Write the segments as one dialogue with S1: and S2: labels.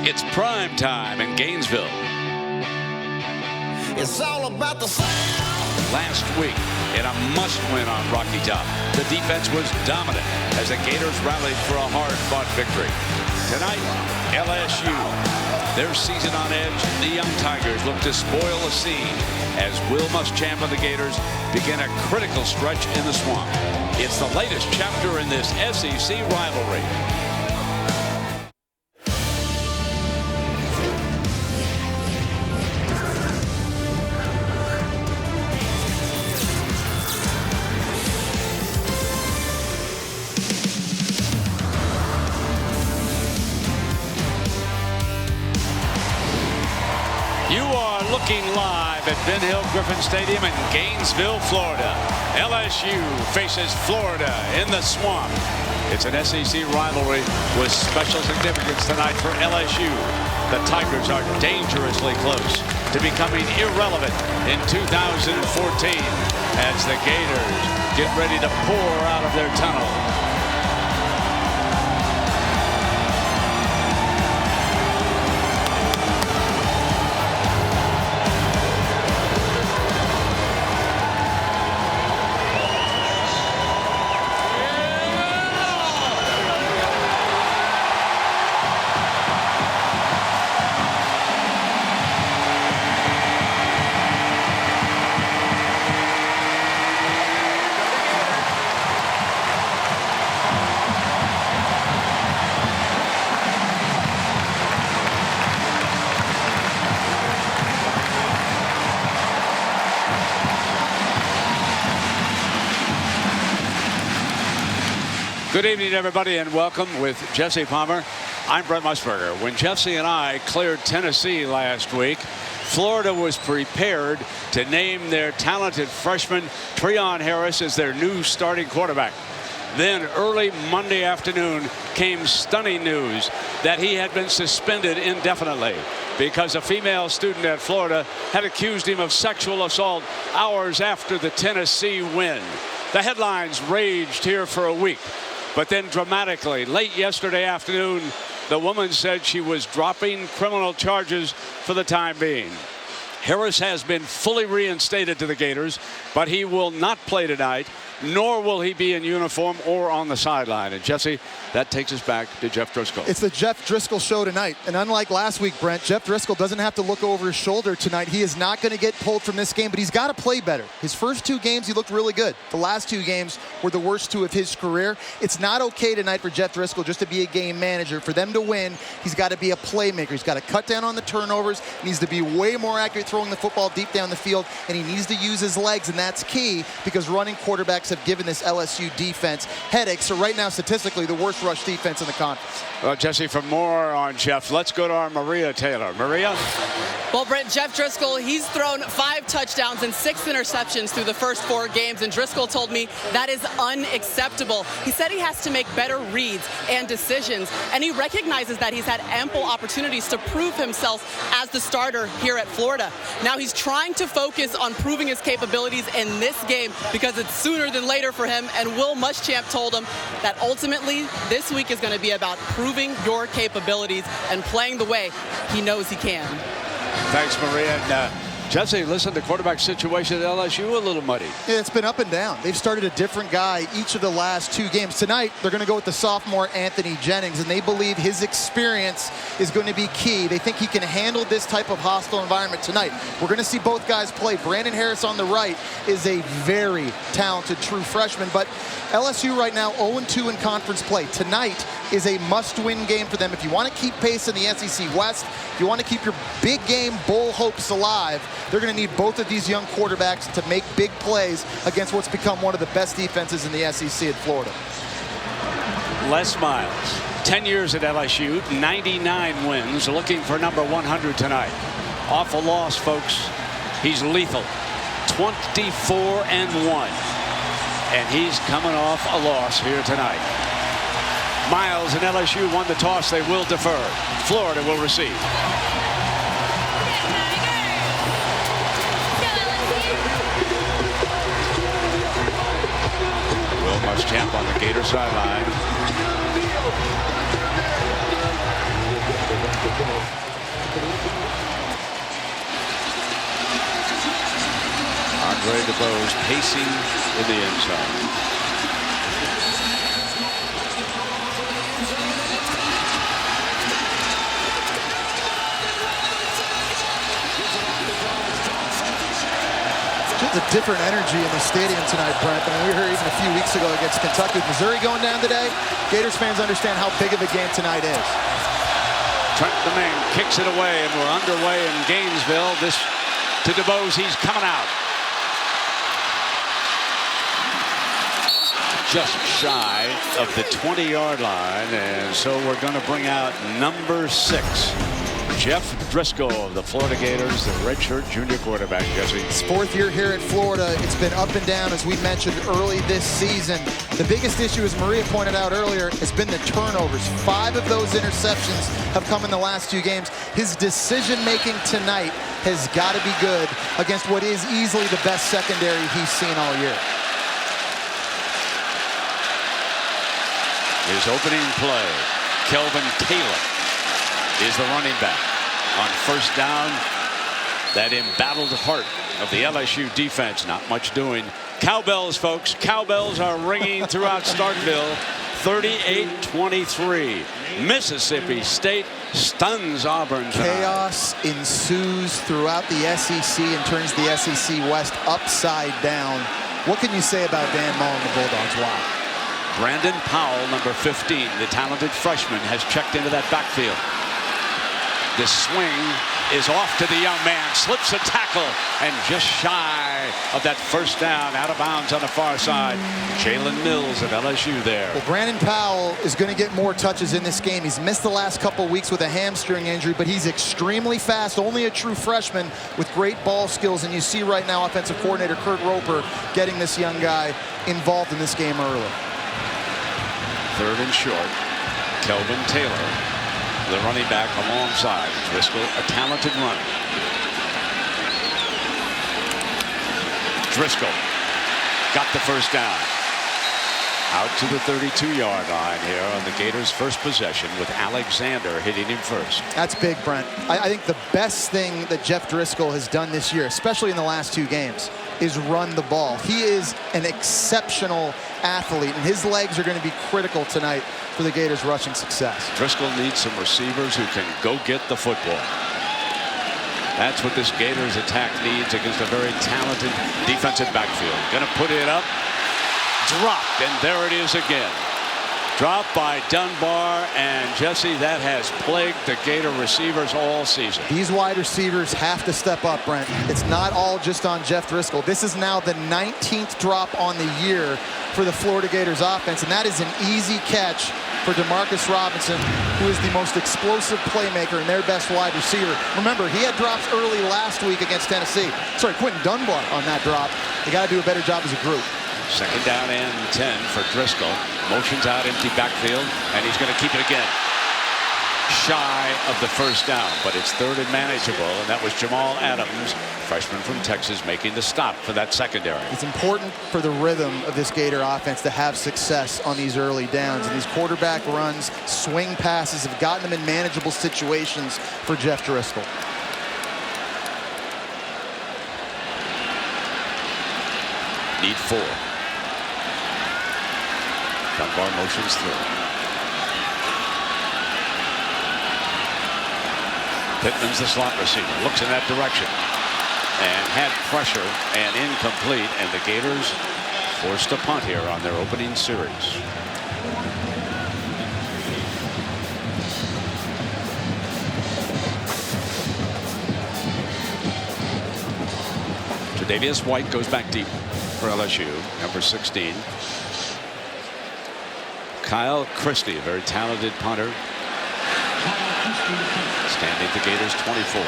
S1: It's prime time in Gainesville.
S2: It's all about the sound.
S1: Last week, in a must-win on Rocky Top, the defense was dominant as the Gators rallied for a hard-fought victory. Tonight, LSU, their season on edge, the young Tigers look to spoil the scene as Will Muschamp and the Gators begin a critical stretch in the swamp. It's the latest chapter in this SEC rivalry. You are looking live at Ben Hill Griffin Stadium in Gainesville, Florida. LSU faces Florida in the swamp. It's an SEC rivalry with special significance tonight for LSU. The Tigers are dangerously close to becoming irrelevant in 2014 as the Gators get ready to pour out of their tunnel. Good evening, everybody, and welcome with Jesse Palmer. I'm Brent Musburger. When Jesse and I cleared Tennessee last week, Florida was prepared to name their talented freshman Treon Harris as their new starting quarterback. Then early Monday afternoon came stunning news that he had been suspended indefinitely because a female student at Florida had accused him of sexual assault hours after the Tennessee win. The headlines raged here for a week. But then dramatically, late yesterday afternoon, the woman said she was dropping criminal charges for the time being. Harris has been fully reinstated to the Gators, but he will not play tonight, nor will he be in uniform or on the sideline. And Jesse, that takes us back to Jeff Driscoll.
S3: It's the Jeff Driscoll show tonight. And unlike last week, Brent, Jeff Driscoll doesn't have to look over his shoulder tonight. He is not going to get pulled from this game, but he's got to play better. His first two games, he looked really good. The last two games were the worst two of his career. It's not okay tonight for Jeff Driscoll just to be a game manager. For them to win, he's got to be a playmaker. He's got to cut down on the turnovers. He needs to be way more accurate throwing the football deep down the field, and he needs to use his legs, and that's key because running quarterbacks have given this LSU defense headaches. So right now, statistically, the worst rush defense in the conference.
S1: Well, Jesse, for more on Jeff, let's go to our Maria Taylor. Maria?
S4: Well, Brent, Jeff Driscoll, he's thrown 5 touchdowns and 6 interceptions through the first 4 games, and Driscoll told me that is unacceptable. He said he has to make better reads and decisions, and he recognizes that he's had ample opportunities to prove himself as the starter here at Florida. Now he's trying to focus on proving his capabilities in this game because it's sooner than later for him, and Will Muschamp told him that ultimately this week is going to be about proving your capabilities and playing the way he knows he can.
S1: Thanks, Maria. And, Jesse, listen, the quarterback situation at LSU a little muddy.
S3: Yeah, it's been up and down. They've started a different guy each of the last 2 games. Tonight, they're going to go with the sophomore Anthony Jennings, and they believe his experience is going to be key. They think he can handle this type of hostile environment tonight. We're going to see both guys play. Brandon Harris on the right is a very talented true freshman, but LSU right now 0-2 in conference play. Tonight is a must-win game for them. If you want to keep pace in the SEC West, if you want to keep your big game bowl hopes alive, they're going to need both of these young quarterbacks to make big plays against what's become one of the best defenses in the SEC at Florida.
S1: Les Miles, 10 years at LSU, 99 wins, looking for number 100 tonight. Awful loss, folks. He's lethal, 24-1. And he's coming off a loss here tonight. Miles and LSU won the toss. They will defer. Florida will receive. Will Muschamp on the Gator sideline. Gators pacing in the end zone.
S3: There's a different energy in the stadium tonight, Brent. I mean, we were here even a few weeks ago against Kentucky. With Missouri going down today, Gators fans understand how big of a game tonight is.
S1: Trent DeMing kicks it away, and we're underway in Gainesville. This to DeBose. He's coming out. Just shy of the 20-yard line, and so we're going to bring out number 6. Jeff Driscoll of the Florida Gators, the redshirt junior quarterback, Jesse.
S3: His 4th year here at Florida. It's been up and down, as we mentioned early this season. The biggest issue, as Maria pointed out earlier, has been the turnovers. 5 of those interceptions have come in the last 2 games. His decision-making tonight has got to be good against what is easily the best secondary he's seen all year.
S1: His opening play, Kelvin Taylor is the running back. On first down, that embattled heart of the LSU defense. Not much doing. Cowbells, folks. Cowbells are ringing throughout Starkville. 38-23. Mississippi State stuns Auburn tonight.
S3: Chaos ensues throughout the SEC and turns the SEC West upside down. What can you say about Dan Mullen, the Bulldogs? Wow.
S1: Brandon Powell, number 15, the talented freshman, has checked into that backfield. The swing is off to the young man, slips a tackle, and just shy of that first down, out of bounds on the far side. Jalen Mills of LSU there.
S3: Well, Brandon Powell is going to get more touches in this game. He's missed the last couple weeks with a hamstring injury, but he's extremely fast, only a true freshman with great ball skills. And you see right now offensive coordinator Kurt Roper getting this young guy involved in this game early.
S1: 3rd and short. Kelvin Taylor, the running back alongside Driscoll, a talented runner. Driscoll got the first down. Out to the 32-yard line here on the Gators' first possession, with Alexander hitting him first.
S3: That's big, Brent. I think the best thing that Jeff Driscoll has done this year, especially in the last 2 games, is run the ball. He is an exceptional athlete, and his legs are going to be critical tonight for the Gators' rushing success.
S1: Driscoll needs some receivers who can go get the football. That's what this Gators attack needs against a very talented defensive backfield. Going to put it up. Dropped, and there it is again. Dropped by Dunbar, and Jesse, that has plagued the Gator receivers all season.
S3: These wide receivers have to step up, Brent. It's not all just on Jeff Driscoll. This is now the 19th drop on the year for the Florida Gators offense, and that is an easy catch for Demarcus Robinson, who is the most explosive playmaker and their best wide receiver. Remember, he had drops early last week against Tennessee. Sorry, Quentin Dunbar on that drop. They got to do a better job as a group.
S1: 2nd down and 10 for Driscoll. Motions out, empty backfield, and he's going to keep it again. Shy of the first down, but it's 3rd and manageable, and that was Jamal Adams, freshman from Texas, making the stop for that secondary.
S3: It's important for the rhythm of this Gator offense to have success on these early downs, and these quarterback runs, swing passes have gotten them in manageable situations for Jeff Driscoll.
S1: Need 4. Dunbar motions through. Pittman's the slot receiver. Looks in that direction. And had pressure and incomplete. And the Gators forced a punt here on their opening series. Tre'Davious White goes back deep for LSU, number 16. Kyle Christie, a very talented punter, standing at the Gators 24.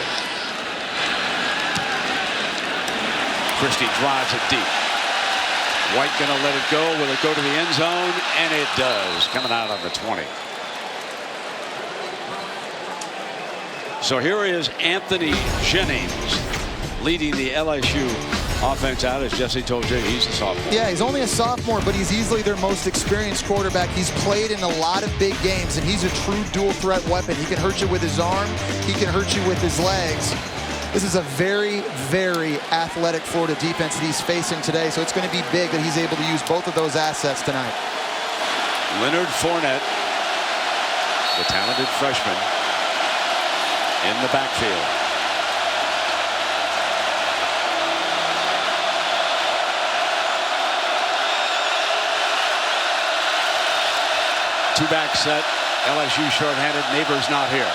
S1: Christie drives it deep. White going to let it go. Will it go to the end zone? And it does, coming out on the 20. So here is Anthony Jennings leading the LSU offense out. As Jesse told you, he's a sophomore.
S3: Yeah, he's only a sophomore, but he's easily their most experienced quarterback. He's played in a lot of big games, and he's a true dual threat weapon. He can hurt you with his arm. He can hurt you with his legs. This is a very, very athletic Florida defense that he's facing today, so it's going to be big that he's able to use both of those assets tonight.
S1: Leonard Fournette, the talented freshman, in the backfield. Two-back set. LSU shorthanded. Neighbors not here.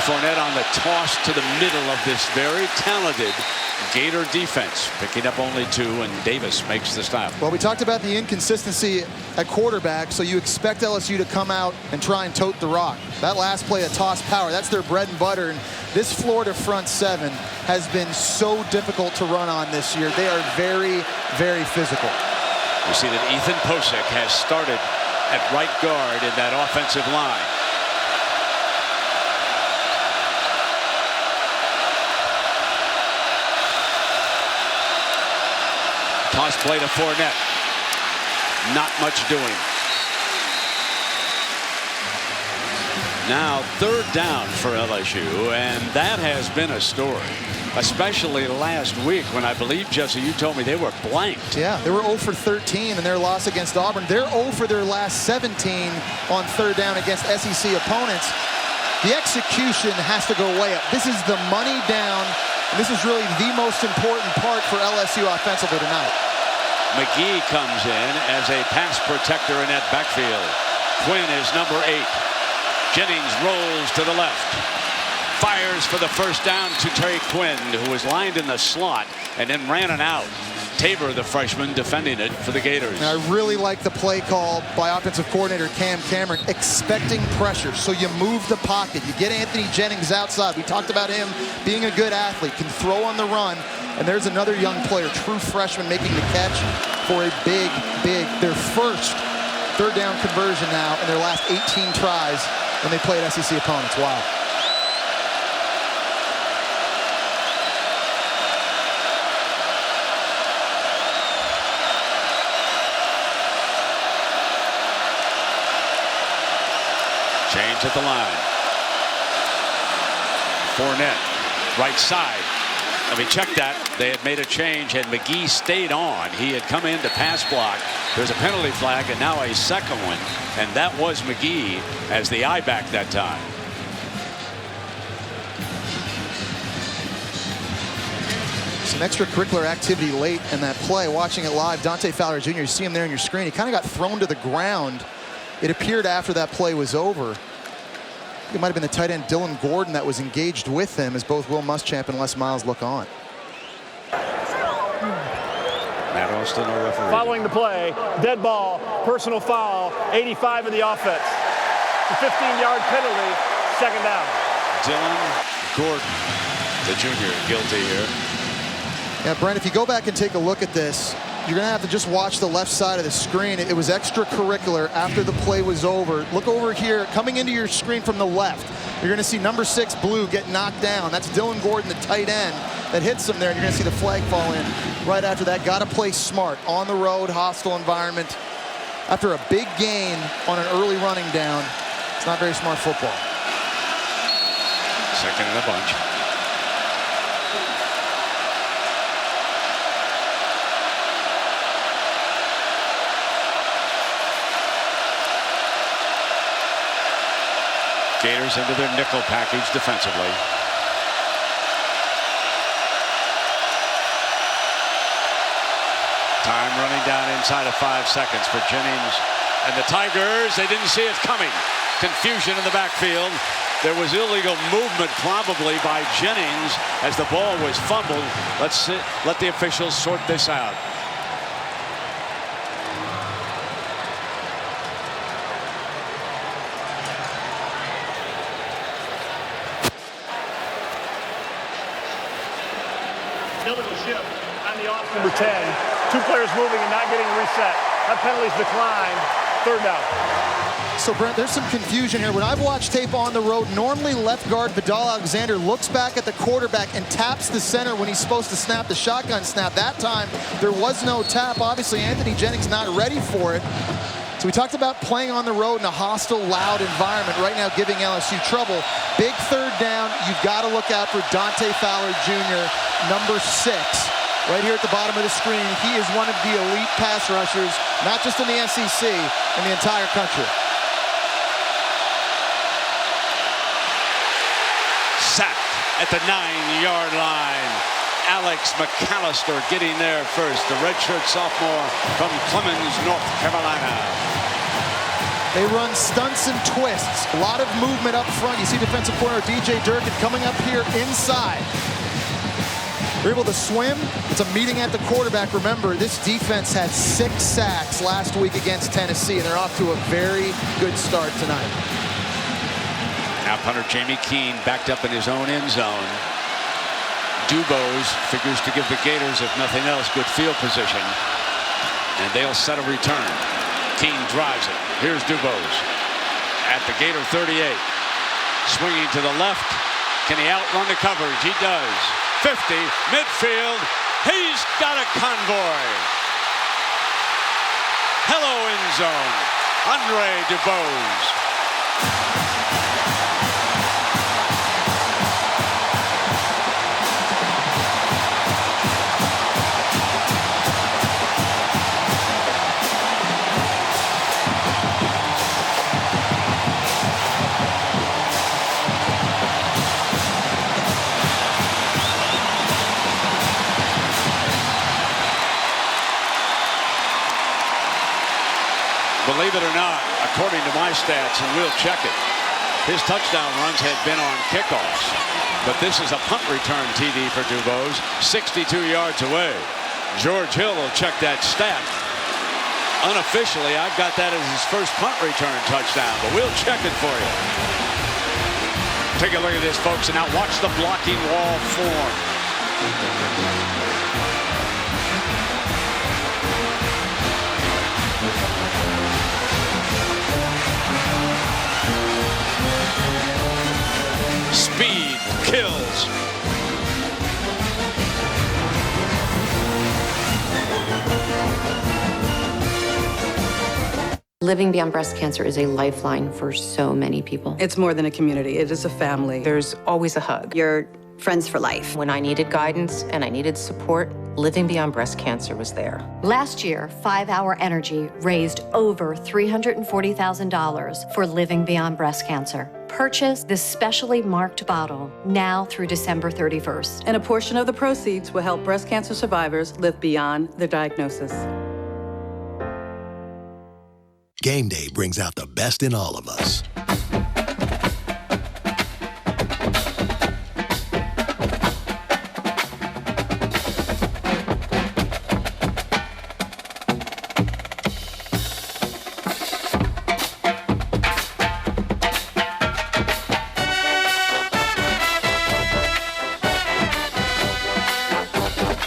S1: Fournette on the toss to the middle of this very talented Gator defense, picking up only 2, and Davis makes the stop.
S3: Well, we talked about the inconsistency at quarterback, so you expect LSU to come out and try and tote the rock. That last play, a toss power, that's their bread and butter. And this Florida front seven has been so difficult to run on this year. They are very, very physical.
S1: You see that Ethan Posick has started at right guard in that offensive line. Toss play to Fournette. Not much doing. Now 3rd down for LSU, and that has been a story, especially last week when I believe, Jesse, you told me they were blanked.
S3: Yeah, they were 0 for 13 in their loss against Auburn. They're 0 for their last 17 on 3rd down against SEC opponents. The execution has to go way up. This is the money down. This is really the most important part for LSU offensively tonight.
S1: McGee comes in as a pass protector in that backfield. Quinn is number 8. Jennings rolls to the left. Fires for the first down to Trey Quinn, who was lined in the slot and then ran an out. Tabor, the freshman, defending it for the Gators.
S3: And I really like the play call by offensive coordinator Cam Cameron, expecting pressure. So you move the pocket. You get Anthony Jennings outside. We talked about him being a good athlete, can throw on the run. And there's another young player, true freshman, making the catch for a big, their first 3rd down conversion now in their last 18 tries when they played SEC opponents. Wow.
S1: Change at the line. Fournette, right side. Let me check that. They had made a change, and McGee stayed on. He had come in to pass block. There's a penalty flag, and now a second one. And that was McGee as the I-back that time.
S3: Some extracurricular activity late in that play. Watching it live, Dante Fowler Jr., you see him there on your screen. He kind of got thrown to the ground. It appeared after that play was over. It might have been the tight end Dylan Gordon that was engaged with him as both Will Muschamp and Les Miles look on.
S1: Matt Austin, our referee.
S5: Following the play, dead ball, personal foul, 85 in the offense. The 15-yard penalty, 2nd down.
S1: Dylan Gordon, the junior, guilty here.
S3: Yeah, Brent, if you go back and take a look at this, you're going to have to just watch the left side of the screen. It was extracurricular after the play was over. Look over here, coming into your screen from the left. You're going to see number 6, Blue, get knocked down. That's Dylan Gordon, the tight end, that hits him there. And you're going to see the flag fall in right after that. Got to play smart. On the road, hostile environment. After a big gain on an early running down, it's not very smart football.
S1: 2nd in a bunch. Gators into their nickel package defensively. Time running down inside of 5 seconds for Jennings and the Tigers. They didn't see it coming. Confusion in the backfield. There was illegal movement probably by Jennings as the ball was fumbled. Let the officials sort this out.
S5: Number 10, 2 players moving and not getting reset. That penalty's declined. 3rd down.
S3: So, Brent, there's some confusion here. When I've watched tape on the road, normally left guard Vidal Alexander looks back at the quarterback and taps the center when he's supposed to snap the shotgun snap. That time, there was no tap. Obviously, Anthony Jennings not ready for it. So we talked about playing on the road in a hostile, loud environment. Right now giving LSU trouble. Big third down. You've got to look out for Dante Fowler Jr., number 6. Right here at the bottom of the screen. He is one of the elite pass rushers, not just in the SEC, in the entire country.
S1: Sacked at the 9-yard line. Alex McAllister getting there first. The redshirt sophomore from Clemens, North Carolina.
S3: They run stunts and twists. A lot of movement up front. You see defensive corner DJ Durkin coming up here inside. They're able to swim. It's a meeting at the quarterback. Remember, this defense had 6 sacks last week against Tennessee, and they're off to a very good start tonight.
S1: Now punter Jamie Keene backed up in his own end zone. Dubose figures to give the Gators, if nothing else, good field position. And they'll set a return. Keene drives it. Here's Dubose at the Gator 38. Swinging to the left. Can he outrun the coverage? He does. 50, midfield. He's got a convoy. Hello, end zone. Andre Dubose. Believe it or not, according to my stats, and we'll check it, his touchdown runs had been on kickoffs. But this is a punt return TD for Dubose, 62 yards away. George Hill will check that stat. Unofficially, I've got that as his first punt return touchdown, but we'll check it for you. Take a look at this, folks, and now watch the blocking wall form. Speed kills.
S6: Living Beyond Breast Cancer is a lifeline for so many people.
S7: It's more than a community. It is a family.
S6: There's always a hug.
S7: You're friends for life.
S6: When I needed guidance and I needed support, Living Beyond Breast Cancer was there.
S8: Last year, 5 Hour Energy raised over $340,000 for Living Beyond Breast Cancer. Purchase this specially marked bottle now through December 31st.
S7: And a portion of the proceeds will help breast cancer survivors live beyond their diagnosis.
S2: Game day brings out the best in all of us.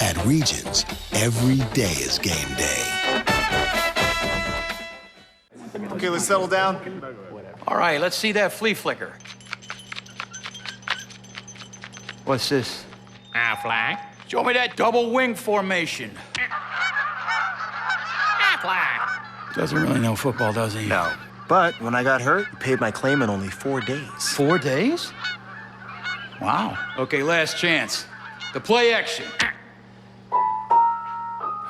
S2: At Regions, every day is game day.
S9: Okay, let's settle down.
S10: All right, let's see that flea flicker. What's this?
S11: Flag.
S10: Show me that double wing formation.
S11: Flag.
S10: Doesn't really know football, does he?
S9: No. But when I got hurt, he paid my claim in only 4 days.
S10: 4 days? Wow. Okay, last chance. The play action.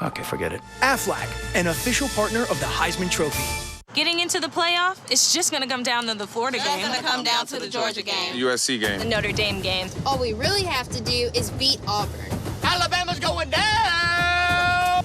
S10: Okay, forget it.
S12: Aflac, an official partner of the Heisman Trophy.
S13: Getting into the playoff, it's just going to come down to the Florida game.
S14: It's going to come down to the Georgia game.
S15: The USC game.
S13: The Notre Dame game.
S14: All we really have to do is beat Auburn.
S11: Alabama's going down!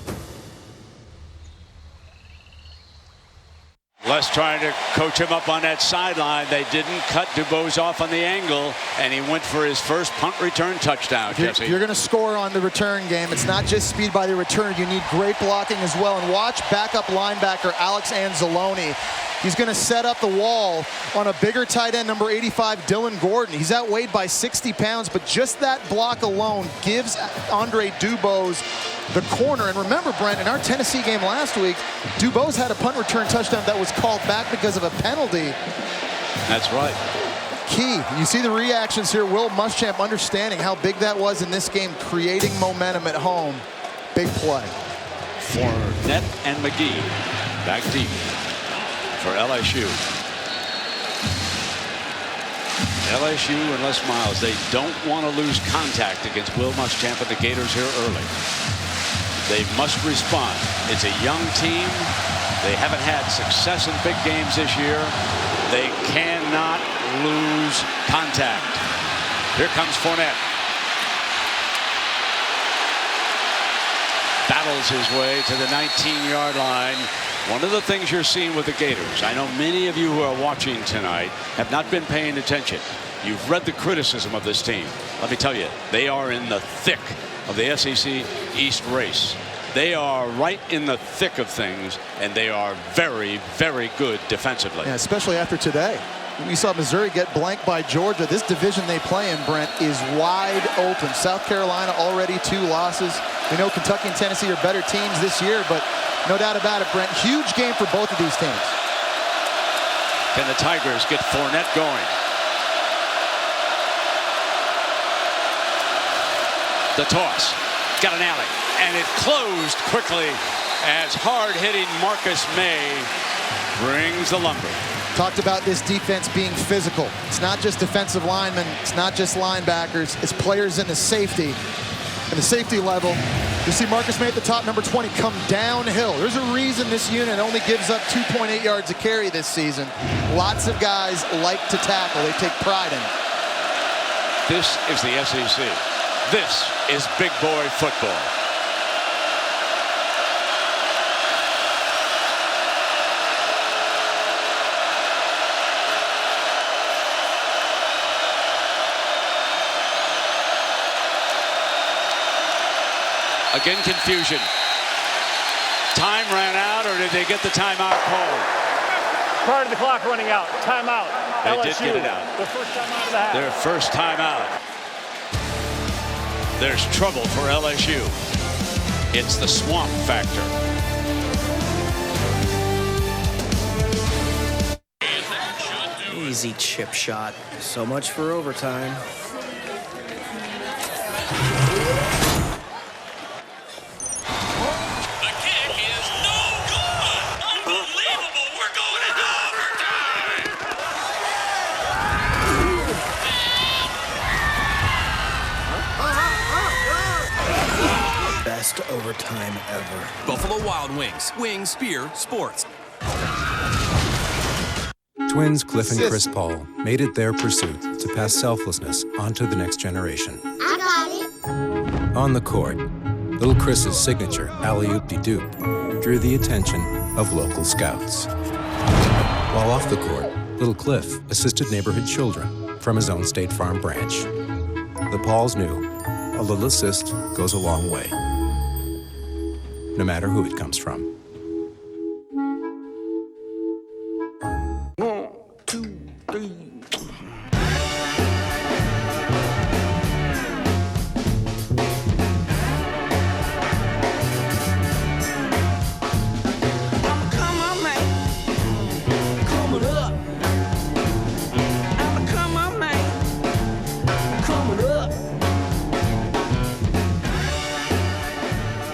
S1: Les trying to coach him up on that sideline. They didn't cut Dubose off on the angle, and he went for his first punt return touchdown, Jesse.
S3: You're going to score on the return game. It's not just speed by the return. You need great blocking as well. And watch backup linebacker Alex Anzalone. He's going to set up the wall on a bigger tight end, number 85, Dylan Gordon. He's outweighed by 60 pounds, but just that block alone gives Andre Dubose the corner. And remember, Brent, in our Tennessee game last week, Dubose had a punt return touchdown that was called back because of a penalty.
S1: That's right.
S3: Key. You see the reactions here. Will Muschamp understanding how big that was in this game, creating momentum at home. Big play.
S1: Fournette and McGee back deep. for LSU. LSU and Les Miles, they don't want to lose contact against Will Muschamp and the Gators here early. They must respond. It's a young team. They haven't had success in big games this year. They cannot lose contact. Here comes Fournette. Battles his way to the 19-yard line. One of the things you're seeing with the Gators, I know many of you who are watching tonight have not been paying attention. You've read the criticism of this team. Let me tell you, they are in the thick of the SEC East race. They are right in the thick of things, and they are very, very good defensively.
S3: Yeah, especially after today. We saw Missouri get blanked by Georgia. This division they play in, Brent, is wide open. South Carolina already 2 losses. We know Kentucky and Tennessee are better teams this year, but no doubt about it, Brent, huge game for both of these teams.
S1: Can the Tigers get Fournette going? The toss. Got an alley. And it closed quickly as hard-hitting Marcus May brings the lumber.
S3: Talked about this defense being physical. It's not just defensive linemen. It's not just linebackers. It's players in the safety. And the safety level, you see Marcus May at the top, number 20, come downhill. There's a reason this unit only gives up 2.8 yards a carry this season. Lots of guys like to tackle. They take pride in it.
S1: This is the SEC. This is big boy football. Again, confusion. Time ran out, or did they get the timeout called?
S5: Prior to the clock running out, timeout.
S1: They
S5: LSU,
S1: did get it out.
S5: their first timeout of the half.
S1: Their first timeout. There's trouble for LSU. It's the swamp factor.
S12: Easy chip shot. So much for overtime. Best overtime ever.
S15: Buffalo Wild Wings. Wings, beer, sports.
S16: Twins Cliff and Chris Paul made it their pursuit to pass selflessness on to the next generation.
S14: I got it.
S16: On the court, little Chris's signature alley-oop-de-doop drew the attention of local scouts. While off the court, little Cliff assisted neighborhood children from his own State Farm branch. The Pauls knew a little assist goes a long way, no matter who it comes from.
S12: 1, 2, 3.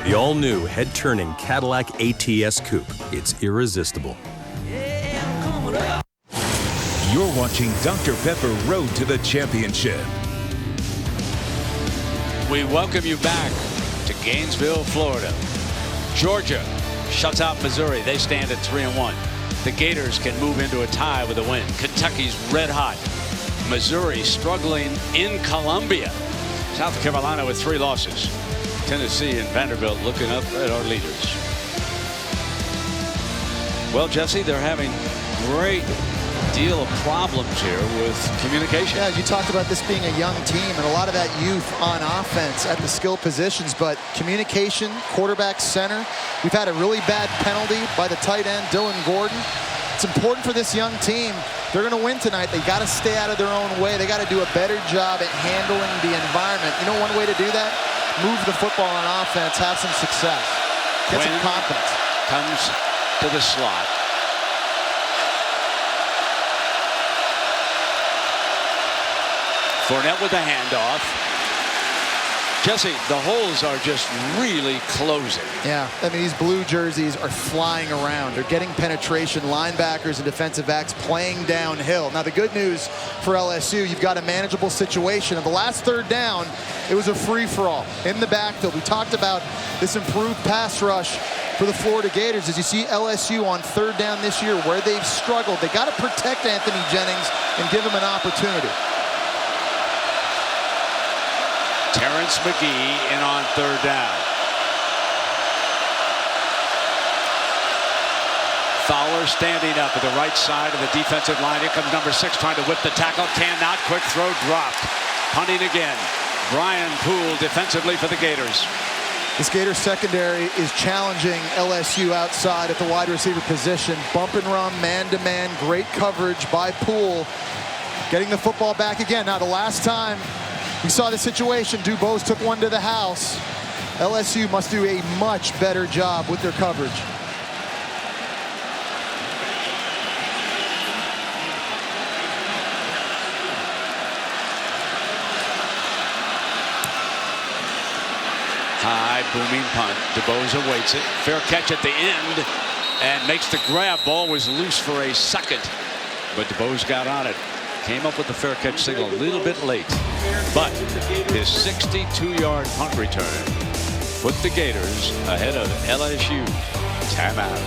S17: The all-new head-turning Cadillac ATS Coupe. It's irresistible.
S18: You're watching Dr. Pepper Road to the Championship.
S1: We welcome you back to Gainesville, Florida. Georgia shuts out Missouri. They stand at 3-1. The Gators can move into a tie with a win. Kentucky's red hot. Missouri struggling in Columbia. South Carolina with 3 losses. Tennessee and Vanderbilt looking up at our leaders. Well, Jesse, they're having great deal of problems here with communication.
S3: Yeah, you talked about this being a young team and a lot of that youth on offense at the skill positions, but communication, quarterback, center. We've had a really bad penalty by the tight end, Dylan Gordon. It's important for this young team. They're going to win tonight. They got to stay out of their own way. They got to do a better job at handling the environment. You know one way to do that? Move the football on offense, have some success, get some confidence.
S1: Comes to the slot. Fournette with the handoff. Jesse, the holes are just really closing.
S3: Yeah, I mean, these blue jerseys are flying around. They're getting penetration. Linebackers and defensive backs playing downhill. Now, the good news for LSU, you've got a manageable situation. On the last third down, it was a free-for-all in the backfield. We talked about this improved pass rush for the Florida Gators. As you see LSU on third down this year, where they've struggled, they got to protect Anthony Jennings and give him an opportunity.
S1: Terrence McGee in on third down. Fowler standing up at the right side of the defensive line. Here comes number 6 trying to whip the tackle. Cannot. Quick throw dropped. Punting again. Brian Poole defensively for the Gators.
S3: This Gators secondary is challenging LSU outside at the wide receiver position. Bump and run, man-to-man, great coverage by Poole. Getting the football back again. Now, the last time we saw the situation, Dubose took one to the house. LSU must do a much better job with their coverage.
S1: High booming punt. Dubose awaits it. Fair catch at the end and makes the grab. Ball was loose for a second, but Dubose got on it. Came up with the fair catch signal a little bit late, but his 62-yard punt return put the Gators ahead of LSU. Timeout.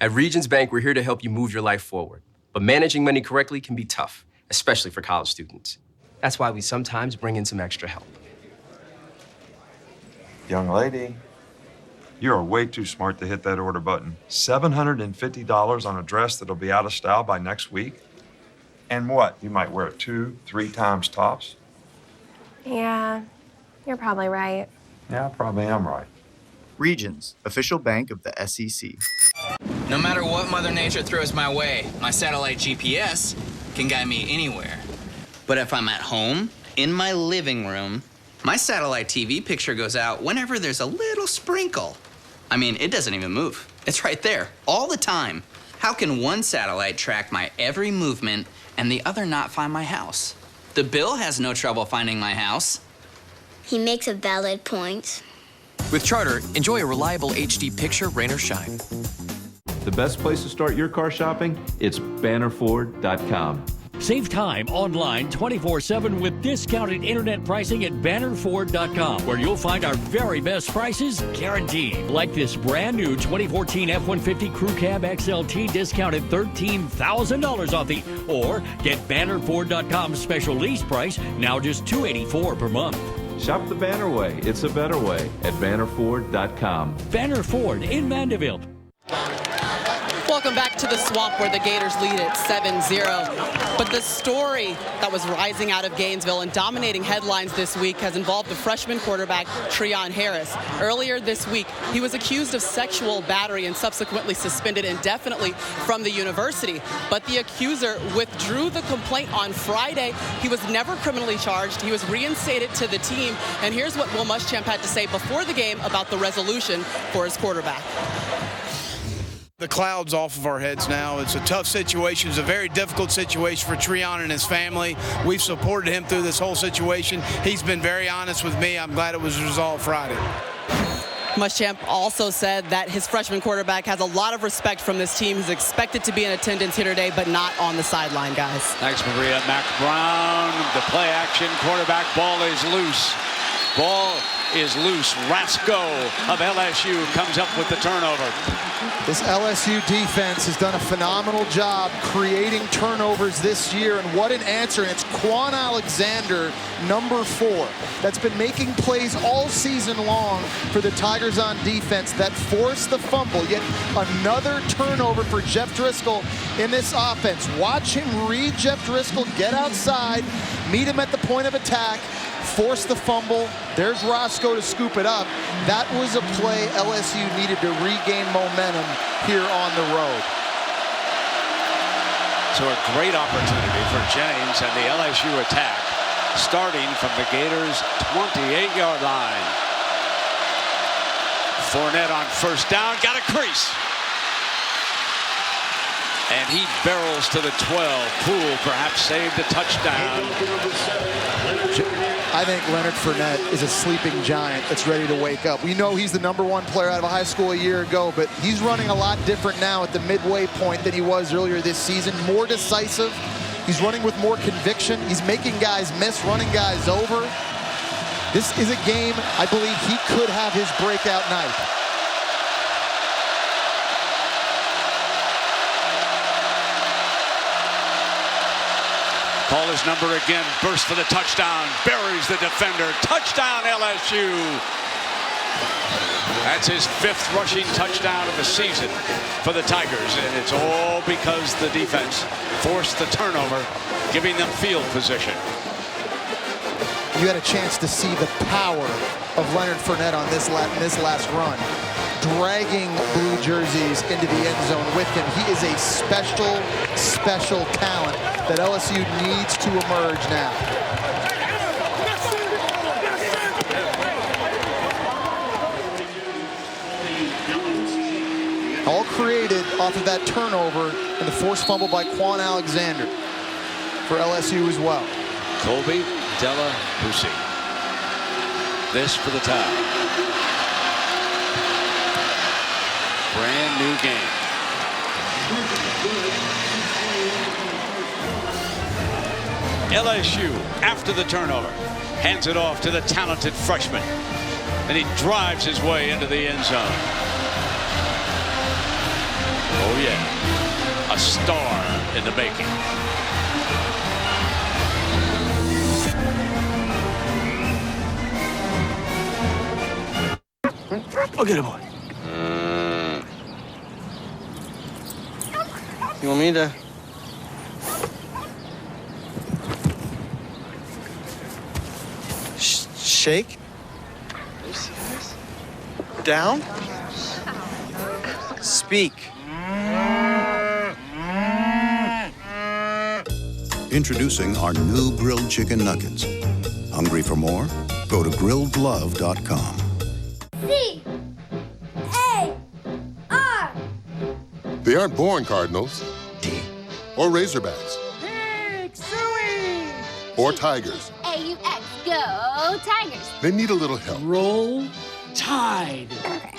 S19: At Regions Bank, we're here to help you move your life forward. But managing money correctly can be tough, especially for college students. That's why we sometimes bring in some extra help.
S20: Young lady, you are way too smart to hit that order button. $750 on a dress that'll be out of style by next week? And what, you might wear it 2-3 times tops?
S21: Yeah, you're probably right.
S20: Yeah, I probably am right.
S22: Regions, official bank of the SEC.
S23: No matter what Mother Nature throws my way, my satellite GPS can guide me anywhere. But if I'm at home, in my living room, my satellite TV picture goes out whenever there's a little sprinkle. I mean, it doesn't even move. It's right there, all the time. How can one satellite track my every movement and the other not find my house? The bill has no trouble finding my house.
S14: He makes a valid point.
S15: With Charter, enjoy a reliable HD picture, rain or shine.
S24: The best place to start your car shopping? It's bannerford.com.
S25: Save time online 24/7 with discounted internet pricing at bannerford.com, where you'll find our very best prices guaranteed. Like this brand new 2014 F-150 Crew Cab XLT discounted $13,000 off the, or get bannerford.com special lease price, now just $284 per month.
S24: Shop the Banner way. It's a better way at bannerford.com.
S25: Banner Ford in Mandeville.
S4: Welcome back to the Swamp, where the Gators lead at 7-0. But the story that was rising out of Gainesville and dominating headlines this week has involved the freshman quarterback, Treon Harris. Earlier this week, he was accused of sexual battery and subsequently suspended indefinitely from the university. But the accuser withdrew the complaint on Friday. He was never criminally charged. He was reinstated to the team. And here's what Will Muschamp had to say before the game about the resolution for his quarterback.
S26: The cloud's off of our heads now. It's a tough situation. It's a very difficult situation for Treon and his family. We've supported him through this whole situation. He's been very honest with me. I'm glad it was resolved Friday.
S4: Muschamp also said that his freshman quarterback has a lot of respect from this team. He's expected to be in attendance here today, but not on the sideline, guys.
S1: Thanks, Maria. Mac Brown, the play action quarterback. Ball is loose. Ball is loose. Rasco of LSU comes up with the turnover.
S3: This LSU defense has done a phenomenal job creating turnovers this year, and what an answer. And it's Quan Alexander, number 4, that's been making plays all season long for the Tigers on defense that forced the fumble. Yet another turnover for Jeff Driscoll in this offense. Watch him read Jeff Driscoll, get outside, meet him at the point of attack, force the fumble. There's Roscoe to scoop it up. That was a play LSU needed to regain momentum here on the road.
S1: So a great opportunity for Jennings and the LSU attack, starting from the Gators' 28-yard line. Fournette on first down, got a crease. And he barrels to the 12. Poole perhaps saved a touchdown.
S3: I think Leonard Fournette is a sleeping giant that's ready to wake up. We know he's the #1 player out of high school a year ago, but he's running a lot different now at the midway point than he was earlier this season. More decisive. He's running with more conviction. He's making guys miss, running guys over. This is a game I believe he could have his breakout night.
S1: Call his number again, bursts for the touchdown, buries the defender, touchdown LSU. That's his 5th rushing touchdown of the season for the Tigers, and it's all because the defense forced the turnover, giving them field position.
S3: You had a chance to see the power of Leonard Fournette on this last run, dragging blue jerseys into the end zone with him. He is a special, special talent that LSU needs to emerge now. All created off of that turnover and the forced fumble by Quan Alexander for LSU as well.
S1: Colby Della Pucci. This for the tie. Brand new game. LSU, after the turnover, hands it off to the talented freshman. And he drives his way into the end zone. Oh yeah, a star in the making.
S12: I'll get him on. You want me to? Shake? Down? Speak.
S2: Introducing our new grilled chicken nuggets. Hungry for more? Go to grilledlove.com.
S6: C-A-R.
S7: They aren't born Cardinals. Or Razorbacks.
S6: Pig, suey.
S7: Or Tigers.
S6: A-U-X. Go Tigers.
S7: They need a little help.
S6: Roll Tide.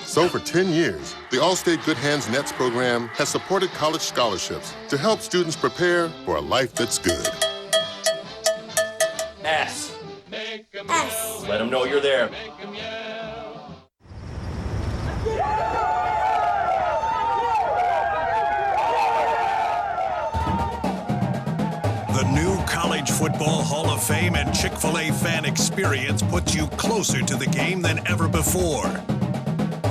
S7: So for 10 years, the Allstate Good Hands Nets program has supported college scholarships to help students prepare for a life that's good.
S8: S.
S6: S.
S8: Let them know you're there.
S9: The new College Football Hall of Fame and Chick-fil-A fan experience puts you closer to the game than ever before.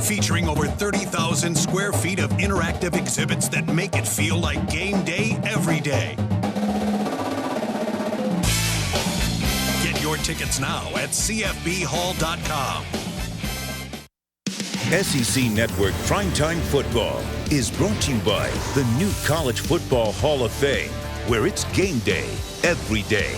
S9: Featuring over 30,000 square feet of interactive exhibits that make it feel like game day every day. Get your tickets now at cfbhall.com.
S18: SEC Network Primetime Football is brought to you by the new College Football Hall of Fame, where it's game day every day.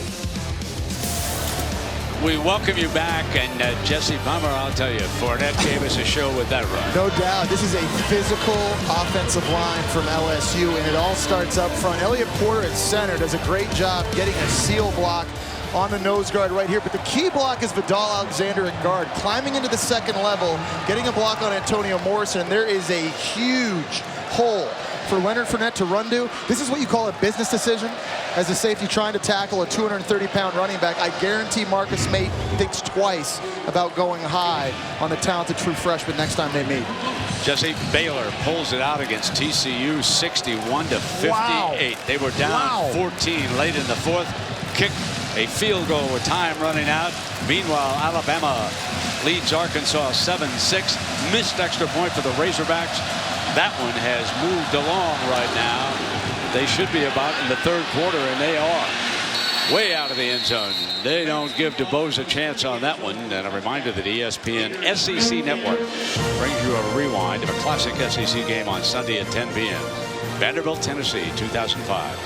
S1: We welcome you back, and Jesse Palmer, I'll tell you, Fournette gave us a show with that run.
S3: No doubt. This is a physical offensive line from LSU, and it all starts up front. Elliott Porter at center does a great job getting a seal block on the nose guard right here, but the key block is Vidal Alexander at guard, climbing into the second level, getting a block on Antonio Morrison. There is a huge hole for Leonard Fournette to run to. This is what you call a business decision as a safety trying to tackle a 230-pound running back. I guarantee Marcus Mate thinks twice about going high on the talented true freshman next time they meet.
S1: Jesse, Baylor pulls it out against TCU 61-58.
S3: Wow.
S1: They were down 14 late in the fourth. Kicked a field goal with time running out. Meanwhile, Alabama leads Arkansas 7-6. Missed extra point for the Razorbacks. That one has moved along right now. They should be about in the third quarter, and they are. Way out of the end zone. They don't give DuBose a chance on that one. And a reminder that ESPN SEC Network brings you a rewind of a classic SEC game on Sunday at 10 p.m. Vanderbilt, Tennessee, 2005.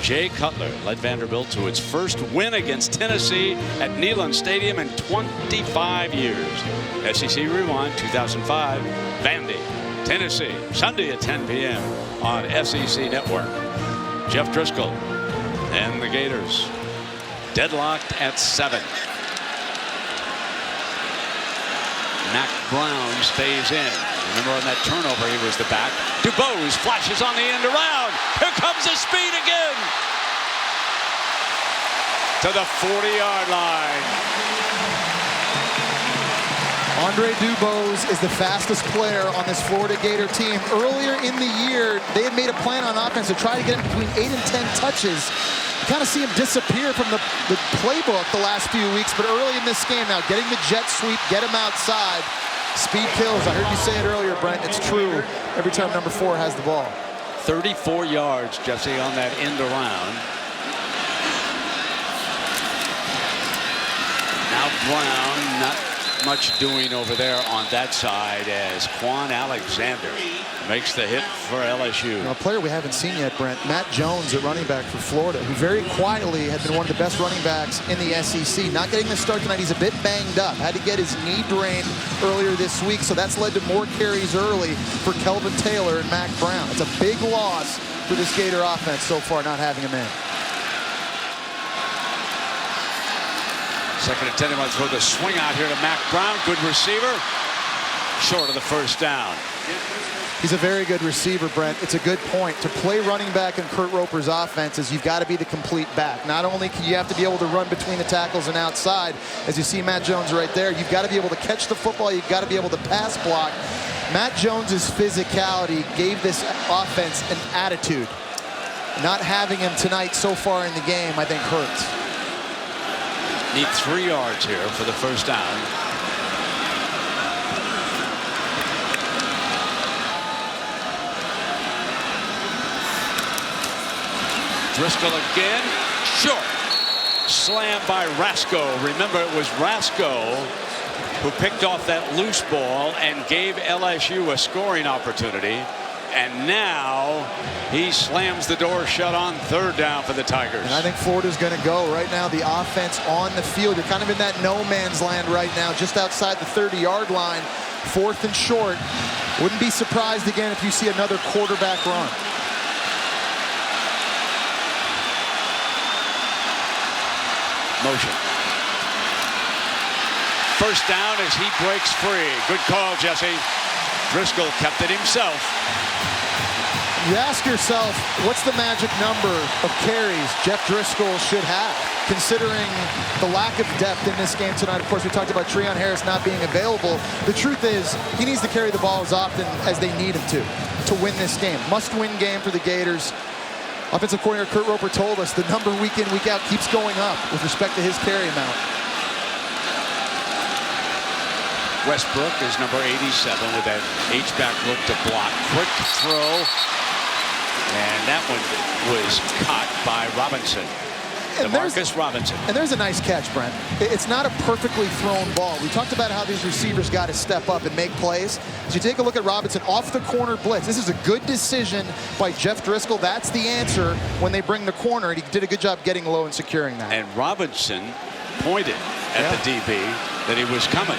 S1: Jay Cutler led Vanderbilt to its first win against Tennessee at Neyland Stadium in 25 years. SEC Rewind 2005, Vandy, Tennessee, Sunday at 10 p.m. on SEC Network. Jeff Driscoll and the Gators deadlocked at 7. Mac Brown stays in. Remember on that turnover, he was the back. DuBose flashes on the end around. Here comes the speed again. To the 40-yard line.
S3: Andre DuBose is the fastest player on this Florida Gator team. Earlier in the year, they had made a plan on offense to try to get him between 8 and 10 touches. You kind of see him disappear from the playbook the last few weeks, but early in this game now, getting the jet sweep, get him outside. Speed kills. I heard you say it earlier, Brent. It's true every time number 4 has the ball.
S1: 34 yards, Jesse, on that end around. Now Brown, not much doing over there on that side as Quan Alexander makes the hit for LSU.
S3: Now, a player we haven't seen yet, Brent, Matt Jones at running back for Florida, who very quietly had been one of the best running backs in the SEC. Not getting the start tonight. He's a bit banged up. Had to get his knee drained earlier this week, so that's led to more carries early for Kelvin Taylor and Mac Brown. It's a big loss for this Gator offense so far, not having him in.
S1: Second and 10, they want to throw the swing out here to Mac Brown. Good receiver. Short of the first down.
S3: He's a very good receiver, Brent. It's a good point. To play running back in Kurt Roper's offenses, you've got to be the complete back. Not only can you have to be able to run between the tackles and outside, as you see Matt Jones right there, you've got to be able to catch the football. You've got to be able to pass block. Matt Jones's physicality gave this offense an attitude. Not having him tonight so far in the game, I think, hurts.
S1: Need 3 yards here for the first down. Driscoll again, short. Slammed by Rasco. Remember, it was Rasco who picked off that loose ball and gave LSU a scoring opportunity. And now he slams the door shut on third down for the Tigers.
S3: And I think Florida's going to go right now. The offense on the field. You're kind of in that no man's land right now, just outside the 30-yard line. 4th and short. Wouldn't be surprised again if you see another quarterback run.
S1: Motion. First down as he breaks free. Good call, Jesse. Driscoll kept it himself.
S3: You ask yourself, what's the magic number of carries Jeff Driscoll should have, considering the lack of depth in this game tonight? Of course, we talked about Treon Harris not being available. The truth is, he needs to carry the ball as often as they need him to win this game. Must-win game for the Gators. Offensive coordinator Kurt Roper told us the number week in, week out keeps going up with respect to his carry amount.
S1: Westbrook is number 87 with that H-back look to block. Quick throw. And that one was caught by Robinson. DeMarcus Robinson.
S3: And there's a nice catch, Brent. It's not a perfectly thrown ball. We talked about how these receivers got to step up and make plays. As you take a look at Robinson off the corner blitz, this is a good decision by Jeff Driscoll. That's the answer when they bring the corner, and he did a good job getting low and securing that.
S1: And Robinson pointed at the DB that he was coming.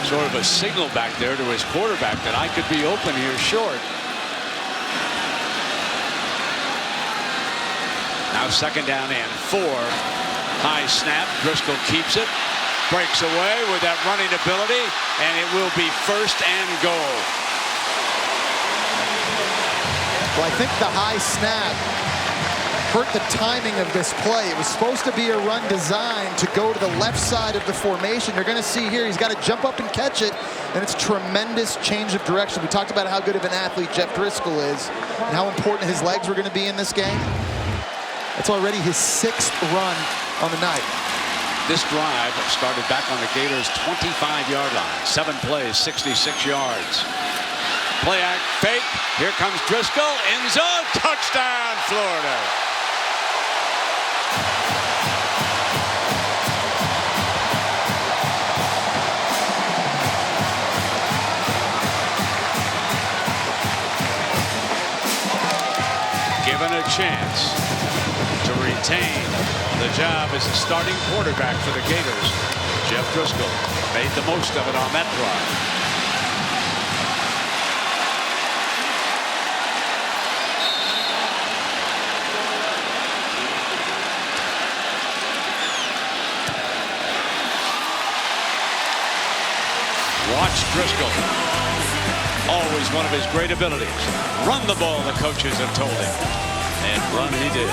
S1: Sort of a signal back there to his quarterback that I could be open here short. Now second down and 4. High snap. Driscoll keeps it. Breaks away with that running ability. And it will be first and goal.
S3: Well, I think the high snap hurt the timing of this play. It was supposed to be a run designed to go to the left side of the formation. You're going to see here, he's got to jump up and catch it. And it's tremendous change of direction. We talked about how good of an athlete Jeff Driscoll is and how important his legs were going to be in this game. It's already his 6th run on the night.
S1: This drive started back on the Gators' 25-yard line. 7 plays, 66 yards. Play act, fake. Here comes Driscoll. End zone. Touchdown, Florida. Given a chance to retain the job as the starting quarterback for the Gators, Jeff Driscoll made the most of it on that drive. Driscoll. Always one of his great abilities. Run the ball, the coaches have told him. And run he did.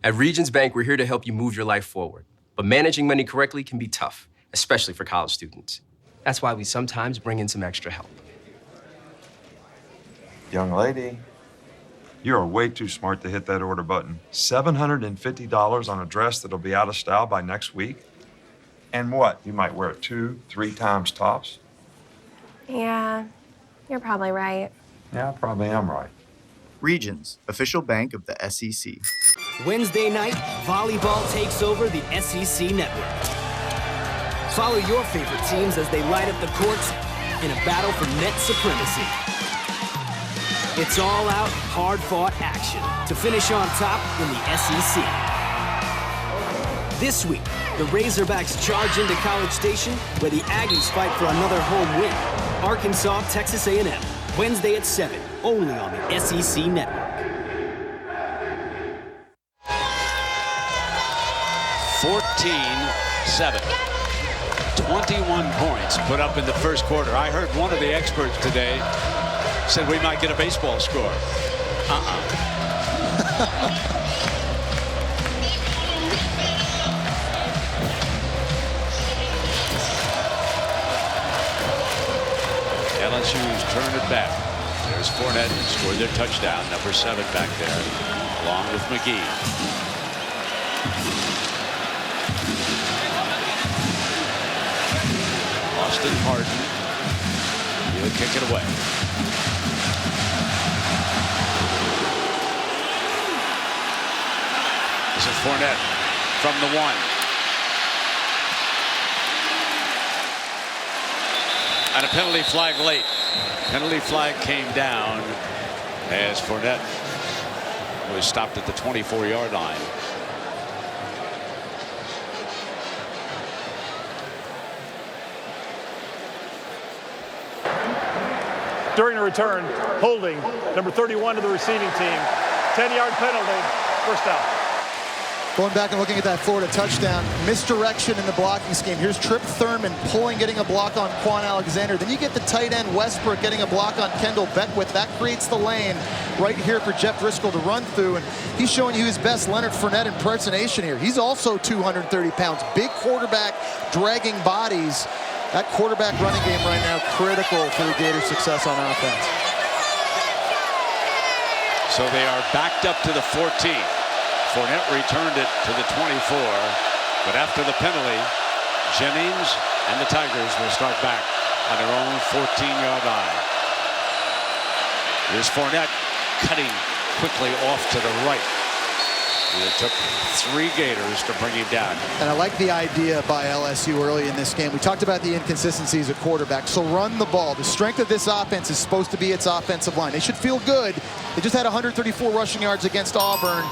S19: At Regions Bank, we're here to help you move your life forward. But managing money correctly can be tough, especially for college students. That's why we sometimes bring in some extra help.
S20: Young lady, you are way too smart to hit that order button. $750 on a dress that'll be out of style by next week? And what? You might wear it 2, 3 times tops?
S21: Yeah, you're probably right.
S20: Yeah, I probably am right.
S22: Regions, official bank of the SEC.
S5: Wednesday night, volleyball takes over the SEC network. Follow your favorite teams as they light up the courts in a battle for net supremacy. It's all out, hard-fought action to finish on top in the SEC. This week, the Razorbacks charge into College Station, where the Aggies fight for another home win. Arkansas, Texas A&M, Wednesday at 7, only on the SEC network.
S1: 14-7. 21 points put up in the first quarter. I heard one of the experts today said we might get a baseball score. LSU's turned it back. There's Fournette, scored their touchdown, number 7 back there, along with McGee. Austin Harden. He'll kick it away. This is Fournette from the 1. And a penalty flag late. Penalty flag came down as Fournette was stopped at the 24-yard line.
S8: During the return, holding number 31 to the receiving team. 10-yard penalty, first down.
S3: Going back and looking at that Florida touchdown, misdirection in the blocking scheme. Here's Trip Thurman pulling, getting a block on Quan Alexander. Then you get the tight end Westbrook getting a block on Kendall Beckwith. That creates the lane right here for Jeff Driscoll to run through. And he's showing you his best Leonard Fournette impersonation here. He's also 230 pounds. Big quarterback dragging bodies. That quarterback running game right now critical for the Gators' success on offense.
S1: So they are backed up to the 14. Fournette returned it to the 24, but after the penalty, Jennings and the Tigers will start back on their own 14-yard line. Here's Fournette cutting quickly off to the right. It took 3 Gators to bring him down.
S3: And I like the idea by LSU early in this game. We talked about the inconsistencies of quarterback. So run the ball. The strength of this offense is supposed to be its offensive line. They should feel good. They just had 134 rushing yards against Auburn.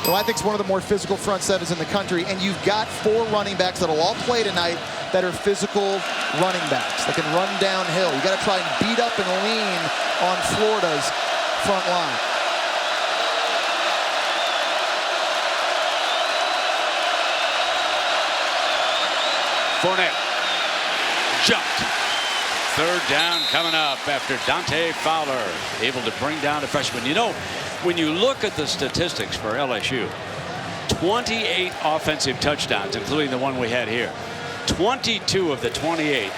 S3: Well, I think it's one of the more physical front sevens in the country. And you've got 4 running backs that'll all play tonight that are physical running backs that can run downhill. You got to try and beat up and lean on Florida's front line.
S1: Fournette jumped. 3rd down coming up after Dante Fowler able to bring down a freshman. You know, when you look at the statistics for LSU, 28 offensive touchdowns, including the one we had here. 22 of the 28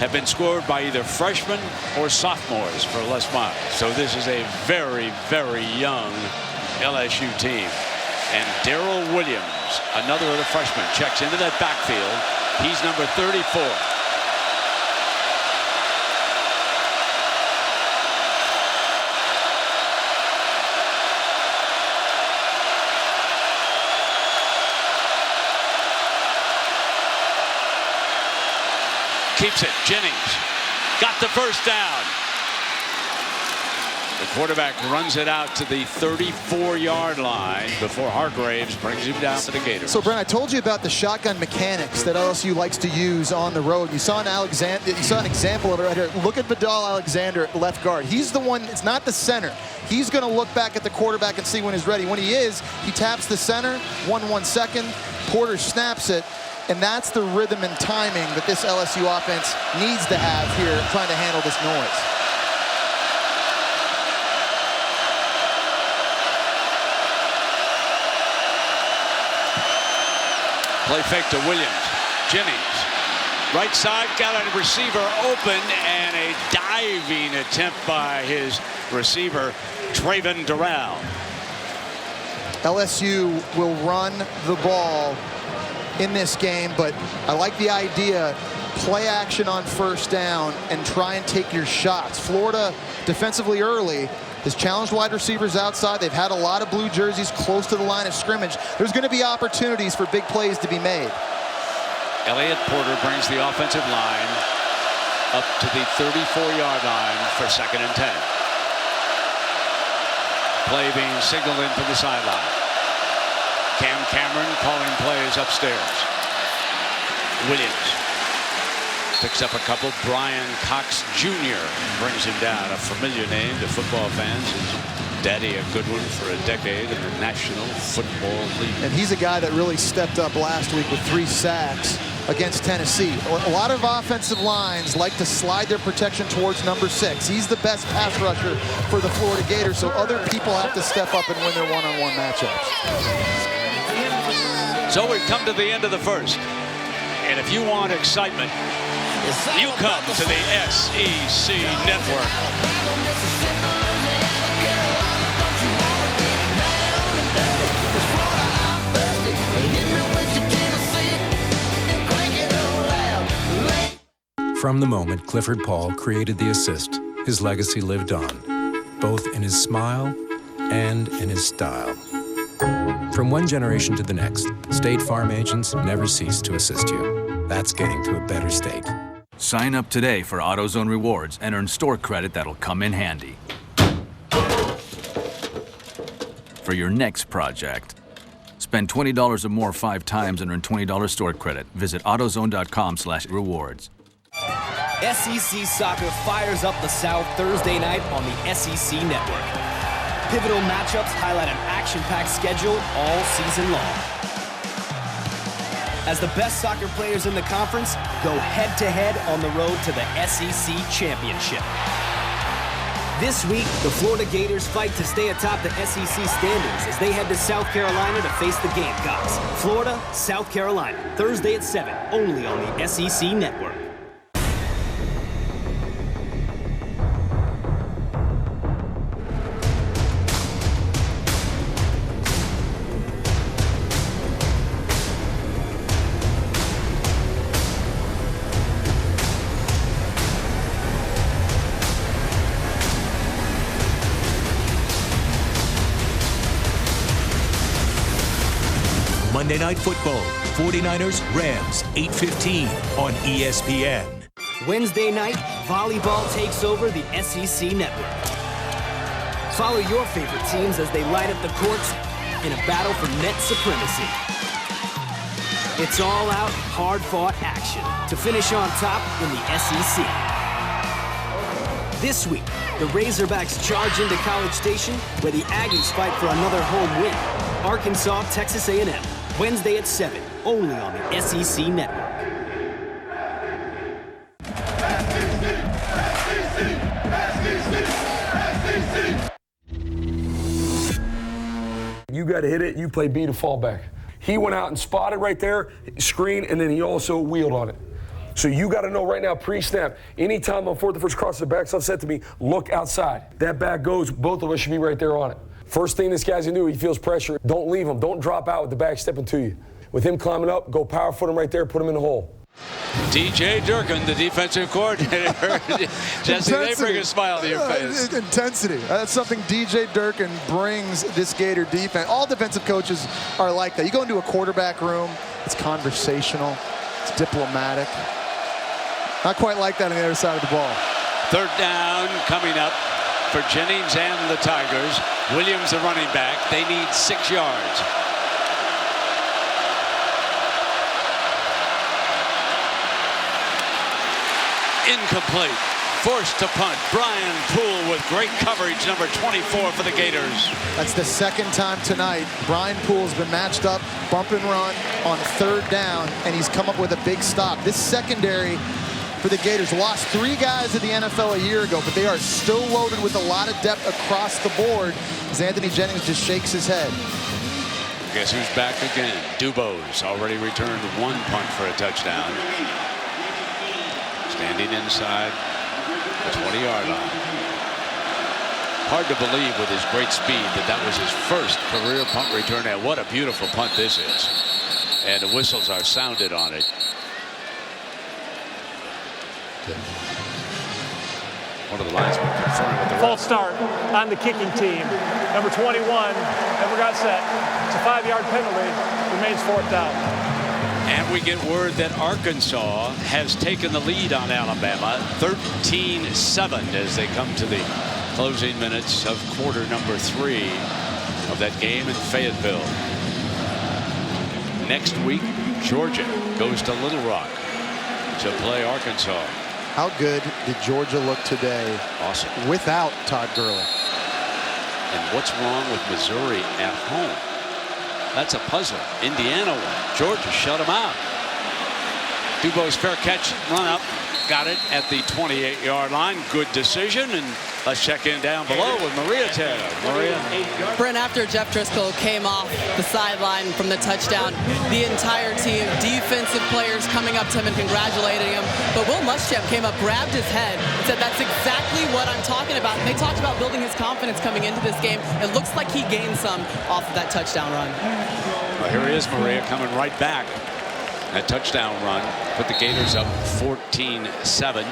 S1: have been scored by either freshmen or sophomores for Les Miles. So this is a very, very young LSU team. And Darrell Williams, another of the freshmen, checks into that backfield. He's number 34. Keeps it. Jennings got the first down. The quarterback runs it out to the 34-yard line before Hargraves brings him down to the Gators.
S3: So, Brent, I told you about the shotgun mechanics that LSU likes to use on the road. You saw an example of it right here. Look at Vidal Alexander at left guard. He's the one, it's not the center. He's going to look back at the quarterback and see when he's ready. When he is, he taps the center, 1 second. Porter snaps it. And that's the rhythm and timing that this LSU offense needs to have here trying to handle this noise.
S1: Play fake to Williams. Jennings. Right side, got a receiver open, and a diving attempt by his receiver, Traven Durrell.
S3: LSU will run the ball in this game, but I like the idea, play action on first down and try and take your shots. Florida defensively early has challenged wide receivers outside. They've had a lot of blue jerseys close to the line of scrimmage. There's going to be opportunities for big plays to be made.
S1: Elliott Porter brings the offensive line up to the 34-yard line for 2nd and 10. Play being signaled in from the sideline. Cam Cameron calling plays upstairs. Williams picks up a couple. Brian Cox Jr. brings him down. A familiar name to football fans. His daddy a good one for a decade in the National Football League.
S3: And he's a guy that really stepped up last week with 3 sacks against Tennessee. A lot of offensive lines like to slide their protection towards number 6. He's the best pass rusher for the Florida Gators, so other people have to step up and win their one-on-one matchups.
S1: So we've come to the end of the first. And if you want excitement, you come to the SEC Network.
S10: From the moment Clifford Paul created the assist, his legacy lived on, both in his smile and in his style. From one generation to the next, State Farm agents never cease to assist you. That's getting to a better state.
S11: Sign up today for AutoZone Rewards and earn store credit that'll come in handy for your next project. Spend $20 or more 5 times and earn $20 store credit. Visit AutoZone.com/rewards.
S5: SEC Soccer fires up the South Thursday night on the SEC Network. Pivotal matchups highlight an action-packed schedule all season long. As the best soccer players in the conference go head-to-head on the road to the SEC Championship. This week, the Florida Gators fight to stay atop the SEC standings as they head to South Carolina to face the Gamecocks. Florida, South Carolina, Thursday at 7, only on the SEC Network.
S18: Monday Night Football, 49ers, Rams, 8:15 on ESPN.
S5: Wednesday night, volleyball takes over the SEC Network. Follow your favorite teams as they light up the courts in a battle for net supremacy. It's all-out, hard-fought action to finish on top in the SEC. This week, the Razorbacks charge into College Station, where the Aggies fight for another home win. Arkansas, Texas A&M, Wednesday at 7, only on the SEC Network.
S13: You got to hit it, you play B to fallback. He went out and spotted right there, screen, and then he also wheeled on it. So you got to know right now, pre-snap, anytime on 4th and 1st crosses the back, someone said to me, look outside. That back goes, both of us should be right there on it. First thing this guy's gonna do, he feels pressure. Don't leave him. Don't drop out with the back stepping to you. With him climbing up, go power foot him right there, put him in the hole.
S1: DJ Durkin, the defensive coordinator. Jesse, they bring a smile to your face.
S3: Intensity. That's something DJ Durkin brings this Gator defense. All defensive coaches are like that. You go into a quarterback room, it's conversational, it's diplomatic. Not quite like that on the other side of the ball.
S1: 3rd down coming up for Jennings and the Tigers. Williams, the running back. They need 6 yards. Incomplete. Forced to punt. Brian Poole with great coverage, number 24 for the Gators.
S3: That's the second time tonight. Brian Poole's been matched up, bump and run on 3rd down, and he's come up with a big stop. This secondary for the Gators lost 3 guys to the NFL a year ago, but they are still loaded with a lot of depth across the board as Anthony Jennings just shakes his head.
S1: Guess who's back again? Dubose already returned 1 punt for a touchdown. Standing inside the 20-yard line. Hard to believe with his great speed that was his first career punt return. And what a beautiful punt this is. And the whistles are sounded on it. One of the linesmen confirmed with the
S8: false start on the kicking team. Number 21 never got set. It's a 5-yard penalty. Remains 4th down.
S1: And we get word that Arkansas has taken the lead on Alabama, 13-7, as they come to the closing minutes of quarter number 3 of that game in Fayetteville. Next week, Georgia goes to Little Rock to play Arkansas.
S3: How good did Georgia look today?
S1: Awesome. Without
S3: Todd Gurley.
S1: And what's wrong with Missouri at home? That's a puzzler. Indiana won. Georgia shut them out. Dubose fair catch, run up, got it at the 28-yard line. Good decision. And let's check in down below with Maria Taylor. Maria.
S4: Brent, after Jeff Driscoll came off the sideline from the touchdown, the entire team, defensive players coming up to him and congratulating him. But Will Muschamp came up, grabbed his head, and said, that's exactly what I'm talking about. And they talked about building his confidence coming into this game. It looks like he gained some off of that touchdown run.
S1: Well, here he is, Maria, coming right back. That touchdown run put the Gators up 14-7.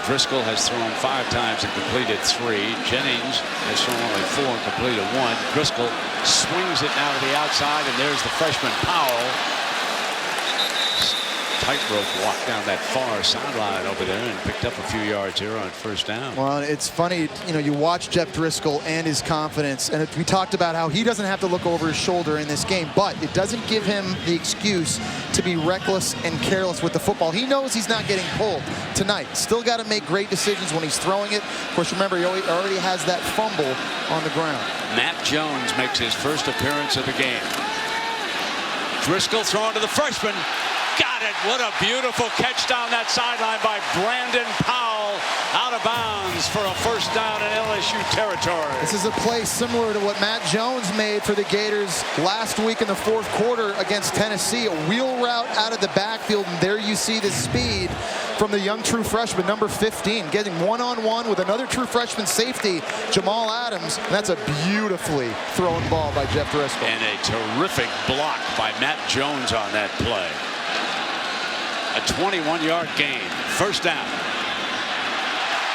S1: Driscoll has thrown 5 times and completed 3. Jennings has thrown only 4 and completed 1. Driscoll swings it now to the outside, and there's the freshman Powell. Tightrope walk down that far sideline over there and picked up a few yards here on 1st down.
S3: Well, it's funny, you watch Jeff Driscoll and his confidence, and we talked about how he doesn't have to look over his shoulder in this game, but it doesn't give him the excuse to be reckless and careless with the football. He knows he's not getting pulled tonight. Still got to make great decisions when he's throwing it. Of course, remember, he already has that fumble on the ground.
S1: Matt Jones makes his first appearance of the game. Driscoll throwing to the freshman. Got it. What a beautiful catch down that sideline by Brandon Powell. Out of bounds for a 1st down in LSU territory.
S3: This is a play similar to what Matt Jones made for the Gators last week in the 4th quarter against Tennessee. A wheel route out of the backfield, and there you see the speed from the young true freshman, number 15, getting one-on-one with another true freshman safety, Jamal Adams. And that's a beautifully thrown ball by Jeff Driscoll.
S1: And a terrific block by Matt Jones on that play. A 21-yard gain. 1st down.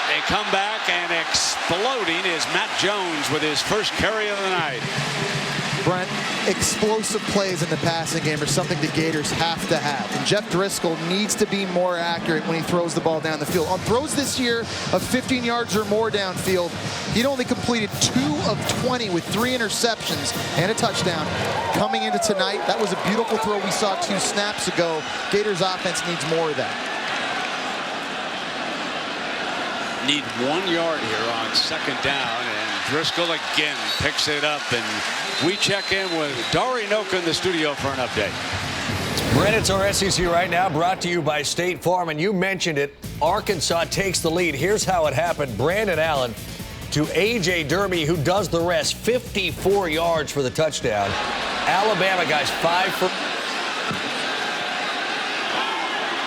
S1: They come back, and exploding is Matt Jones with his first carry of the night.
S3: Brent, explosive plays in the passing game are something the Gators have to have. And Jeff Driscoll needs to be more accurate when he throws the ball down the field. On throws this year of 15 yards or more downfield, he'd only completed 2 of 20 with 3 interceptions and a touchdown. Coming into tonight, that was a beautiful throw we saw 2 snaps ago. Gators offense needs more of that.
S1: Need 1 yard here on 2nd down, and Driscoll again picks it up, and we check in with Dari Noka in the studio for an update.
S14: Brent, it's our SEC Right Now, brought to you by State Farm, and you mentioned it. Arkansas takes the lead. Here's how it happened. Brandon Allen to A.J. Derby, who does the rest. 54 yards for the touchdown. Alabama guys 5 for...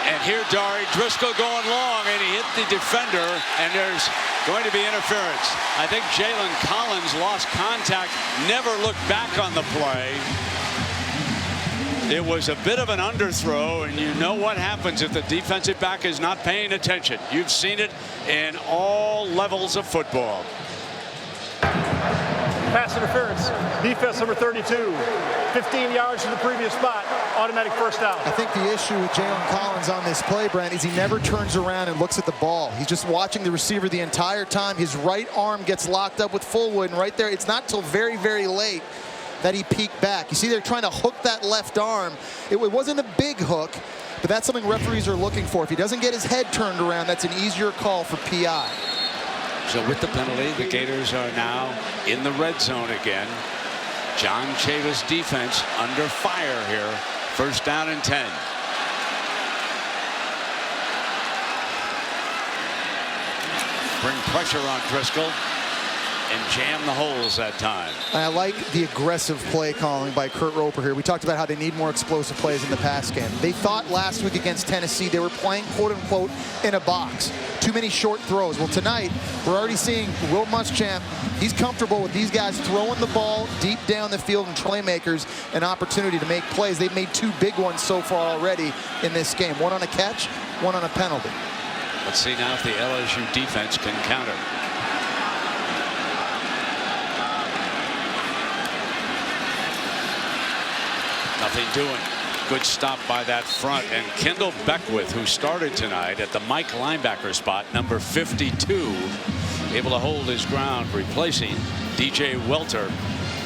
S1: And here, Dari, Driscoll going long, and he hit the defender, and there's going to be interference. I think Jalen Collins lost contact, never looked back on the play. It was a bit of an underthrow, and you know what happens if the defensive back is not paying attention. You've seen it in all levels of football.
S8: Pass interference. Defense number 32. 15 yards to the previous spot. Automatic first down.
S3: I think the issue with Jalen Collins on this play, Brent, is he never turns around and looks at the ball. He's just watching the receiver the entire time. His right arm gets locked up with Fullwood, and right there, it's not till very, very late that he peeked back. You see they're trying to hook that left arm. It wasn't a big hook, but that's something referees are looking for. If he doesn't get his head turned around, that's an easier call for PI.
S1: So with the penalty, the Gators are now in the red zone again. John Chavis' defense under fire here. First down and 10. Bring pressure on Driscoll and jam the holes that time.
S3: I like the aggressive play calling by Kurt Roper here. We talked about how they need more explosive plays in the pass game. They thought last week against Tennessee they were playing, quote-unquote, in a box. Too many short throws. Well, tonight, we're already seeing Will Muschamp. He's comfortable with these guys throwing the ball deep down the field and playmakers an opportunity to make plays. They've made 2 big ones so far already in this game. One on a catch, one on a penalty.
S1: Let's see now if the LSU defense can counter. Nothing doing. Good stop by that front. And Kendall Beckwith, who started tonight at the Mike linebacker spot, number 52, able to hold his ground, replacing DJ Welter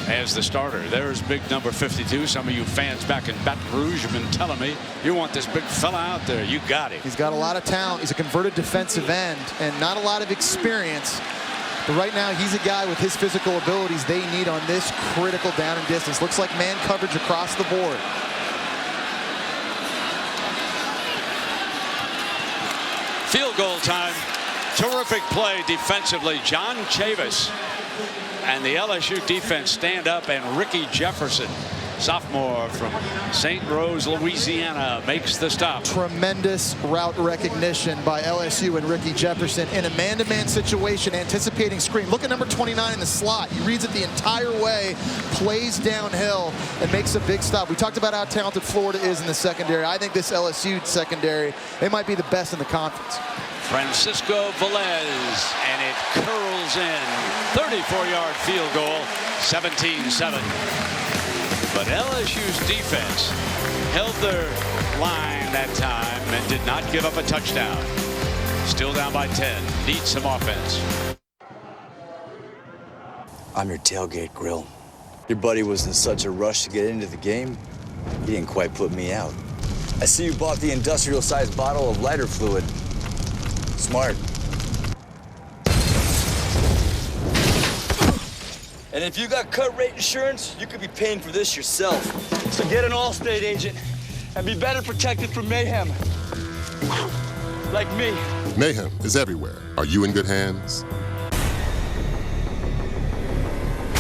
S1: as the starter. There's big number 52. Some of you fans back in Baton Rouge have been telling me you want this big fella out there. You got him.
S3: He's got a lot of talent. He's a converted defensive end and not a lot of experience. But right now, he's a guy with his physical abilities they need on this critical down and distance. Looks like man coverage across the board.
S1: Field goal time. Terrific play defensively. John Chavis and the LSU defense stand up, and Ricky Jefferson, sophomore from St. Rose, Louisiana, makes the stop.
S3: Tremendous route recognition by LSU and Ricky Jefferson in a man-to-man situation, anticipating screen. Look at number 29 in the slot. He reads it the entire way, plays downhill, and makes a big stop. We talked about how talented Florida is in the secondary. I think this LSU secondary, they might be the best in the conference.
S1: Francisco Velez, and it curls in. 34-yard field goal, 17-7. But LSU's defense held their line that time and did not give up a touchdown. Still down by 10. Needs some offense.
S15: I'm your tailgate grill. Your buddy was in such a rush to get into the game, he didn't quite put me out. I see you bought the industrial-sized bottle of lighter fluid. Smart. And if you got cut rate insurance, you could be paying for this yourself. So get an Allstate agent and be better protected from mayhem. Like me.
S7: Mayhem is everywhere. Are you in good hands?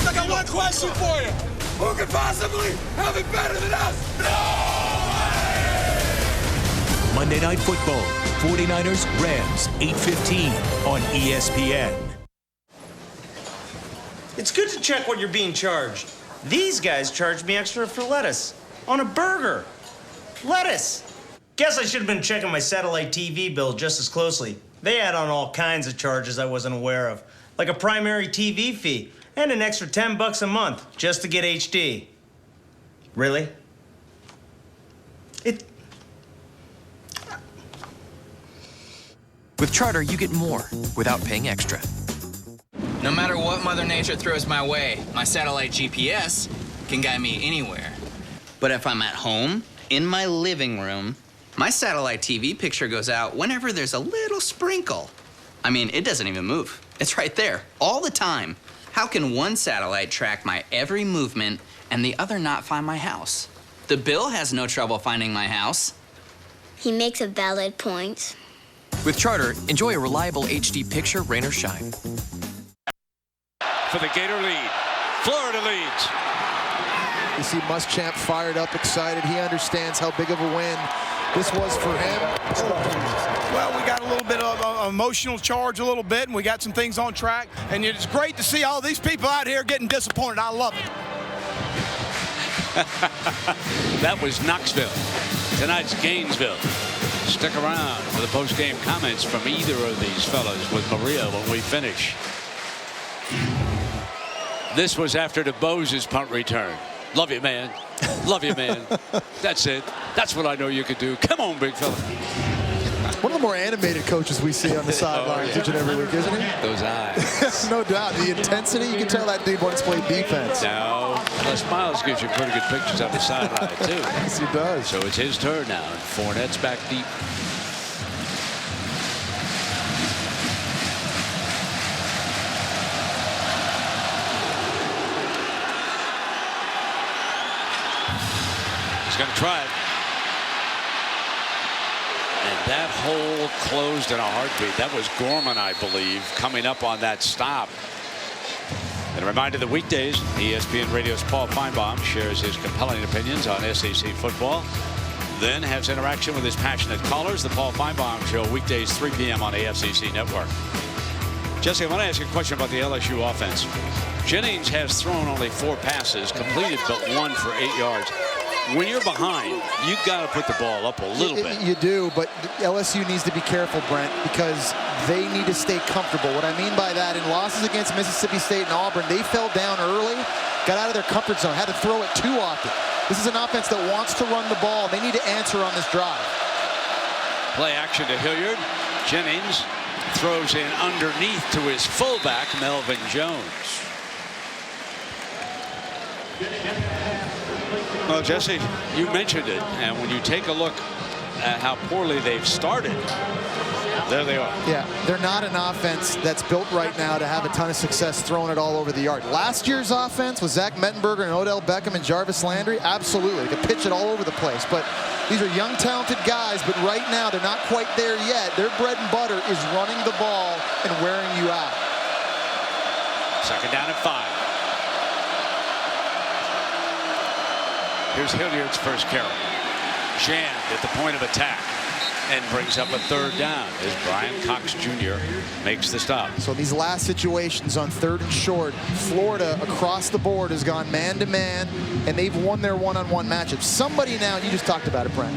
S16: I got one question for you. Who could possibly have it better than us? No!
S18: Monday Night Football, 49ers, Rams, 8:15 on ESPN.
S17: It's good to check what you're being charged. These guys charged me extra for lettuce on a burger. Lettuce. Guess I should have been checking my satellite TV bill just as closely. They add on all kinds of charges I wasn't aware of, like a primary TV fee and an extra $10 a month just to get HD. Really?
S23: With Charter, you get more without paying extra.
S24: No matter what Mother Nature throws my way, my satellite GPS can guide me anywhere. But if I'm at home, in my living room, my satellite TV picture goes out whenever there's a little sprinkle. I mean, it doesn't even move. It's right there, all the time. How can one satellite track my every movement and the other not find my house? The bill has no trouble finding my house.
S6: He makes a valid point.
S23: With Charter, enjoy a reliable HD picture, rain or shine.
S1: For the Gator lead. Florida leads.
S3: You see Muschamp fired up, excited. He understands how big of a win this was for him.
S26: Well, we got a little bit of emotional charge a little bit, and we got some things on track. And it's great to see all these people out here getting disappointed. I love it.
S1: That was Knoxville. Tonight's Gainesville. Stick around for the post-game comments from either of these fellas with Maria when we finish. This was after DeBose's punt return. Love you, man. Love you, man. That's it. That's what I know you could do. Come on, big fella.
S3: One of the more animated coaches we see on the sidelines each and every week, isn't he?
S1: Those eyes.
S3: No doubt. The intensity, you can tell that dude once played defense.
S1: Now, Les Miles gives you pretty good pictures on the sideline, too.
S3: Yes, he does.
S1: So it's his turn now. And Fournette's back deep. He's going to try it. And that hole closed in a heartbeat. That was Gorman, I believe, coming up on that stop. And a reminder that weekdays, ESPN Radio's Paul Feinbaum shares his compelling opinions on SEC football. Then has interaction with his passionate callers. The Paul Feinbaum Show, weekdays 3 p.m. on the FCC Network. Jesse, I want to ask you a question about the LSU offense. Jennings has thrown only 4 passes, completed but 1 for 8 yards. When you're behind, you've got to put the ball up a little bit.
S3: You do, but LSU needs to be careful, Brent, because they need to stay comfortable. What I mean by that, in losses against Mississippi State and Auburn, they fell down early, got out of their comfort zone, had to throw it too often. This is an offense that wants to run the ball. They need to answer on this drive.
S1: Play action to Hilliard. Jennings throws in underneath to his fullback, Melvin Jones. Well, Jesse, you mentioned it, and when you take a look at how poorly they've started, there they are.
S3: Yeah, they're not an offense that's built right now to have a ton of success throwing it all over the yard. Last year's offense with Zach Mettenberger and Odell Beckham and Jarvis Landry, absolutely. They could pitch it all over the place. But these are young, talented guys, but right now they're not quite there yet. Their bread and butter is running the ball and wearing you out.
S1: 2nd down and 5. Here's Hilliard's first carry. Jammed at the point of attack and brings up a 3rd down as Brian Cox Jr. makes the stop.
S3: So these last situations on 3rd and short, Florida across the board has gone man-to-man, and they've won their one-on-one matchups. Somebody now, and you just talked about it, Brent,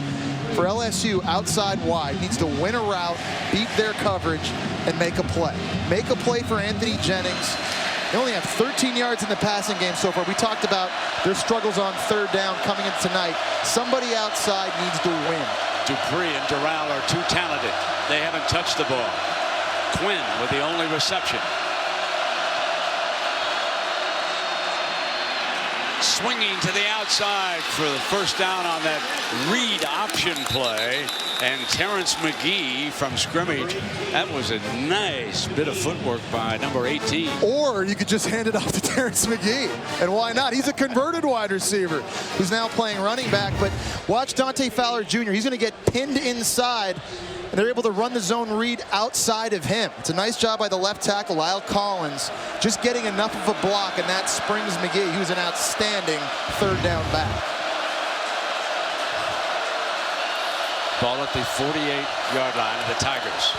S3: for LSU outside wide needs to win a route, beat their coverage, and make a play. Make a play for Anthony Jennings. They only have 13 yards in the passing game so far. We talked about their struggles on 3rd down coming in tonight. Somebody outside needs to win.
S1: Dupree and Doral are too talented. They haven't touched the ball. Quinn with the only reception. Swinging to the outside for the 1st down on that read option play. And Terrence McGee from scrimmage. That was a nice bit of footwork by number 18.
S3: Or you could just hand it off to Terrence McGee. And why not? He's a converted wide receiver who's now playing running back. But watch Dante Fowler Jr. He's going to get pinned inside. And they're able to run the zone read outside of him. It's a nice job by the left tackle, Lyle Collins, just getting enough of a block, and that springs McGee, who's an outstanding 3rd down back.
S1: Ball at the 48-yard line of the Tigers.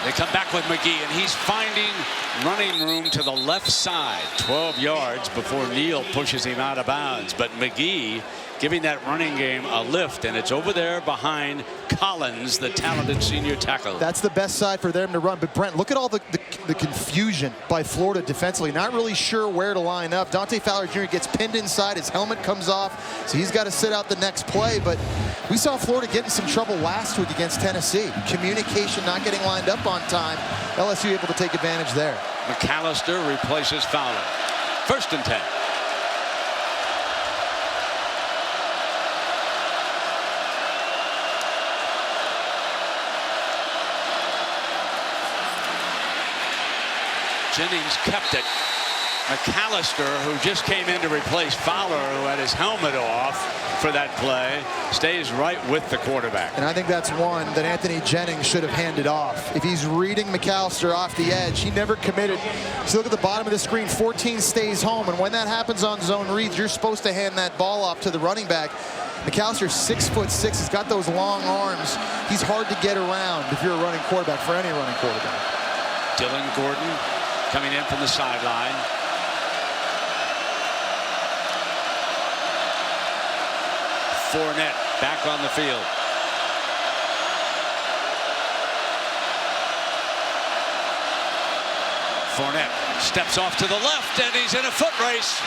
S1: They come back with McGee, and he's finding running room to the left side. 12 yards before Neal pushes him out of bounds. But McGee giving that running game a lift, and it's over there behind Collins, the talented senior tackle.
S3: That's the best side for them to run. But Brent, look at all the confusion by Florida defensively. Not really sure where to line up. Dante Fowler Jr. gets pinned inside. His helmet comes off, so he's got to sit out the next play. But we saw Florida get in some trouble last week against Tennessee. Communication not getting lined up on time. LSU able to take advantage there.
S1: McAllister replaces Fowler. 1st and 10. Jennings kept it. McAllister, who just came in to replace Fowler, who had his helmet off for that play, stays right with the quarterback.
S3: And I think that's one that Anthony Jennings should have handed off. If he's reading McAllister off the edge, he never committed. So look at the bottom of the screen, 14 stays home. And when that happens on zone reads, you're supposed to hand that ball off to the running back. McAllister's 6'6". He's got those long arms. He's hard to get around if you're a running quarterback, for any running quarterback.
S1: Dylan Gordon coming in from the sideline. Fournette back on the field. Fournette steps off to the left, and he's in a foot race.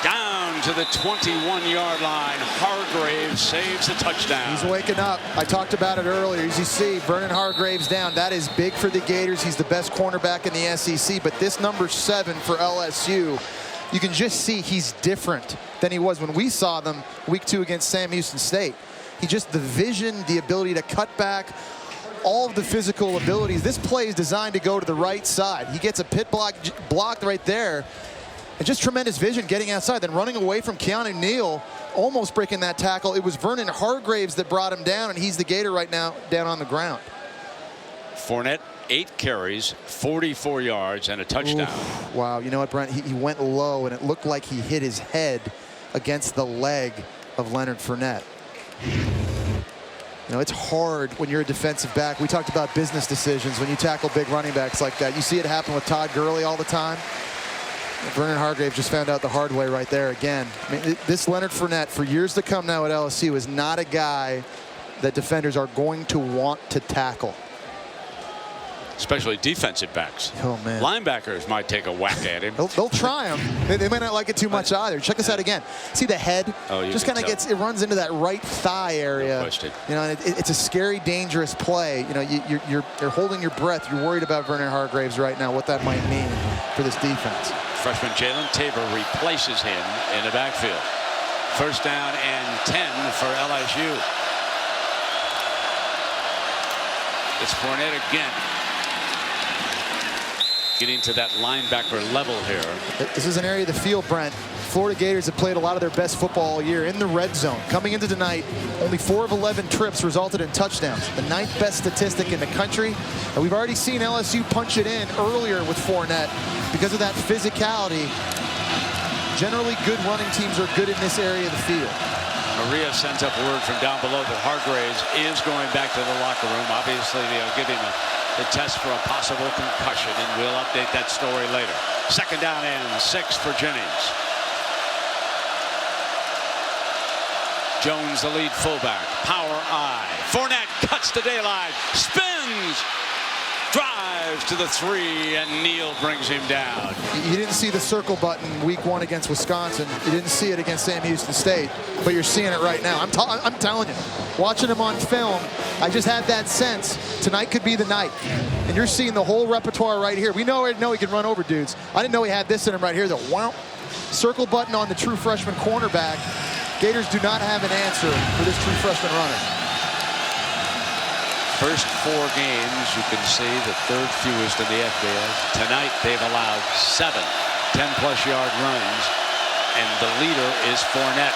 S1: Down to the 21-yard line. Hargraves saves the touchdown.
S3: He's waking up. I talked about it earlier. As you see, Vernon Hargraves down. That is big for the Gators. He's the best cornerback in the SEC. But this number 7 for LSU, you can just see he's different than he was when we saw them week 2 against Sam Houston State. He just, the vision, the ability to cut back, all of the physical abilities. This play is designed to go to the right side. He gets a pit blocked right there. And just tremendous vision getting outside, then running away from Keanu Neal, almost breaking that tackle. It was Vernon Hargraves that brought him down, and he's the Gator right now down on the ground.
S1: Fournette, 8 carries, 44 yards, and a touchdown.
S3: Oof. Wow, you know what, Brent? He went low, and it looked like he hit his head against the leg of Leonard Fournette. You know, it's hard when you're a defensive back. We talked about business decisions when you tackle big running backs like that. You see it happen with Todd Gurley all the time. Vernon Hargraves just found out the hard way right there again. I mean, this Leonard Fournette, for years to come now at LSU, is not a guy that defenders are going to want to tackle.
S1: Especially defensive backs.
S3: Oh, man.
S1: Linebackers might take a whack at him.
S3: They'll try him. They might not like it too much either. Check this out again. See the head?
S1: Oh,
S3: just kind of gets, it runs into that right thigh area.
S1: No question.
S3: You know, and it's a scary, dangerous play. You know, you're holding your breath. You're worried about Vernon Hargraves right now, what that might mean for this defense.
S1: Freshman Jalen Tabor replaces him in the backfield. First down and 10 for LSU. It's Fournette again. Getting to that linebacker level here.
S3: This is an area of the field, Brent. Florida Gators have played a lot of their best football all year in the red zone. Coming into tonight, only 4 of 11 trips resulted in touchdowns. The 9th best statistic in the country. And we've already seen LSU punch it in earlier with Fournette because of that physicality. Generally, good running teams are good in this area of the field.
S1: Maria sends up word from down below that Hargraves is going back to the locker room. Obviously, they'll give him the test for a possible concussion, and we'll update that story later. Second down and 6 for Jennings. Jones, the lead fullback. Power I. Fournette cuts the daylight. Spins. Drives to the 3, and Neal brings him down.
S3: You didn't see the circle button week 1 against Wisconsin. You didn't see it against Sam Houston State, but you're seeing it right now. I'm telling you, watching him on film, I just had that sense tonight could be the night. And you're seeing the whole repertoire right here. We know he can run over dudes. I didn't know he had this in him right here. The wow, circle button on the true freshman cornerback. Gators do not have an answer for this true freshman runner.
S1: First 4 games, you can see the 3rd fewest in the FBS. Tonight, they've allowed 7 10-plus yard runs, and the leader is Fournette.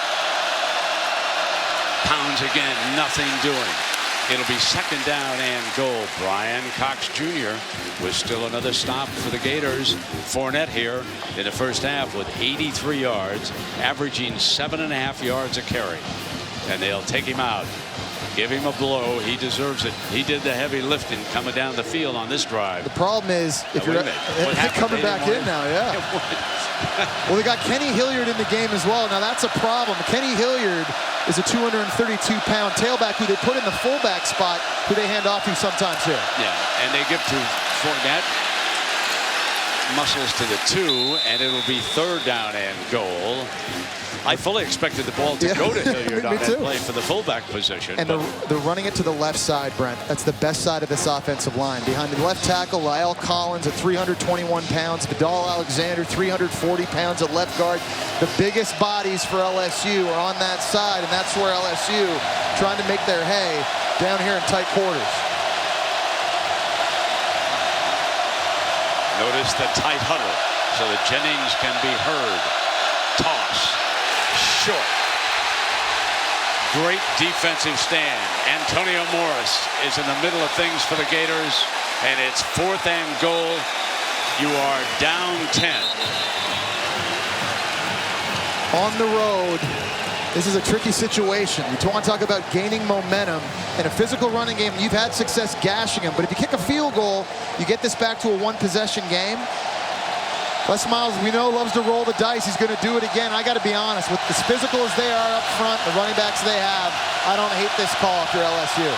S1: Pounds again, nothing doing. It'll be second down and goal. Brian Cox Jr. was still another stop for the Gators. Fournette here in the first half with 83 yards, averaging 7.5 yards a carry. And they'll take him out. Give him a blow. He deserves it. He did the heavy lifting coming down the field on this drive.
S3: The problem is, if you're coming back in now, yeah. Well, they got Kenny Hilliard in the game as well. Now, that's a problem. Kenny Hilliard is a 232-pound tailback who they put in the fullback spot, who they hand off to sometimes here.
S1: Yeah, and they give to Fournette. Muscles to the 2, and it'll be third down and goal. I fully expected the ball to go to Hilliard on that play for the fullback position.
S3: And they're running it to the left side, Brent. That's the best side of this offensive line. Behind the left tackle, Lyle Collins at 321 pounds. Vidal Alexander, 340 pounds at left guard. The biggest bodies for LSU are on that side, and that's where LSU trying to make their hay down here in tight quarters.
S1: Notice the tight huddle so that Jennings can be heard. Toss. Short. Great defensive stand. Antonio Morris is in the middle of things for the Gators, and it's 4th and goal. You are down 10.
S3: On the road, this is a tricky situation. You want to talk about gaining momentum in a physical running game. You've had success gashing them, but if you kick a field goal, you get this back to a 1-possession game. Les Miles, we know, loves to roll the dice. He's going to do it again. I got to be honest, with as physical as they are up front, the running backs they have, I don't hate this call if you're LSU.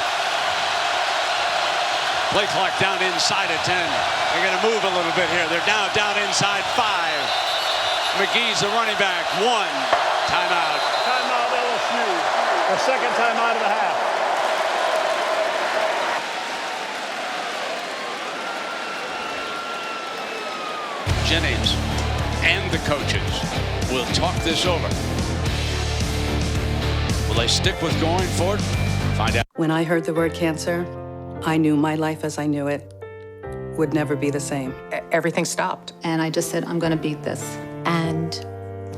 S1: Play clock down inside at 10. They're going to move a little bit here. They're now down inside 5. McGee's the running back. 1. Timeout.
S8: Timeout LSU. Our second timeout of the half.
S1: Jennings and the coaches will talk this over. Will they stick with going for it? Find out.
S2: When I heard the word cancer, I knew my life as I knew it would never be the same.
S9: Everything stopped. And I just said, I'm going to beat this. And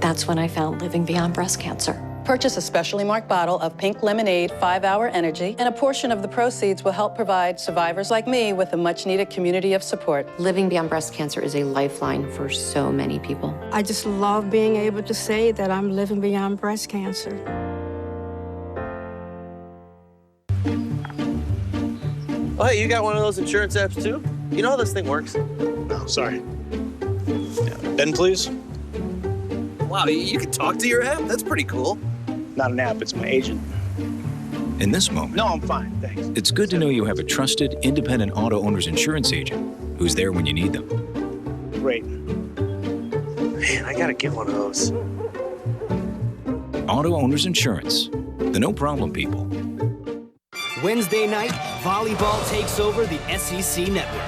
S9: that's when I found Living Beyond Breast Cancer.
S2: Purchase a specially marked bottle of pink lemonade 5-Hour Energy, and a portion of the proceeds will help provide survivors like me with a much-needed community of support.
S9: Living Beyond Breast Cancer is a lifeline for so many people.
S12: I just love being able to say that I'm living beyond breast cancer.
S19: Oh, hey, you got one of those insurance apps too? You know how this thing works?
S21: No, sorry. Yeah. Ben, please.
S19: Wow, you can talk to your app? That's pretty cool.
S21: Not an app, it's my agent.
S25: In this moment,
S21: No, I'm fine, thanks.
S25: it's good to know you have a trusted, independent auto owner's insurance agent who's there when you need them.
S21: Great. Man, I gotta get one of those.
S25: Auto Owners Insurance. The no problem people.
S5: Wednesday night, volleyball takes over the SEC network.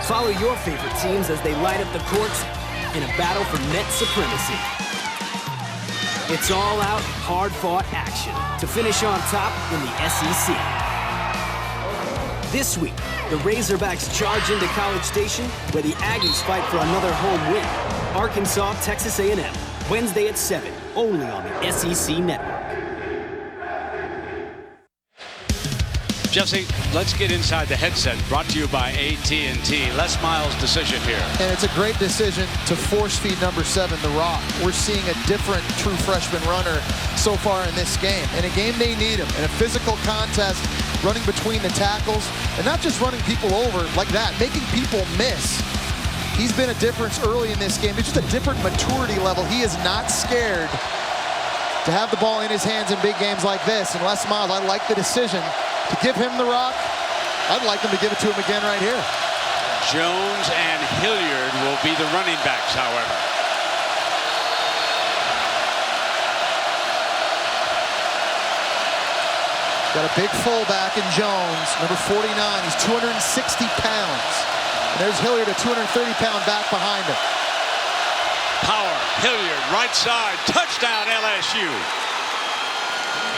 S5: Follow your favorite teams as they light up the courts in a battle for net supremacy. It's all out, hard-fought action to finish on top in the SEC. This week, the Razorbacks charge into College Station, where the Aggies fight for another home win. Arkansas, Texas A&M, Wednesday at 7, only on the SEC network.
S1: Jesse, let's get inside the headset, brought to you by AT&T. Les Miles' decision here.
S3: And it's a great decision to force feed number 7, The Rock. We're seeing a different true freshman runner so far in this game. In a game they need him. In a physical contest, running between the tackles, and not just running people over like that, making people miss. He's been a difference early in this game. It's just a different maturity level. He is not scared to have the ball in his hands in big games like this. And Les Miles, I like the decision to give him the rock. I'd like them to give it to him again right here.
S1: Jones and Hilliard will be the running backs, however.
S3: Got a big fullback in Jones, number 49. He's 260 pounds. And there's Hilliard, a 230-pound back behind him.
S1: Power, Hilliard, right side, touchdown LSU.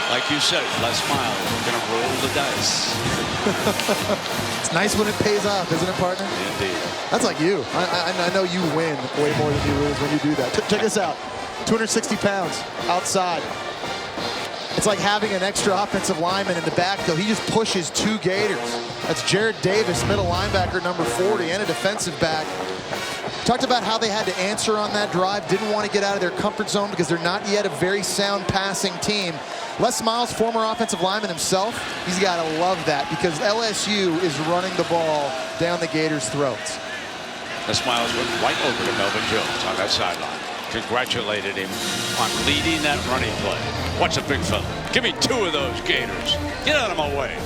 S1: Like you said, Les Miles, we're going to roll the dice.
S3: It's nice when it pays off, isn't it, partner?
S1: Indeed.
S3: That's like you. I know you win way more than you lose when you do that. Check this out. 260 pounds outside. It's like having an extra offensive lineman in the backfield. He just pushes 2 Gators. That's Jared Davis, middle linebacker, number 40, and a defensive back. Talked about how they had to answer on that drive. Didn't want to get out of their comfort zone because they're not yet a very sound passing team. Les Miles, former offensive lineman himself, he's got to love that because LSU is running the ball down the Gators' throats.
S1: Les Miles went right over to Melvin Jones on that sideline. Congratulated him on leading that running play. What's a big fella? Give me 2 of those Gators. Get out of my way.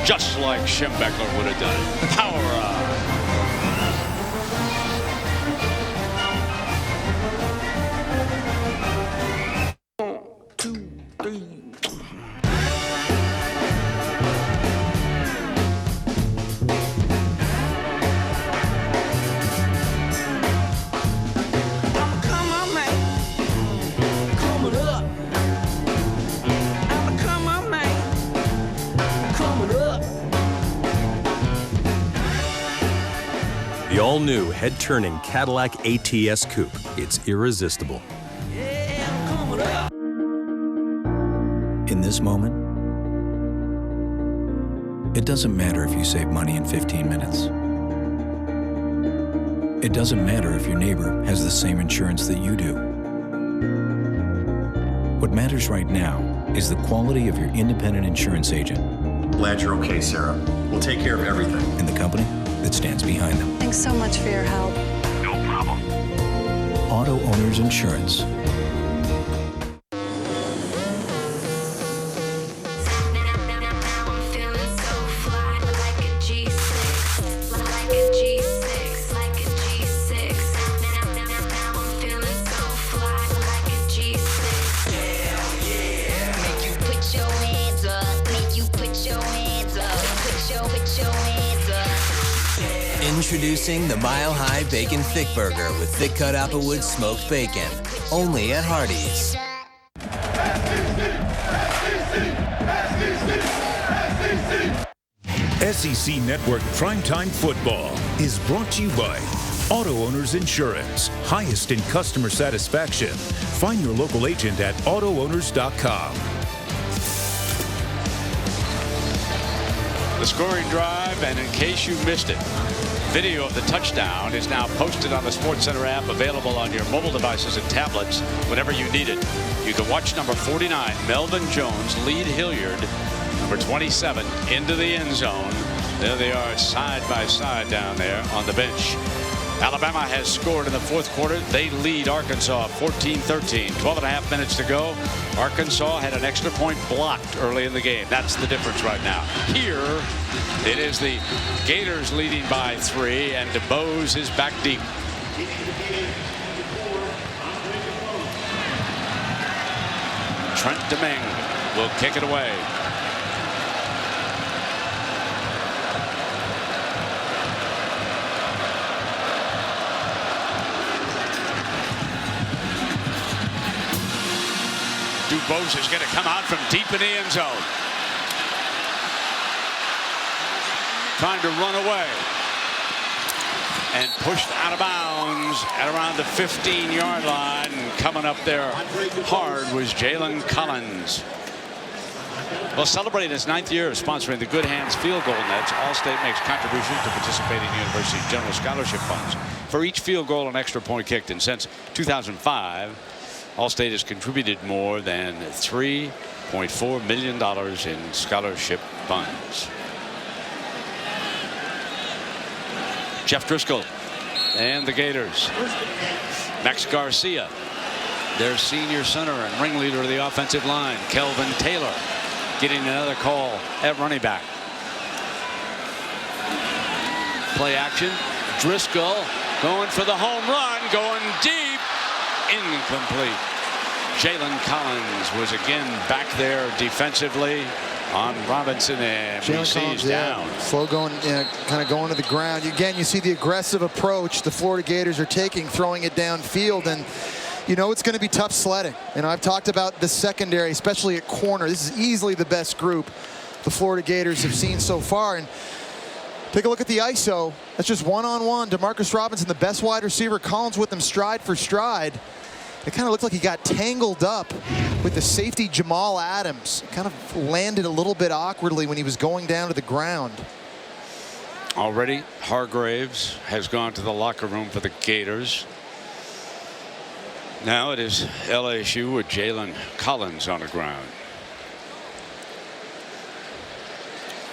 S1: Just like Schembeckler would have done it. Power on.
S27: The all-new head-turning Cadillac ATS Coupe. It's irresistible.
S25: In this moment, it doesn't matter if you save money in 15 minutes. It doesn't matter if your neighbor has the same insurance that you do. What matters right now is the quality of your independent insurance agent.
S28: Glad you're okay, Sarah. We'll take care of everything.
S25: And the company that stands behind them.
S2: Thanks so much for your help.
S28: No problem.
S25: Auto Owners Insurance.
S4: Introducing the Mile High Bacon Thick Burger with thick cut Applewood smoked bacon. Only at Hardee's.
S18: SEC Network Primetime Football is brought to you by Auto Owners Insurance. Highest in customer satisfaction. Find your local agent at AutoOwners.com.
S1: The scoring drive, and in case you missed it, video of the touchdown is now posted on the SportsCenter app, available on your mobile devices and tablets whenever you need it. You can watch number 49, Melvin Jones, lead Hilliard, number 27, into the end zone. There they are side by side down there on the bench. Alabama has scored in the fourth quarter. They lead Arkansas 14-13. 12.5 minutes to go. Arkansas had an extra point blocked early in the game. That's the difference right now. Here, it is the Gators leading by 3, and DeBose is back deep. Trent Deming will kick it away. DuBose is going to come out from deep in the end zone. Trying to run away. And pushed out of bounds at around the 15-yard line. And coming up there hard was Jalen Collins. Well, celebrating his 9th year of sponsoring the Good Hands Field Goal Nets, Allstate makes contributions to participating universities' general scholarship funds for each field goal and extra point kicked. And since 2005, Allstate has contributed more than $3.4 million in scholarship funds. Jeff Driscoll and the Gators. Max Garcia, their senior center and ringleader of the offensive line. Kelvin Taylor getting another call at running back. Play action. Driscoll going for the home run, going deep. Incomplete. Jalen Collins was again back there defensively on Robinson, and he's down.
S3: Slow going, kind of going to the ground. Again, you see the aggressive approach the Florida Gators are taking, throwing it downfield, and you know it's going to be tough sledding. I've talked about the secondary, especially at corner. This is easily the best group the Florida Gators have seen so far. And take a look at the ISO. That's just one-on-one. Demarcus Robinson, the best wide receiver. Collins with him stride for stride. It kind of looked like he got tangled up with the safety Jamal Adams. Kind of landed a little bit awkwardly when he was going down to the ground.
S1: Already, Hargraves has gone to the locker room for the Gators. Now it is LSU with Jalen Collins on the ground.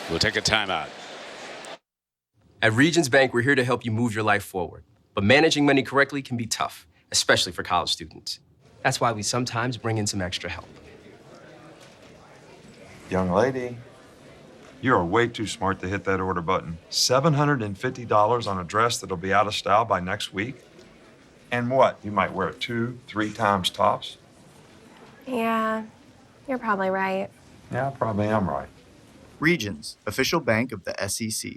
S1: We'll take a timeout.
S10: At Regions Bank, we're here to help you move your life forward. But managing money correctly can be tough, especially for college students. That's why we sometimes bring in some extra help.
S11: Young lady, you are way too smart to hit that order button. $750 on a dress that'll be out of style by next week? And what, you might wear it 2-3 times tops?
S13: Yeah, you're probably right.
S11: Yeah, I probably am right.
S14: Regions, official bank of the SEC.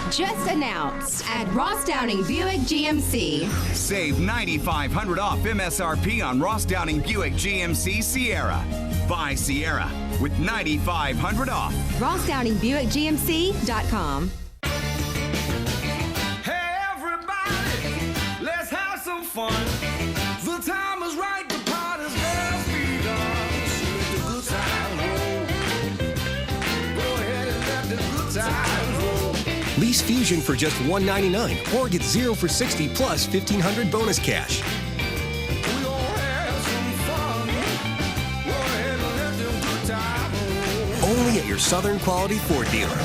S15: Just announced at Ross Downing Buick GMC.
S20: Save $9,500 off MSRP on Ross Downing Buick GMC Sierra. Buy Sierra with $9,500 off.
S15: RossDowningBuickGMC.com.
S16: Hey everybody, let's have some fun. The time is right, the party's just begun. Let the good time roll. Go ahead and let the good time roll.
S27: Lease Fusion for just $199 or get 0 for 60 plus $1,500 bonus cash. Only at your Southern Quality Ford dealer.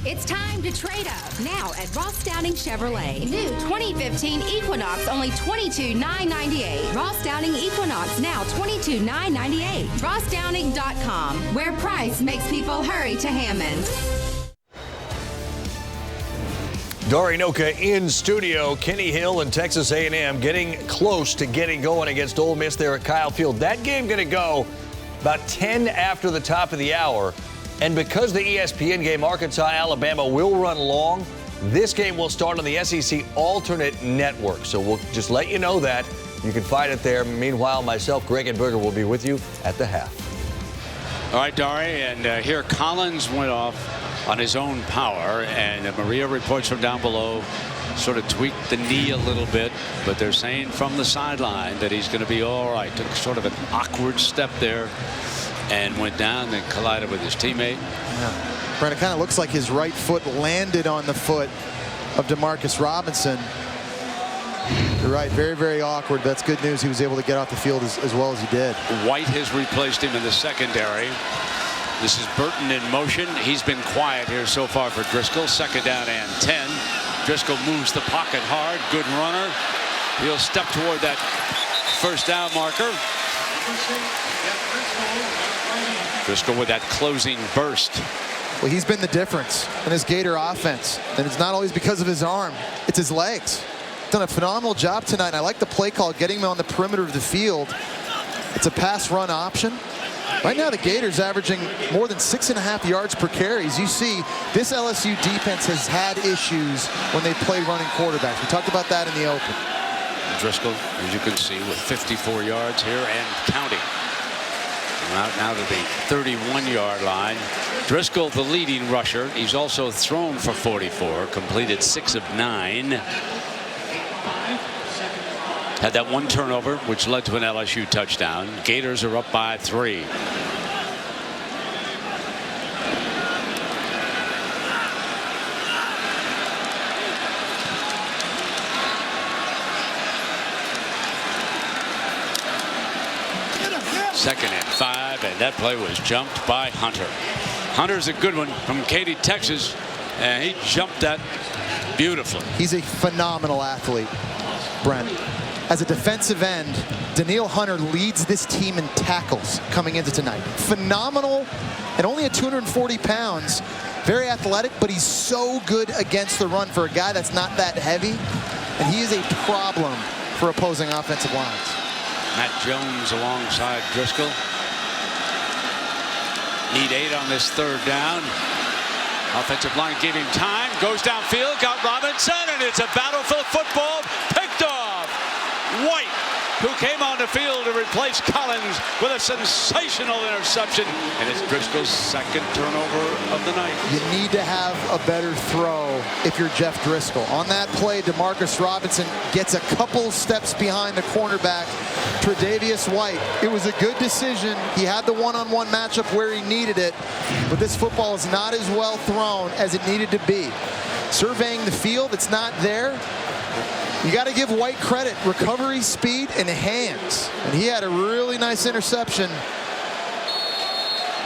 S15: It's time to trade up now at Ross Downing Chevrolet. New 2015 Equinox, only $22,998. Ross Downing Equinox, now $22,998. RossDowning.com, where price makes people hurry to Hammond.
S22: Dory Noka in studio. Kenny Hill and Texas A&M getting close to getting going against Ole Miss there at Kyle Field. That game going to go about 10 after the top of the hour. And because the ESPN game Arkansas-Alabama will run long, this game will start on the SEC alternate network. So we'll just let you know that. You can find it there. Meanwhile, myself, Greg and Berger, will be with you at the half.
S1: All right, Dari, and here Collins went off on his own power, and Maria reports from down below, sort of tweaked the knee a little bit, but they're saying from the sideline that he's going to be all right. Took sort of an awkward step there and went down and collided with his teammate.
S3: Yeah. Brent, it kind of looks like his right foot landed on the foot of Demarcus Robinson. You're right, very, very awkward. That's good news. He was able to get off the field as well as he did.
S1: White has replaced him in the secondary. This is Burton in motion. He's been quiet here so far for Driscoll. 2nd down and 10. Driscoll moves the pocket hard. Good runner. He'll step toward that 1st down marker. Driscoll with that closing burst.
S3: Well, he's been the difference in this Gator offense. And it's not always because of his arm. It's his legs. Done a phenomenal job tonight. And I like the play call, getting him on the perimeter of the field. It's a pass run option. Right now, the Gators averaging more than 6.5 yards per carry. As you see, this LSU defense has had issues when they play running quarterbacks. We talked about that in the open.
S1: Driscoll, as you can see, with 54 yards here and counting. Now to the 31-yard line. Driscoll, the leading rusher. He's also thrown for 44, completed 6 of 9. Had that one turnover, which led to an LSU touchdown. Gators are up by 3. Second and 5, and that play was jumped by Hunter. Hunter's a good one from Katy, Texas, and he jumped that beautifully.
S3: He's a phenomenal athlete, Brent. As a defensive end, Daniil Hunter leads this team in tackles coming into tonight. Phenomenal, and only at 240 pounds. Very athletic, but he's so good against the run for a guy that's not that heavy. And he is a problem for opposing offensive lines.
S1: Matt Jones alongside Driscoll. Need 8 on this 3rd down. Offensive line gave him time. Goes downfield, got Robinson, and it's a battlefield football picked off. White, who came on the field to replace Collins with a sensational interception. And it's Driscoll's 2nd turnover of the night.
S3: You need to have a better throw if you're Jeff Driscoll. On that play, Demarcus Robinson gets a couple steps behind the cornerback, Tre'Davious White. It was a good decision. He had the one-on-one matchup where he needed it, but this football is not as well thrown as it needed to be. Surveying the field, it's not there. You got to give White credit, recovery, speed, and hands. And he had a really nice interception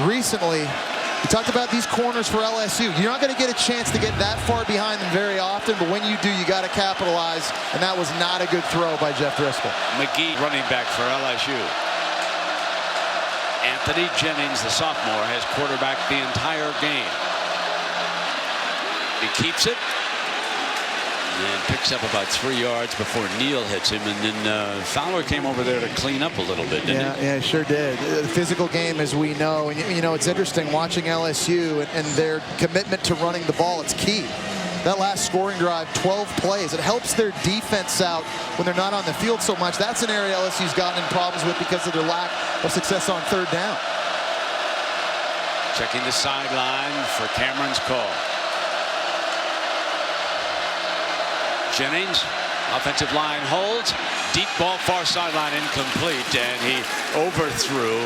S3: recently. We talked about these corners for LSU. You're not going to get a chance to get that far behind them very often, but when you do, you got to capitalize, and that was not a good throw by Jeff Driscoll.
S1: McGee, running back for LSU. Anthony Jennings, the sophomore, has quarterbacked the entire game. He keeps it. And picks up about 3 yards before Neal hits him, and then Fowler came over there to clean up a little bit, didn't he?
S3: Yeah, sure did. The physical game, as we know, and you know, it's interesting watching LSU and their commitment to running the ball. It's key. That last scoring drive, 12 plays. It helps their defense out when they're not on the field so much. That's an area LSU's gotten in problems with because of their lack of success on 3rd down.
S1: Checking the sideline for Cameron's call. Jennings, offensive line holds. Deep ball, far sideline, incomplete, and he overthrew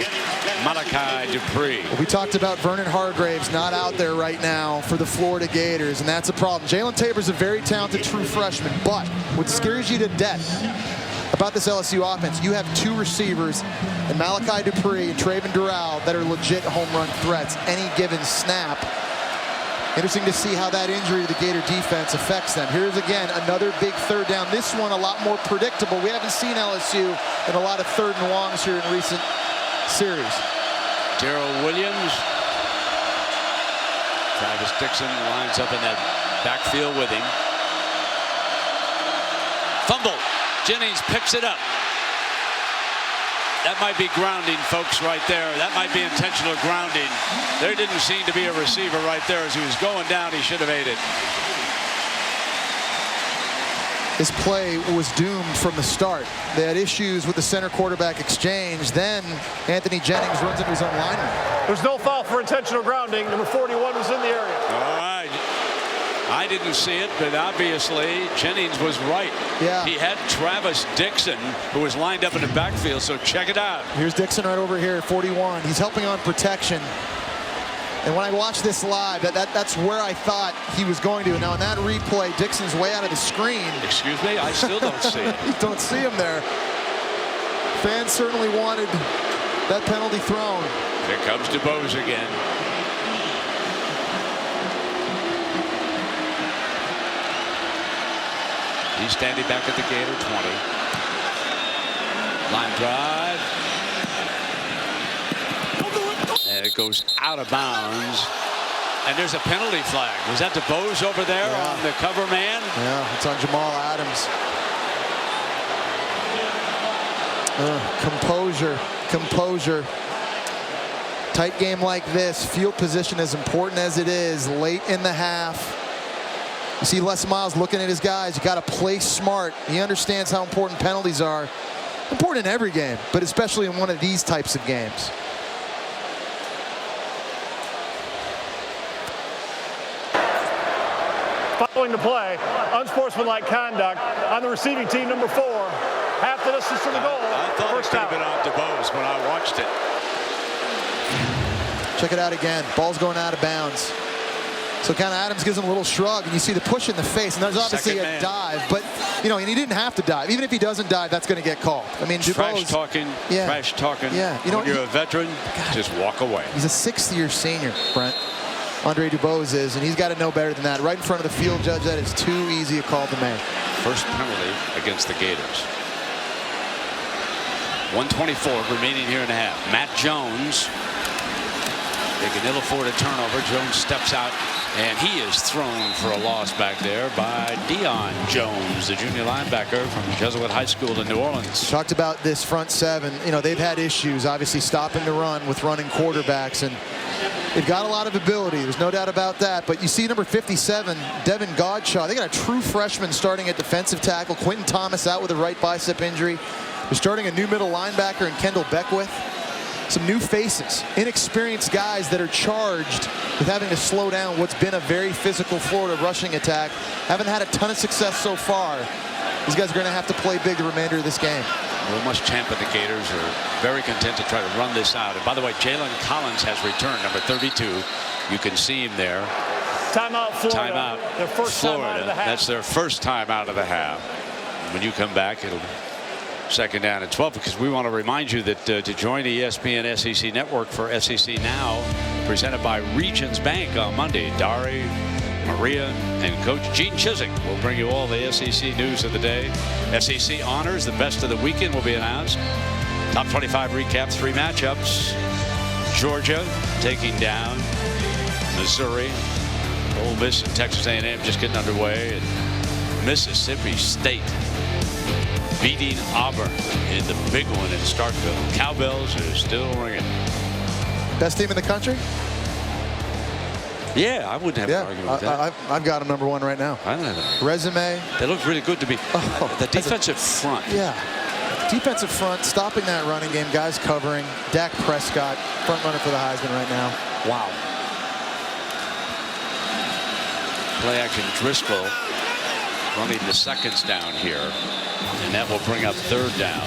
S1: Malachi Dupree.
S3: We talked about Vernon Hargraves not out there right now for the Florida Gators, and that's a problem. Jalen Tabor's a very talented true freshman, but what scares you to death about this LSU offense, you have 2 receivers in Malachi Dupree and Traven Durrell that are legit home run threats any given snap. Interesting to see how that injury to the Gator defense affects them. Here's again another big 3rd down. This one a lot more predictable. We haven't seen LSU in a lot of 3rd and longs here in recent series.
S1: Darrell Williams. Travis Dixon lines up in that backfield with him. Fumble. Jennings picks it up. That might be grounding, folks, right there. That might be intentional grounding. There didn't seem to be a receiver right there. As he was going down, he should have ate it.
S3: This play was doomed from the start. They had issues with the center quarterback exchange. Then Anthony Jennings runs into his own lineman.
S6: There's no foul for intentional grounding. Number 41 was in the area.
S1: All right. I didn't see it, but obviously Jennings was right.
S3: Yeah.
S1: He had Travis Dixon, who was lined up in the backfield, so check it out.
S3: Here's Dixon right over here at 41. He's helping on protection. And when I watched this live, that's where I thought he was going to. Now in that replay, Dixon's way out of the screen.
S1: Excuse me? I still don't see it.
S3: You don't see him there. Fans certainly wanted that penalty thrown.
S1: Here comes DuBose again. He's standing back at the Gator 20. Line drive. And it goes out of bounds. And there's a penalty flag. Was that DuBose over there on the cover man?
S3: Yeah, it's on Jamal Adams. Composure. Tight game like this, field position as important as it is late in the half. You see Les Miles looking at his guys. You got to play smart. He understands how important penalties are. Important in every game, but especially in one of these types of games.
S6: Following the play, unsportsmanlike conduct on the receiving team, number 4. Half the distance to the goal.
S1: I thought it could have been on DuBose when I watched it.
S3: Check it out again. Ball's going out of bounds. So kind of Adams gives him a little shrug, and you see the push in the face, and there's obviously a dive, but you know, and he didn't have to dive. Even if he doesn't dive, that's going to get called. I mean,
S1: trash talking.
S3: Yeah, you know,
S1: when you're a veteran, just walk away.
S3: He's a 6th-year senior, Brent. Andre DuBose is, and he's got to know better than that. Right in front of the field judge, that is too easy a call to make.
S1: First penalty against the Gators. 1:24 remaining here in the half. Matt Jones. They can ill afford a turnover. Jones steps out, and he is thrown for a loss back there by Deion Jones, the junior linebacker from Jesuit High School in New Orleans.
S3: Talked about this front seven. You know, they've had issues, obviously, stopping the run with running quarterbacks, and they've got a lot of ability. There's no doubt about that. But you see number 57, Devin Godshaw. They got a true freshman starting at defensive tackle. Quentin Thomas out with a right bicep injury. They're starting a new middle linebacker in Kendall Beckwith. Some new faces, inexperienced guys that are charged with having to slow down what's been a very physical Florida rushing attack. Haven't had a ton of success so far. These guys are going to have to play big the remainder of this game.
S1: Will Muschamp and the Gators are very content to try to run this out. And by the way, Jalen Collins has returned, number 32. You can see him there.
S6: Timeout, Florida.
S1: Timeout,
S6: their first
S1: Florida.
S6: time out of the half.
S1: That's their first time out of the half. When you come back, it'll second down and 12, because we want to remind you that to join the ESPN SEC network for SEC Now, presented by Regions Bank on Monday, Dari, Maria, and Coach Gene Chizik will bring you all the SEC news of the day. SEC honors, the best of the weekend will be announced. Top 25 recap, 3 matchups. Georgia taking down Missouri. Ole Miss and Texas A&M just getting underway. And Mississippi State beating Auburn in the big one in Starkville. Cowbells are still ringing.
S3: Best team in the country?
S1: Yeah, I wouldn't have an argument with that.
S3: I've got them number 1 right now.
S1: I don't have an
S3: resume.
S1: They look really good to me. The defensive front.
S3: Yeah. Defensive front, stopping that running game, guys covering. Dak Prescott, front runner for the Heisman right now.
S1: Wow. Play action Driscoll running the seconds down here. And that will bring up 3rd down.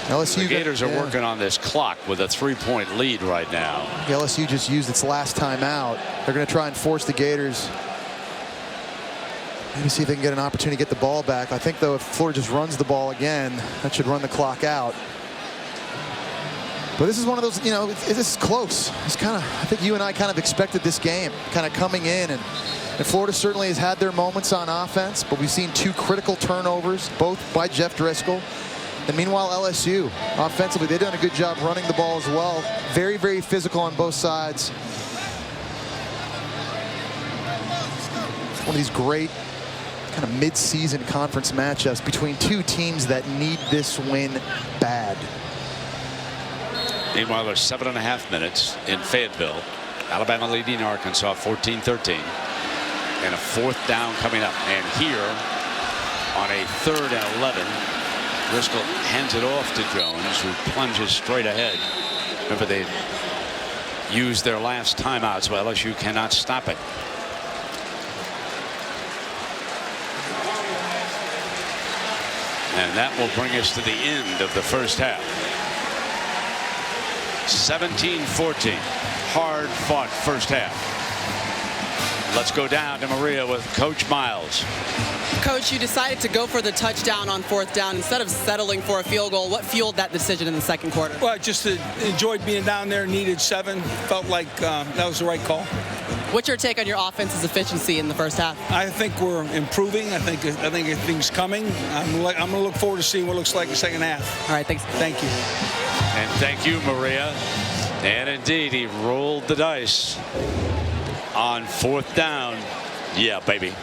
S3: LSU,
S1: the Gators are working on this clock with a 3-point lead right now.
S3: LSU just used its last time out. They're going to try and force the Gators. Maybe see if they can get an opportunity to get the ball back. I think, though, if Florida just runs the ball again, that should run the clock out. But this is one of those, you know, this is close. It's kind of, I think you and I kind of expected this game kind of coming in, and Florida certainly has had their moments on offense, but we've seen 2 critical turnovers, both by Jeff Driscoll. And meanwhile, LSU, offensively, they've done a good job running the ball as well. Very, very physical on both sides. One of these great kind of mid-season conference matchups between two teams that need this win bad.
S1: Meanwhile, there's 7.5 minutes in Fayetteville. Alabama leading Arkansas 14-13. And a 4th down coming up. And here on a 3rd and 11, Driscoll hands it off to Jones, who plunges straight ahead. Remember, they used their last timeout, so LSU cannot stop it. And that will bring us to the end of the first half. 17-14. Hard-fought first half. Let's go down to Maria with Coach Miles.
S7: Coach, you decided to go for the touchdown on 4th down instead of settling for a field goal. What fueled that decision in the second quarter?
S8: Well, I just enjoyed being down there, needed 7. Felt like that was the right call.
S7: What's your take on your offense's efficiency in the first half?
S8: I think we're improving. I think everything's coming. I'm going to look forward to seeing what it looks like in the second half.
S7: All right, thanks.
S8: Thank you.
S1: And thank you, Maria. And indeed, he rolled the dice on 4th down. Yeah, baby.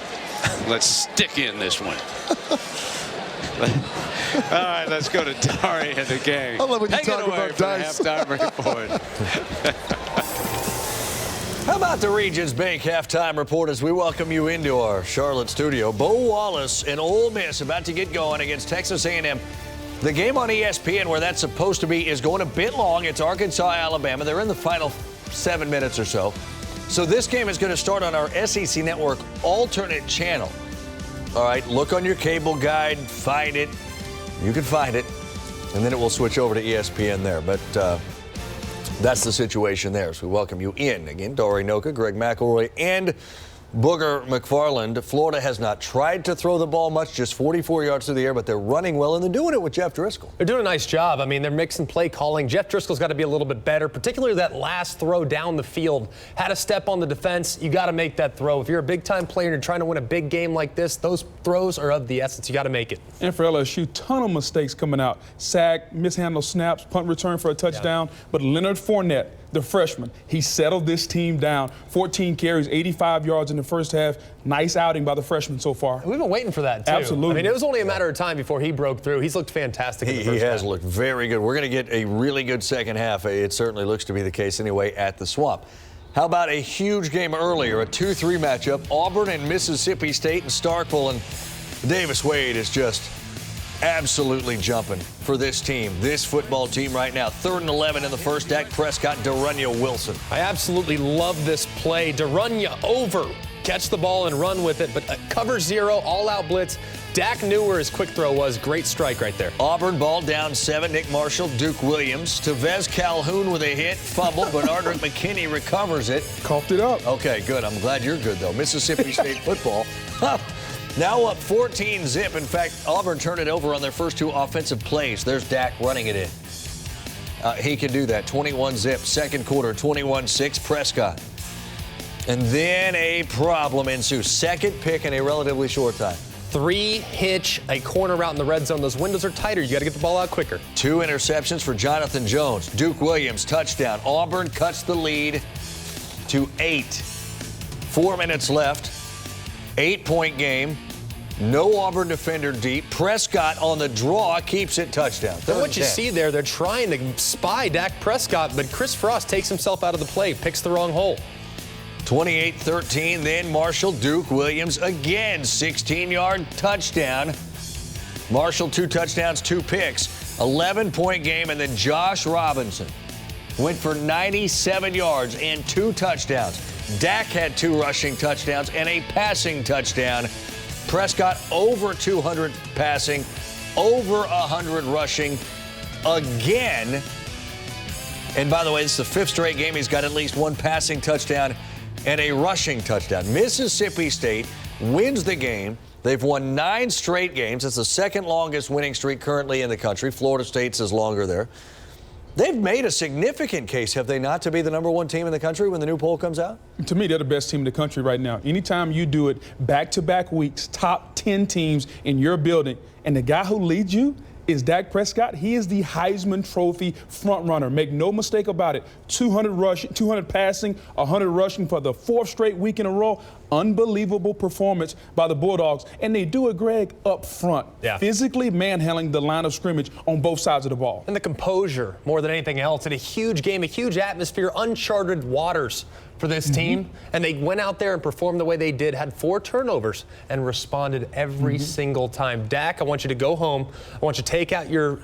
S1: Let's stick in this one. All right, let's go to Dari and the gang.
S3: I love when you
S1: Take
S3: talk
S1: it away
S3: about
S1: for
S3: dice.
S1: the halftime report.
S22: How about the Regions Bank halftime report as we welcome you into our Charlotte studio? Bo Wallace and Ole Miss about to get going against Texas A&M. The game on ESPN where that's supposed to be is going a bit long. It's Arkansas, Alabama. They're in the final 7 minutes or so. So this game is going to start on our SEC Network alternate channel. All right, look on your cable guide, find it. You can find it. And then it will switch over to ESPN there. But that's the situation there. So we welcome you in. Again, Dory Noka, Greg McElroy, and Booger McFarland. Florida has not tried to throw the ball much, just 44 yards through the air, but they're running well, and they're doing it with Jeff Driscoll.
S9: They're doing a nice job. I mean, they're mixing play calling. Jeff Driscoll's got to be a little bit better, particularly that last throw down the field. Had a step on the defense. You got to make that throw. If you're a big-time player and you're trying to win a big game like this, those throws are of the essence. You got to make it.
S12: And for LSU, ton of mistakes coming out. Sack, mishandled snaps, punt return for a touchdown. Yeah. But Leonard Fournette, the freshman, he settled this team down. 14 carries, 85 yards in the first half. Nice outing by the freshman so far.
S9: We've been waiting for that, too.
S12: Absolutely.
S9: I mean, it was only a matter of time before he broke through. He's looked fantastic in the first half.
S22: He has looked very good. We're going to get a really good second half. It certainly looks to be the case anyway at the Swamp. How about a huge game earlier, a 2-3 matchup, Auburn and Mississippi State and Starkville, and Davis Wade is just absolutely jumping for this team, this football team right now. 3rd and 11 in the first. Dak Prescott, Darunya Wilson.
S9: I absolutely love this play. Darunya over. Catch the ball and run with it, but cover 0, all-out blitz. Dak knew where his quick throw was. Great strike right there.
S22: Auburn ball down 7. Nick Marshall, Duke Williams. Tevez Calhoun with a hit. Fumble. Bernard McKinney recovers it.
S12: Coughed it up.
S22: Okay, good. I'm glad you're good, though. Mississippi State football. Now up 14-zip. In fact, Auburn turned it over on their first 2 offensive plays. There's Dak running it in. He can do that. 21-zip. Second quarter, 21-6. Prescott. And then a problem ensues. Second pick in a relatively short time.
S9: 3 hitch, a corner route in the red zone. Those windows are tighter. You got to get the ball out quicker.
S22: 2 interceptions for Jonathan Jones. Duke Williams, touchdown. Auburn cuts the lead to 8. 4 minutes left. 8-point game. No Auburn defender deep. Prescott on the draw keeps it touchdown.
S9: And what you see there, they're trying to spy Dak Prescott, but Chris Frost takes himself out of the play, picks the wrong hole.
S22: 28-13, then Marshall, Duke Williams again, 16-yard touchdown. Marshall, 2 touchdowns, 2 picks, 11-point game, and then Josh Robinson went for 97 yards and 2 touchdowns. Dak had 2 rushing touchdowns and a passing touchdown. Prescott over 200 passing, over 100 rushing again. And by the way, this is the 5th straight game he's got at least 1 passing touchdown and a rushing touchdown. Mississippi State wins the game. They've won 9 straight games. It's the 2nd longest winning streak currently in the country. Florida State's is longer there. They've made a significant case, have they not, to be the #1 team in the country when the new poll comes out?
S12: To me, they're the best team in the country right now. Anytime you do it back-to-back weeks, top 10 teams in your building, and the guy who leads you is Dak Prescott. He is the Heisman Trophy front runner. Make no mistake about it. 200 rushing, 200 passing, 100 rushing for the 4th straight week in a row. Unbelievable performance by the Bulldogs. And they do it, Greg, up front.
S9: Yeah.
S12: Physically manhandling the line of scrimmage on both sides of the ball.
S9: And the composure, more than anything else, in a huge game, a huge atmosphere, uncharted waters for this team. And they went out there and performed the way they did, had 4 turnovers, and responded every single time. Dak, I want you to go home. I want you to take out your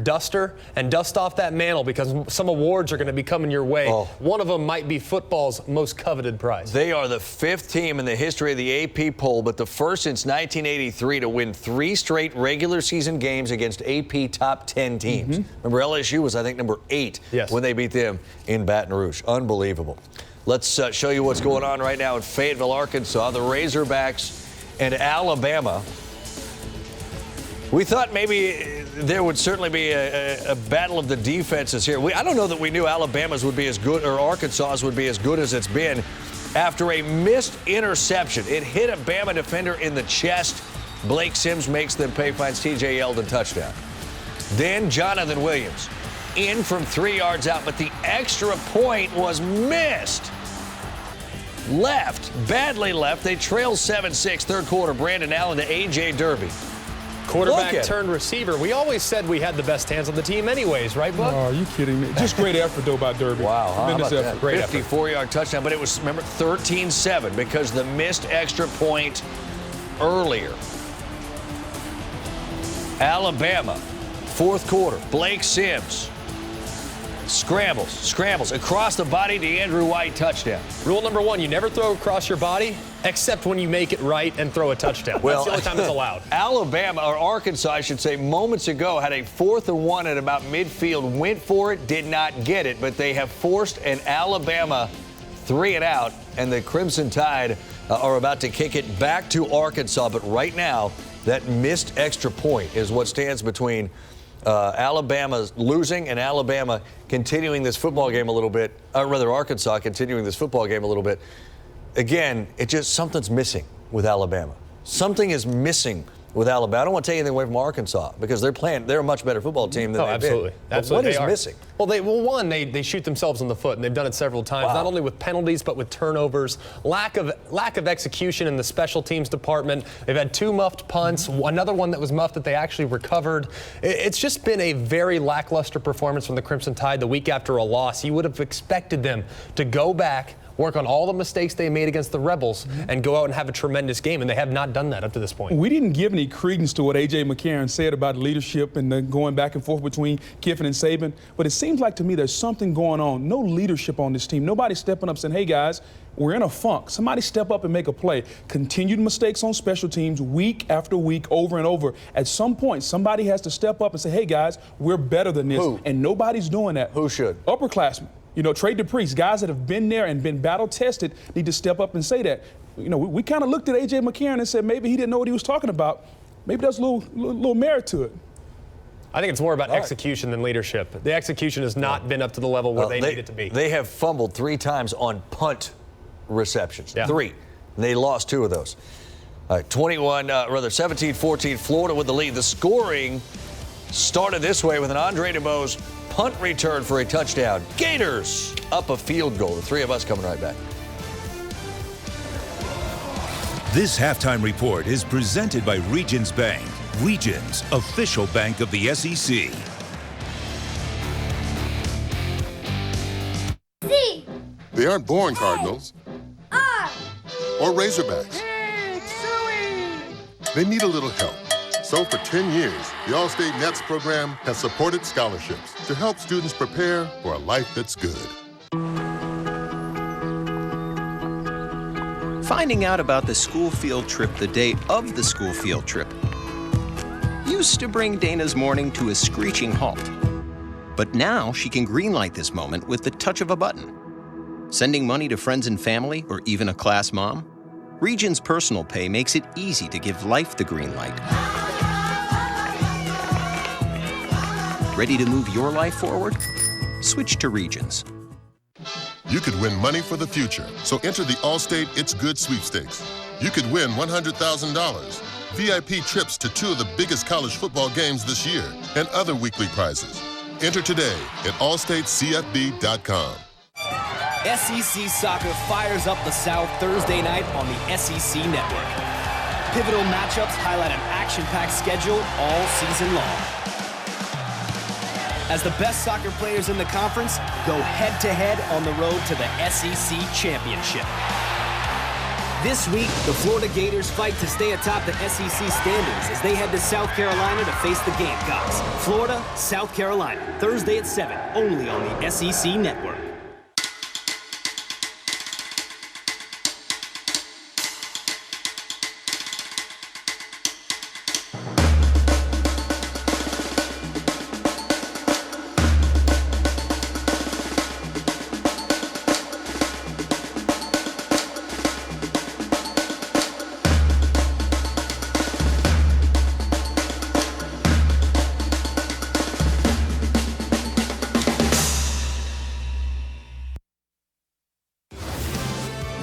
S9: duster and dust off that mantle, because some awards are going to be coming your way. One of them might be football's most coveted prize.
S22: They are the 5th team in the history of the AP poll, but the first since 1983 to win 3 straight regular season games against AP top 10 teams. Remember, LSU was, I think, number 8 when they beat them in Baton Rouge. Unbelievable. Let's show you what's going on right now in Fayetteville, Arkansas. The Razorbacks and Alabama. We thought maybe there would certainly be a battle of the defenses here. I don't know that we knew Alabama's would be as good, or Arkansas's would be as good as it's been. After a missed interception, it hit a Bama defender in the chest. Blake Sims makes them pay, finds T.J. Yeldon touchdown. Then Jonathan Williams in from 3 yards out, but the extra point was missed. Badly left. They trail 7-6, third quarter. Brandon Allen to A.J. Derby.
S9: Quarterback turned receiver. We always said we had the best hands on the team anyways, right, Bud?
S12: Oh, are you kidding me? Just great effort, though, by Derby.
S22: Wow.
S12: Tremendous effort.
S22: Great 54-yard touchdown, but it was, remember, 13-7 because the missed extra point earlier. Alabama, fourth quarter. Blake Sims scrambles across the body to Andrew White, touchdown.
S9: Rule number 1, you never throw across your body except when you make it right and throw a touchdown.
S22: Well,
S9: that's the only time it's allowed.
S22: Alabama, or Arkansas, I should say, moments ago had a 4th and 1 at about midfield, went for it, did not get it, but they have forced an Alabama 3 and out, and the Crimson Tide are about to kick it back to Arkansas. But right now, that missed extra point is what stands between Alabama losing and Alabama continuing this football game a little bit, or rather Arkansas continuing this football game a little bit. Again, something's missing with Alabama. Something is missing with Alabama. I don't want to take anything away from Arkansas because they're a much better football team than they've been. But what is missing?
S9: Well, one, they shoot themselves in the foot, and they've done it several times, not only with penalties but with turnovers, lack of execution in the special teams department. They've had 2 muffed punts, another one that was muffed that they actually recovered. It's just been a very lackluster performance from the Crimson Tide the week after a loss. You would have expected them to go back, work on all the mistakes they made against the Rebels, and go out and have a tremendous game, and they have not done that up to this point.
S12: We didn't give any credence to what A.J. McCarron said about leadership and the going back and forth between Kiffin and Saban, but it seems like to me there's something going on. No leadership on this team. Nobody stepping up saying, hey, guys, we're in a funk. Somebody step up and make a play. Continued mistakes on special teams week after week, over and over. At some point, somebody has to step up and say, hey, guys, we're better than this.
S22: Who?
S12: And nobody's doing that.
S22: Who should?
S12: Upperclassmen. You know, Trey DePriest, guys that have been there and been battle-tested need to step up and say that. You know, we kind of looked at A.J. McCarron and said maybe he didn't know what he was talking about. Maybe there's a little merit to it.
S9: I think it's more about execution than leadership. The execution has not been up to the level where they need it to be.
S22: They have fumbled 3 times on punt receptions. 3. And they lost 2 of those. All right, 17-14, Florida with the lead. The scoring started this way with an Andre DeBose punt return for a touchdown. Gators up a field goal. The 3 of us coming right back.
S18: This halftime report is presented by Regions Bank. Regions, official bank of the SEC.
S2: They aren't born Cardinals or Razorbacks. They need a little help. So for 10 years, the All-State Nets program has supported scholarships to help students prepare for a life that's good.
S5: Finding out about the school field trip the day of the school field trip used to bring Dana's morning to a screeching halt. But now she can greenlight this moment with the touch of a button. Sending money to friends and family, or even a class mom? Regions Personal Pay makes it easy to give life the green light. Ready to move your life forward? Switch to Regions.
S2: You could win money for the future, so enter the Allstate It's Good sweepstakes. You could win $100,000, VIP trips to 2 of the biggest college football games this year, and other weekly prizes. Enter today at allstatecfb.com.
S17: SEC soccer fires up the South Thursday night on the SEC Network. Pivotal matchups highlight an action-packed schedule all season long. As the best soccer players in the conference go head-to-head on the road to the SEC Championship. This week, the Florida Gators fight to stay atop the SEC standings as they head to South Carolina to face the Gamecocks. Florida, South Carolina, Thursday at 7, only on the SEC Network.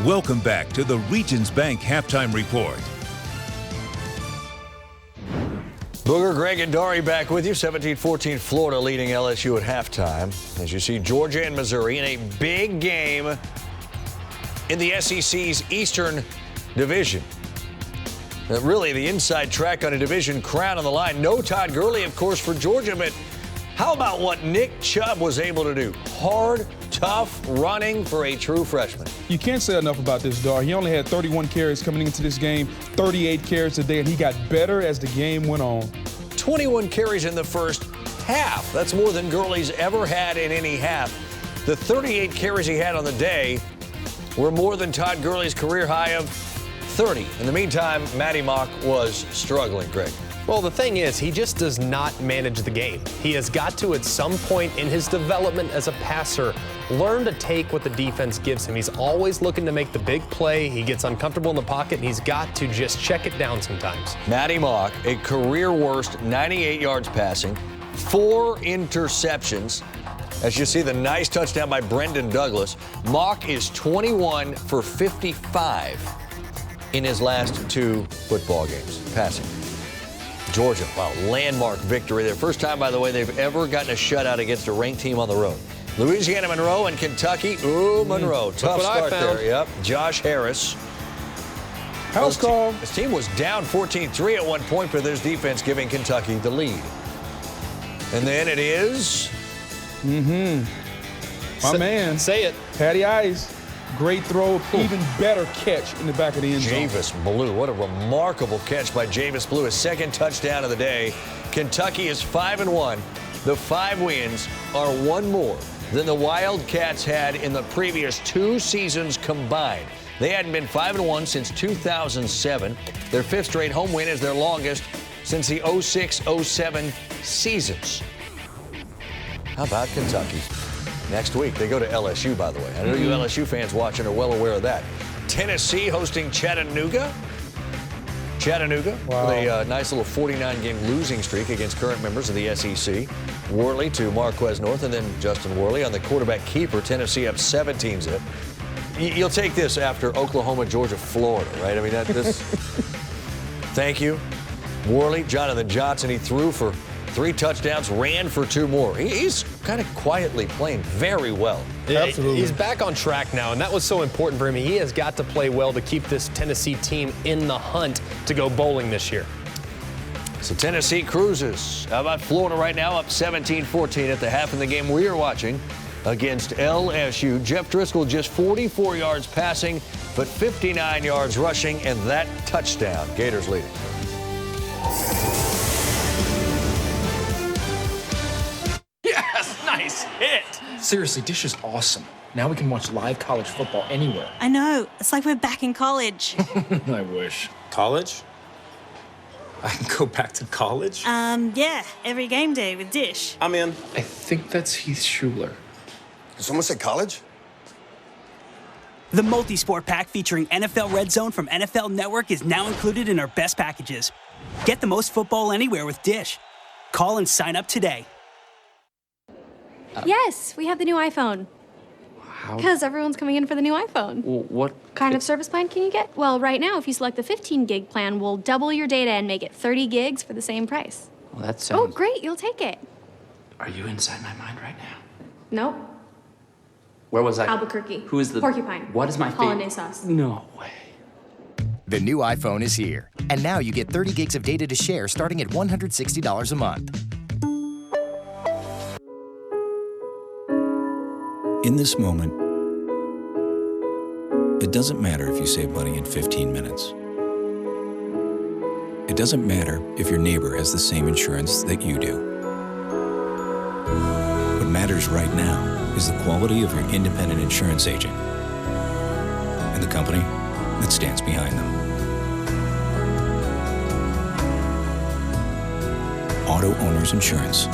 S18: Welcome back to the Regions Bank Halftime Report.
S22: Booger, Greg, and Dari back with you. 17-14 Florida leading LSU at halftime. As you see, Georgia and Missouri in a big game in the SEC's Eastern Division. Really, the inside track on a division crown on the line. No Todd Gurley, of course, for Georgia, but how about what Nick Chubb was able to do? Hard, tough running for a true freshman.
S12: You can't say enough about this, Dar. He only had 31 carries coming into this game, 38 carries today, and he got better as the game went on.
S22: 21 carries in the first half. That's more than Gurley's ever had in any half. The 38 carries he had on the day were more than Todd Gurley's career high of 30. In the meantime, Matty Mock was struggling, Greg.
S9: Well, the thing is, he just does not manage the game. He has got to, at some point in his development as a passer, learn to take what the defense gives him. He's always looking to make the big play. He gets uncomfortable in the pocket, and he's got to just check it down sometimes.
S22: Matty Mock, a career worst 98 yards passing, 4 interceptions. As you see, the nice touchdown by Brendan Douglas. Mock is 21 for 55 in his last 2 football games, passing. Georgia, wow, landmark victory. Their first time, by the way, they've ever gotten a shutout against a ranked team on the road. Louisiana Monroe and Kentucky. Ooh, Monroe. Tough start there. Yep. Josh Harris.
S12: House call.
S22: His team was down 14-3 at one point, but there's defense giving Kentucky the lead. And then it is...
S12: My man.
S9: Say it.
S12: Patty Ice. Great throw, even better catch in the back of the end zone.
S22: Javis Blue, what a remarkable catch by Javis Blue, his second touchdown of the day. Kentucky is 5-1. The 5 wins are 1 more than the Wildcats had in the previous 2 seasons combined. They hadn't been 5-1 since 2007. Their 5th straight home win is their longest since the 06-07 seasons. How about Kentucky? Next week, they go to LSU, by the way. I know you LSU fans watching are well aware of that. Tennessee hosting Chattanooga. Wow. With a nice little 49-game losing streak against current members of the SEC. Worley to Marquez North, and then Justin Worley on the quarterback keeper. Tennessee up 17-zip. You'll take this after Oklahoma, Georgia, Florida, right? I mean, this. Thank you. Worley, Jonathan Johnson, he threw for 3 touchdowns, ran for 2 more. He's kind of quietly playing very well.
S9: Absolutely. He's back on track now, and that was so important for him. He has got to play well to keep this Tennessee team in the hunt to go bowling this year.
S22: So Tennessee cruises. How about Florida right now up 17-14 at the half of the game we are watching against LSU. Jeff Driscoll just 44 yards passing, but 59 yards rushing, and that touchdown. Gators leading.
S19: Yes, nice hit. Seriously, Dish is awesome. Now we can watch live college football anywhere.
S21: I know. It's like we're back in college.
S19: I wish. College? I can go back to college?
S21: Yeah, every game day with Dish.
S19: I'm in. I think that's Heath Schuler.
S23: Did someone say college?
S24: The multi-sport pack featuring NFL Red Zone from NFL Network is now included in our best packages. Get the most football anywhere with Dish. Call and sign up today.
S13: Yes, we have the new iPhone.
S19: How?
S13: Because everyone's coming in for the new iPhone.
S19: Well, what
S13: kind of service plan can you get? Well, right now, if you select the 15 gig plan, we'll double your data and make it 30 gigs for the same price.
S19: Well, that sounds...
S13: Oh, great, you'll take it.
S19: Are you inside my mind right now?
S13: Nope.
S4: Where was I?
S13: Albuquerque.
S4: Who is the
S13: Porcupine.
S4: What is my favorite?
S13: Hollandaise sauce.
S4: No way.
S10: The new iPhone is here. And now you get 30 gigs of data to share starting at $160 a month.
S11: In this moment, it doesn't matter if you save money in 15 minutes. It doesn't matter if your neighbor has the same insurance that you do. What matters right now is the quality of your independent insurance agent and the company that stands behind them. Auto Owners Insurance.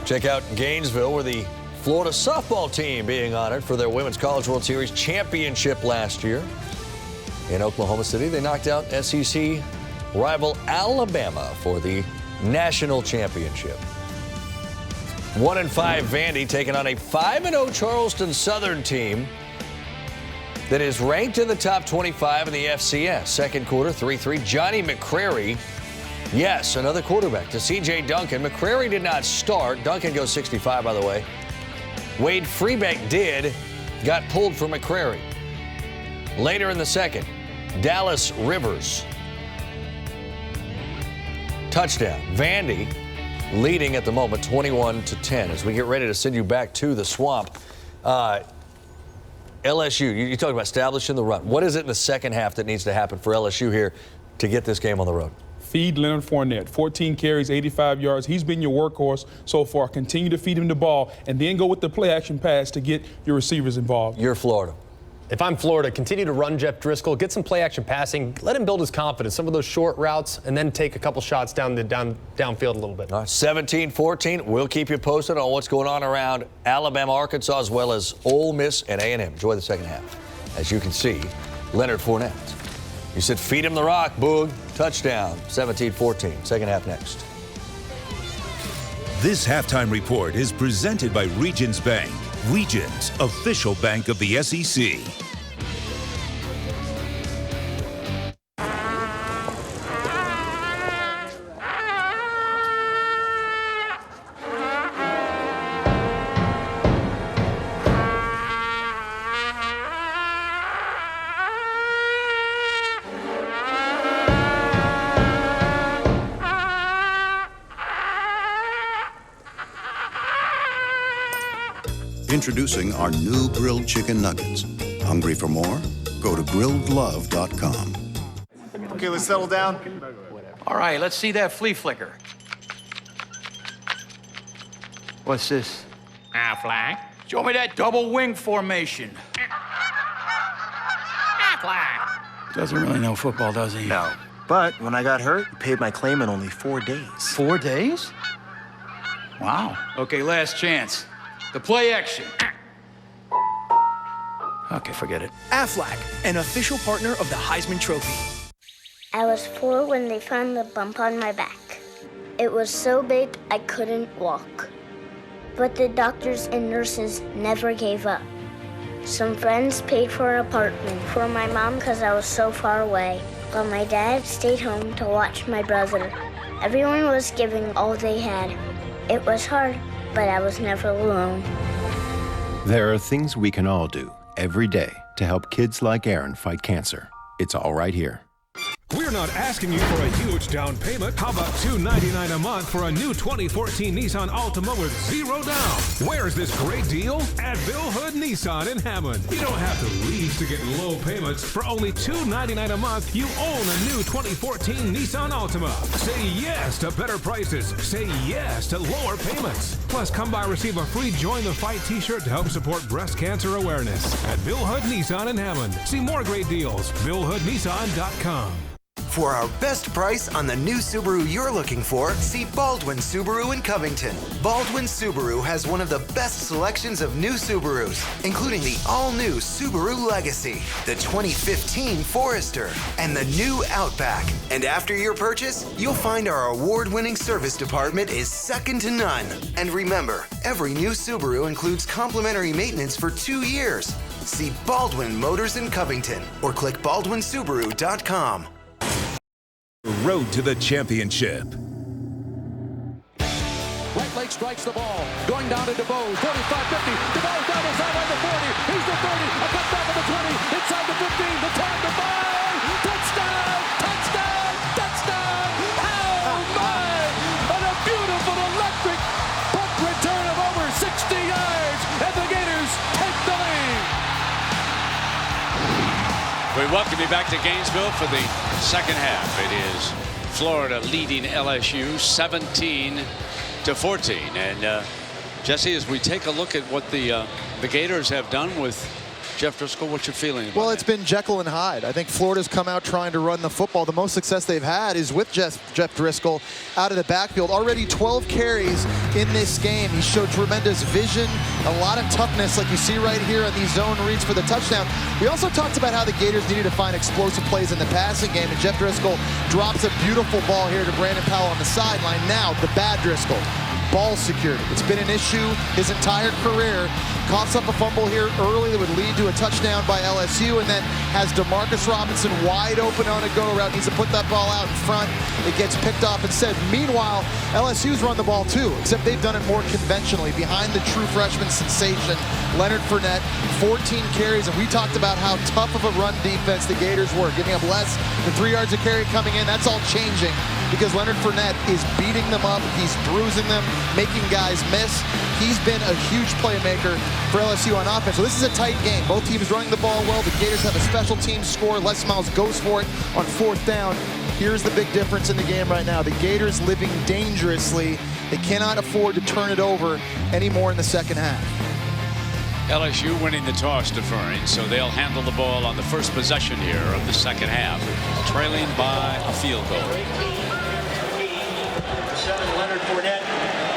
S22: Check out Gainesville, where the Florida softball team being honored for their Women's College World Series championship last year. In Oklahoma City, they knocked out SEC rival Alabama for the national championship. 1-5 Vandy taking on a 5-0 Charleston Southern team that is ranked in the top 25 in the FCS. Second quarter, 3-3. Johnny McCrary. Yes, another quarterback to C.J. Duncan. McCrary did not start. Duncan goes 65, by the way. Wade Freebeck did. Got pulled for McCrary. Later in the second, Dallas Rivers. Touchdown. Vandy leading at the moment 21-10. As we get ready to send you back to the Swamp. LSU, you talked about establishing the run. What is it in the second half that needs to happen for LSU here to get this game on the road?
S12: Feed Leonard Fournette. 14 carries, 85 yards. He's been your workhorse so far. Continue to feed him the ball and then go with the play action pass to get your receivers involved.
S22: You're Florida.
S9: If I'm Florida, continue to run Jeff Driscoll, get some play action passing, let him build his confidence, some of those short routes, and then take a couple shots downfield a little bit.
S22: All right, 17-14. We'll keep you posted on what's going on around Alabama, Arkansas, as well as Ole Miss and A&M. Enjoy the second half. As you can see, Leonard Fournette. You said feed him the rock, Boog. Touchdown, 17-14. Second half next.
S18: This halftime report is presented by Regions Bank. Regions, official bank of the SEC.
S14: Introducing our new grilled chicken nuggets. Hungry for more? Go to grilledlove.com.
S20: Okay, let's settle down.
S25: All right, let's see that flea flicker. What's this?
S26: Flag.
S25: Show me that double wing formation.
S26: Flag.
S25: Doesn't really know football, does he?
S20: No. But when I got hurt, he paid my claim in only 4 days.
S25: 4 days? Wow. Okay, last chance. The play action. Okay, forget it.
S24: Aflac, an official partner of the Heisman Trophy.
S28: I was 4 when they found the bump on my back. It was so big I couldn't walk. But the doctors and nurses never gave up. Some friends paid for an apartment for my mom because I was so far away, while my dad stayed home to watch my brother. Everyone was giving all they had. It was hard, but I was never alone.
S29: There are things we can all do every day to help kids like Aaron fight cancer. It's all right here.
S1: We're not asking you for a huge down payment. How about $299 a month for a new 2014 Nissan Altima with 0 down? Where's this great deal? At Bill Hood Nissan in Hammond. You don't have to lease to get low payments. For only $299 a month, you own a new 2014 Nissan Altima. Say yes to better prices. Say yes to lower payments. Plus, come by and receive a free Join the Fight t-shirt to help support breast cancer awareness. At Bill Hood Nissan in Hammond. See more great deals. BillHoodNissan.com.
S3: For our best price on the new Subaru you're looking for, see Baldwin Subaru in Covington. Baldwin Subaru has one of the best selections of new Subarus, including the all-new Subaru Legacy, the 2015 Forester, and the new Outback. And after your purchase, you'll find our award-winning service department is second to none. And remember, every new Subaru includes complimentary maintenance for 2 years. See Baldwin Motors in Covington or click baldwinsubaru.com.
S18: Road to the championship.
S4: Right leg strikes the ball. Going down to DeBose. 45-50. DeBose down the sideline to 40. He's the 30. A cut back of the 20. Inside the 15. The time to buy. Touchdown! Touchdown! Touchdown! Oh my! And a beautiful electric punt return of over 60 yards. And the Gators take the lead.
S25: We welcome you back to Gainesville for the second half. It is Florida leading LSU 17-14. And Jesse, as we take a look at what the Gators have done with Jeff Driscoll, what's your feeling about
S6: It's been Jekyll and Hyde. I think Florida's come out trying to run the football. The most success they've had is with Jeff Driscoll out of the backfield. Already 12 carries in this game. He showed tremendous vision, a lot of toughness like you see right here on these zone reads for the touchdown. We also talked about how the Gators needed to find explosive plays in the passing game, and Jeff Driscoll drops a beautiful ball here to Brandon Powell on the sideline. Now, the bad Driscoll. Ball security. It's been an issue his entire career. Coughs up a fumble here early that would lead to a touchdown by LSU, and then has Demarcus Robinson wide open on a go route. Needs to put that ball out in front. It gets picked off instead. Meanwhile, LSU's run the ball too, except they've done it more conventionally. Behind the true freshman sensation, Leonard Fournette, 14 carries, and we talked about how tough of a run defense the Gators were, giving up less than 3 yards a carry coming in. That's all changing because Leonard Fournette is beating them up. He's bruising them, making guys miss. He's been a huge playmaker for LSU on offense. So this is a tight game. Both teams running the ball well. The Gators have a special teams score. Les Miles goes for it on 4th down. Here's the big difference in the game right now. The Gators living dangerously. They cannot afford to turn it over anymore in the second half.
S25: LSU winning the toss, deferring, so they'll handle the ball on the first possession here of the second half, trailing by a field goal.
S7: Leonard Fournette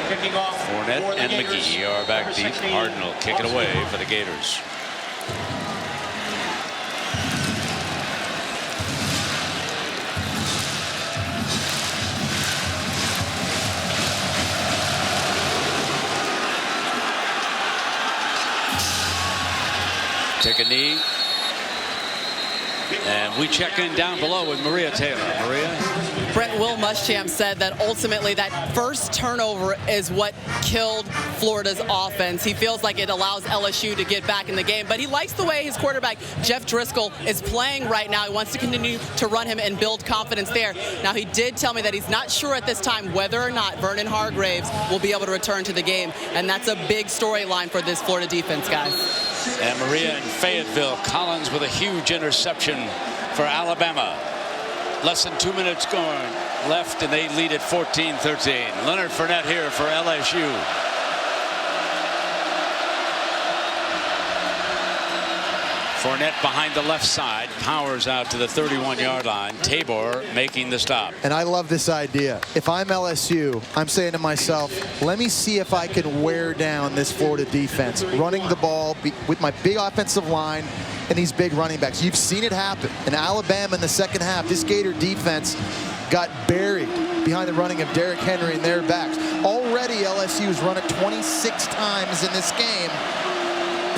S7: kicking off.
S25: Fournette and McGee are back deep. Harden will kick it away for the Gators. Take a knee. And we check in down below with Maria Taylor. Maria?
S8: Brent Will Muschamp said that ultimately that first turnover is what killed Florida's offense. He feels like it allows LSU to get back in the game, but he likes the way his quarterback, Jeff Driscoll, is playing right now. He wants to continue to run him and build confidence there. Now, he did tell me that he's not sure at this time whether or not Vernon Hargraves will be able to return to the game, and that's a big storyline for this Florida defense, guys.
S25: And Maria in Fayetteville, Collins with a huge interception for Alabama. Less than 2 minutes going left, and they lead at 14-13. Leonard Fournette here for LSU. Fournette behind the left side, powers out to the 31-yard line. Tabor making the stop.
S6: And I love this idea. If I'm LSU, I'm saying to myself, let me see if I can wear down this Florida defense, running the ball with my big offensive line and these big running backs. You've seen it happen. In Alabama in the second half, this Gator defense got buried behind the running of Derrick Henry and their backs. Already LSU's run it 26 times in this game.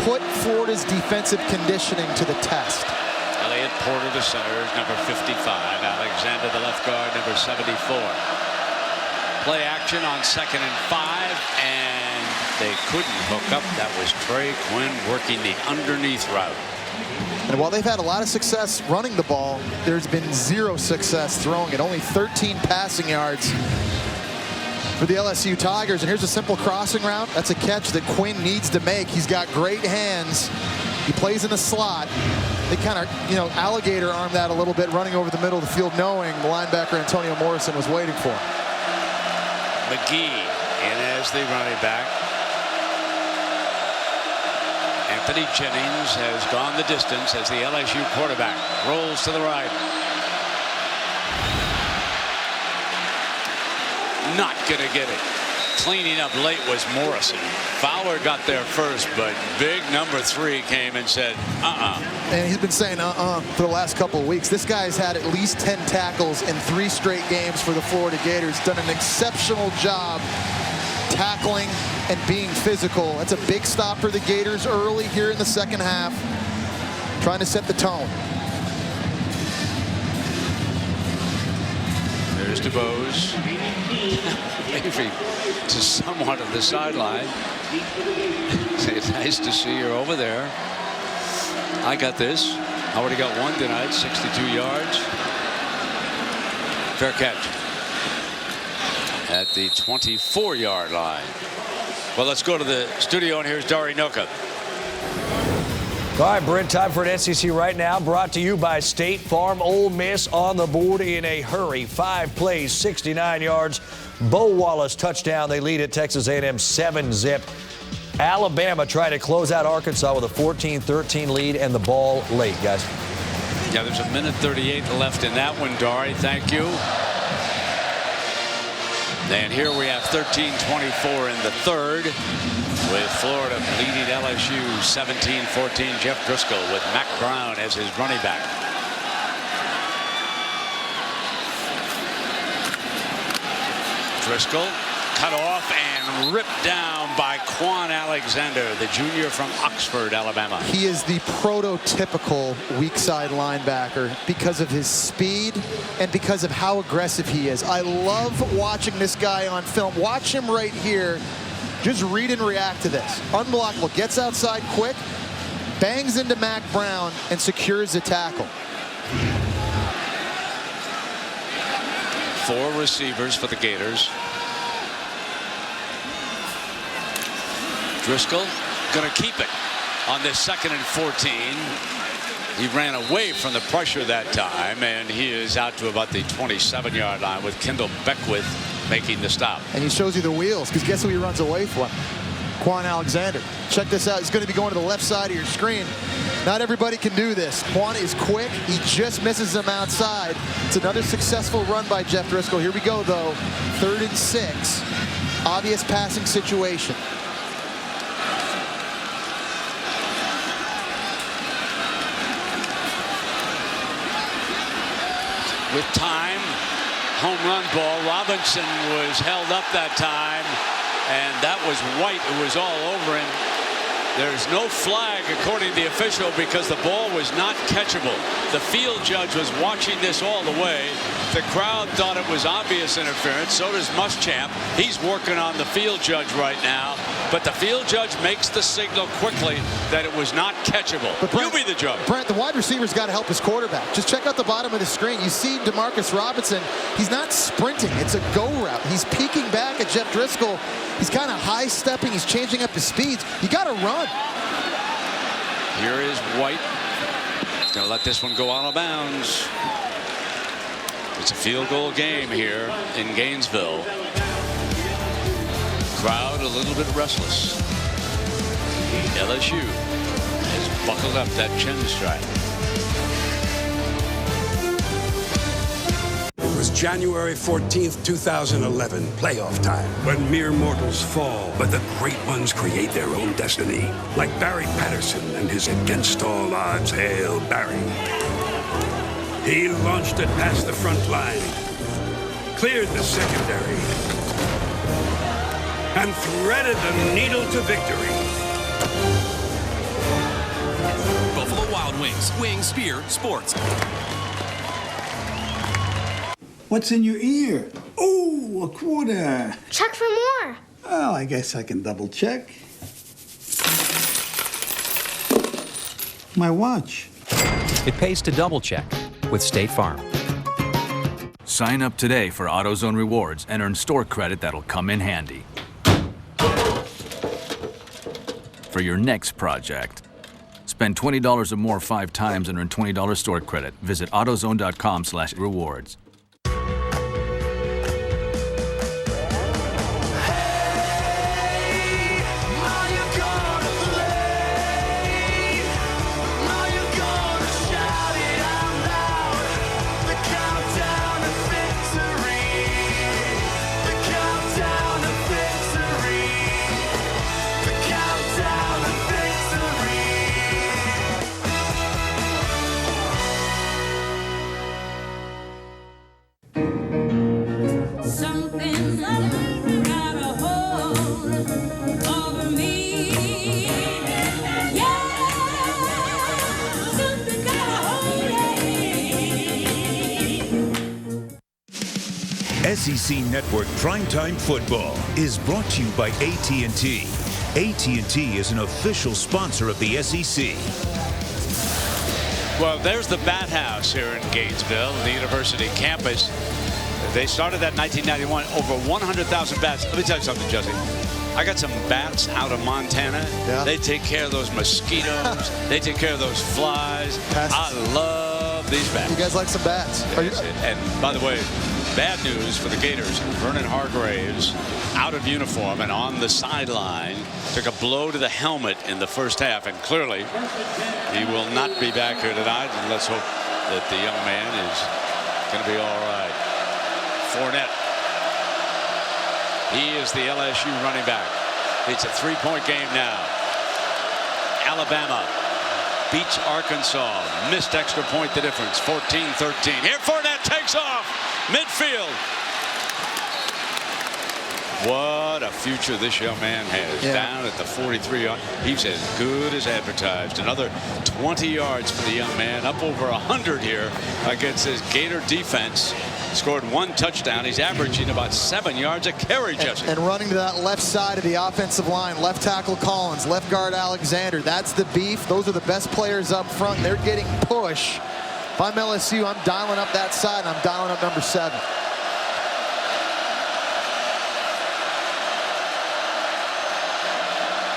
S6: Put Florida's defensive conditioning to the test.
S25: Elliott Porter, the center, is number 55. Alexander, the left guard, number 74. Play action on 2nd and 5, and they couldn't hook up. That was Trey Quinn working the underneath route.
S6: And while they've had a lot of success running the ball, there's been 0 success throwing it. Only 13 passing yards for the LSU Tigers. And here's a simple crossing route. That's a catch that Quinn needs to make. He's got great hands. He plays in the slot. They kind of, alligator arm that a little bit, running over the middle of the field, knowing the linebacker Antonio Morrison was waiting for him.
S25: McGee in as the running back. Anthony Jennings has gone the distance as the LSU quarterback rolls to the right. Not going to get it. Cleaning up late was Morrison. Fowler got there first, but big number 3 came and said,
S6: And he's been saying for the last couple of weeks. This guy's had at least 10 tackles in 3 straight games for the Florida Gators. Done an exceptional job tackling and being physical. That's a big stop for the Gators early here in the second half. Trying to set the tone.
S25: There's DeBose. Maybe to somewhat of the sideline. It's nice to see you over there. I got this. I already got one tonight, 62 yards. Fair catch. At the 24-yard line. Well, let's go to the studio, and here's Dari Noka.
S22: All right, Brent, time for an SEC Right Now, brought to you by State Farm. Ole Miss on the board in a hurry. 5 plays, 69 yards. Bo Wallace touchdown. They lead at Texas A&M 7-zip. Alabama trying to close out Arkansas with a 14-13 lead and the ball late, guys.
S25: Yeah, there's a minute 38 left in that one, Dari. Thank you. And here we have 13:24 in the third, with Florida leading LSU 17-14. Jeff Driscoll with Mac Brown as his running back. Driscoll cut off and ripped down by Quan Alexander, the junior from Oxford, Alabama.
S6: He is the prototypical weak side linebacker because of his speed and because of how aggressive he is. I love watching this guy on film. Watch him right here. Just read and react to this. Unblockable. Gets outside quick, bangs into Mac Brown, and secures the tackle.
S25: 4 receivers for the Gators. Driscoll going to keep it on this 2nd and 14. He ran away from the pressure that time, and he is out to about the 27-yard line with Kendall Beckwith making the stop.
S6: And he shows you the wheels, because guess who he runs away from? Quan Alexander. Check this out. He's going to be going to the left side of your screen. Not everybody can do this. Quan is quick. He just misses him outside. It's another successful run by Jeff Driscoll. Here we go, though. 3rd and 6. Obvious passing situation.
S25: With time, home run ball. Robinson was held up that time, and that was White who was all over him. There's no flag according to the official because the ball was not catchable. The field judge was watching this all the way. The crowd thought it was obvious interference. So does Muschamp. He's working on the field judge right now. But the field judge makes the signal quickly that it was not catchable. But Brent, you be the judge.
S6: Brent, the wide receiver's got to help his quarterback. Just check out the bottom of the screen. You see DeMarcus Robinson. He's not sprinting. It's a go route. He's peeking back at Jeff Driscoll. He's kind of high-stepping. He's changing up his speeds. You got to run.
S25: Here is White. He's going to let this one go out of bounds. It's a field goal game here in Gainesville. Crowd a little bit restless. LSU has buckled up that chin strap.
S2: It was January 14th, 2011, playoff time, when mere mortals fall, but the great ones create their own destiny. Like Barry Patterson and his against all odds Hail Barry. He launched it past the front line, cleared the secondary, and threaded the needle to victory.
S5: Buffalo Wild Wings. Wings, Spear, Sports.
S15: What's in your ear? Oh, a quarter.
S28: Check for more.
S15: Well, I guess I can double check. My watch.
S10: It pays to double check with State Farm.
S11: Sign up today for AutoZone Rewards and earn store credit that'll come in handy for your next project. Spend $20 or more 5 times and earn $20 store credit. Visit AutoZone.com/rewards.
S18: SEC Network Primetime Football is brought to you by AT&T. AT&T is an official sponsor of the SEC.
S25: Well, there's the Bat House here in Gainesville, the university campus. They started that in 1991, over 100,000 bats. Let me tell you something, Jesse. I got some bats out of Montana. Yeah. They take care of those mosquitoes. They take care of those flies. Pests. I love these bats.
S6: You guys like some bats?
S25: And by the way, bad news for the Gators. Vernon Hargraves out of uniform and on the sideline. Took a blow to the helmet in the first half, and clearly he will not be back here tonight. And let's hope that the young man is going to be all right. Fournette. He is the LSU running back. It's a 3-point game now. Alabama beats Arkansas. Missed extra point the difference. 14-13. Here Fournette takes off. Midfield. What a future this young man has. Yeah. Down at the 43-yard. He's as good as advertised. Another 20 yards for the young man. Up over 100 here against his Gator defense. Scored 1 touchdown. He's averaging about 7 yards a carry, Jesse.
S6: And running to that left side of the offensive line. Left tackle Collins. Left guard Alexander. That's the beef. Those are the best players up front. They're getting push. If I'm LSU, I'm dialing up that side, and I'm dialing up number 7.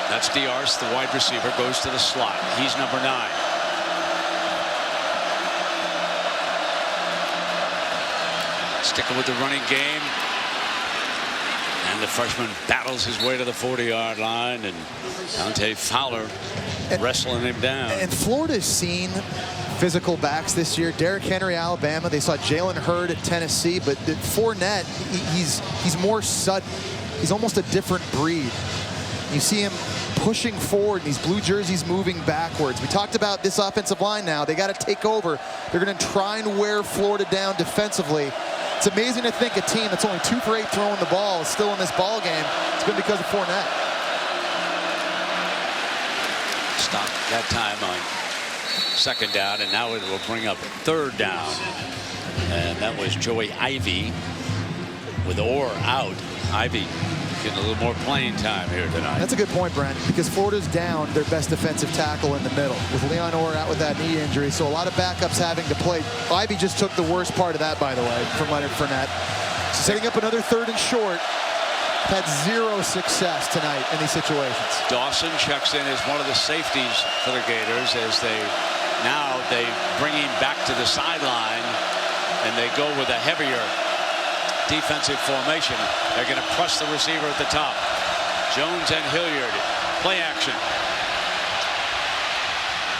S25: That's Diarce, the wide receiver, goes to the slot. He's number 9. Sticking with the running game. And the freshman battles his way to the 40-yard line, and Dante Fowler wrestling him down.
S6: And Florida's seen physical backs this year. Derrick Henry, Alabama. They saw Jalen Hurd at Tennessee, but Fournette, he's more sudden. He's almost a different breed. You see him pushing forward, and these blue jerseys moving backwards. We talked about this offensive line now. They got to take over. They're going to try and wear Florida down defensively. It's amazing to think a team that's only 2 for 8 throwing the ball is still in this ball game. It's been because of Fournette.
S25: Stop that time on 2nd down, and now it will bring up 3rd down. And that was Joey Ivey with Orr out. Ivey getting a little more playing time here tonight.
S6: That's a good point, Brent, because Florida's down their best defensive tackle in the middle with Leon Orr out with that knee injury, so a lot of backups having to play. Ivey just took the worst part of that, by the way, from Leonard Fournette. Setting up another 3rd and short. Had 0 success tonight in these situations.
S25: Dawson checks in as one of the safeties for the Gators as they bring him back to the sideline, and they go with a heavier defensive formation. They're going to press the receiver at the top. Jones and Hilliard. Play action.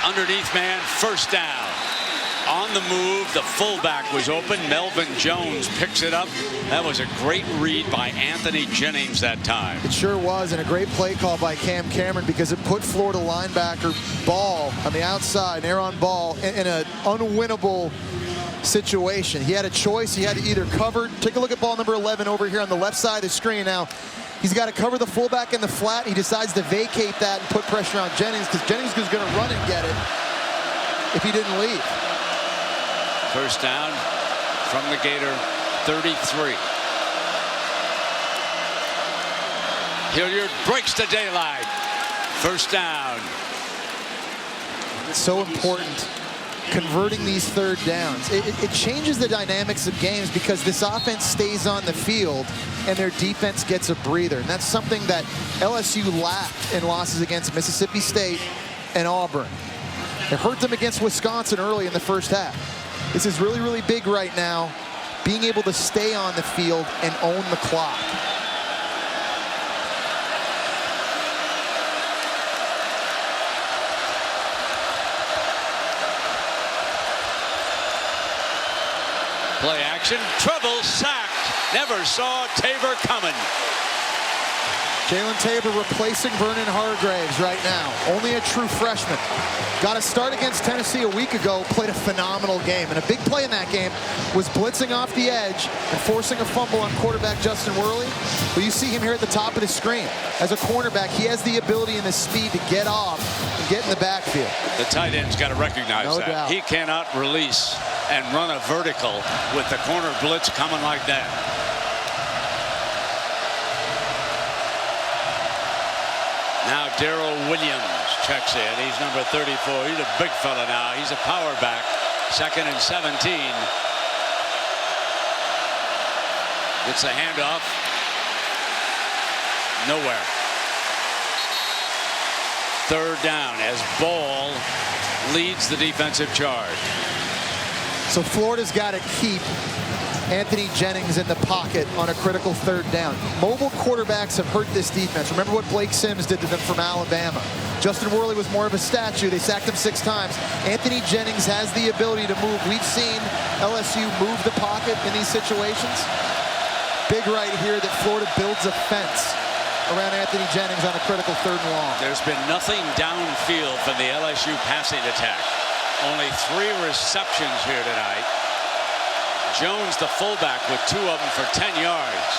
S25: Underneath man, 1st down. On the move, the fullback was open. Melvin Jones picks it up. That was a great read by Anthony Jennings that time.
S6: It sure was, and a great play call by Cam Cameron because it put Florida linebacker Ball on the outside, Aaron Ball, in an unwinnable situation. He had a choice. He had to either cover. Take a look at ball number 11 over here on the left side of the screen. Now, he's got to cover the fullback in the flat. He decides to vacate that and put pressure on Jennings because Jennings was going to run and get it if he didn't leave.
S25: 1st down from the Gator 33. Hilliard breaks the daylight. 1st down.
S6: that's so important, converting these third downs. It changes the dynamics of games because this offense stays on the field and their defense gets a breather. And that's something that LSU lacked in losses against Mississippi State and Auburn. It hurt them against Wisconsin early in the first half. This is really, really big right now, being able to stay on the field and own the clock.
S25: Play action, trouble, sacked. Never saw Tabor coming.
S6: Jalen Tabor replacing Vernon Hargraves right now. Only a true freshman. Got a start against Tennessee a week ago, played a phenomenal game. And a big play in that game was blitzing off the edge and forcing a fumble on quarterback Justin Worley. But you see him here at the top of the screen. As a cornerback, he has the ability and the speed to get off and get in the backfield.
S25: The tight end's got to recognize
S6: No
S25: that.
S6: doubt.
S25: He cannot release and run a vertical with the corner blitz coming like that. Now Darrell Williams checks in. He's number 34. He's a big fella now. He's a power back. 2nd and 17. Gets a handoff. Nowhere. 3rd down as Ball leads the defensive charge.
S6: So Florida's got to keep Anthony Jennings in the pocket on a critical 3rd down. Mobile quarterbacks have hurt this defense. Remember what Blake Sims did to them from Alabama. Justin Worley was more of a statue. They sacked him 6 times. Anthony Jennings has the ability to move. We've seen LSU move the pocket in these situations. Big right here that Florida builds a fence around Anthony Jennings on a critical 3rd and long.
S25: There's been nothing downfield from the LSU passing attack. Only 3 receptions here tonight. Jones, the fullback, with 2 of them for 10 yards.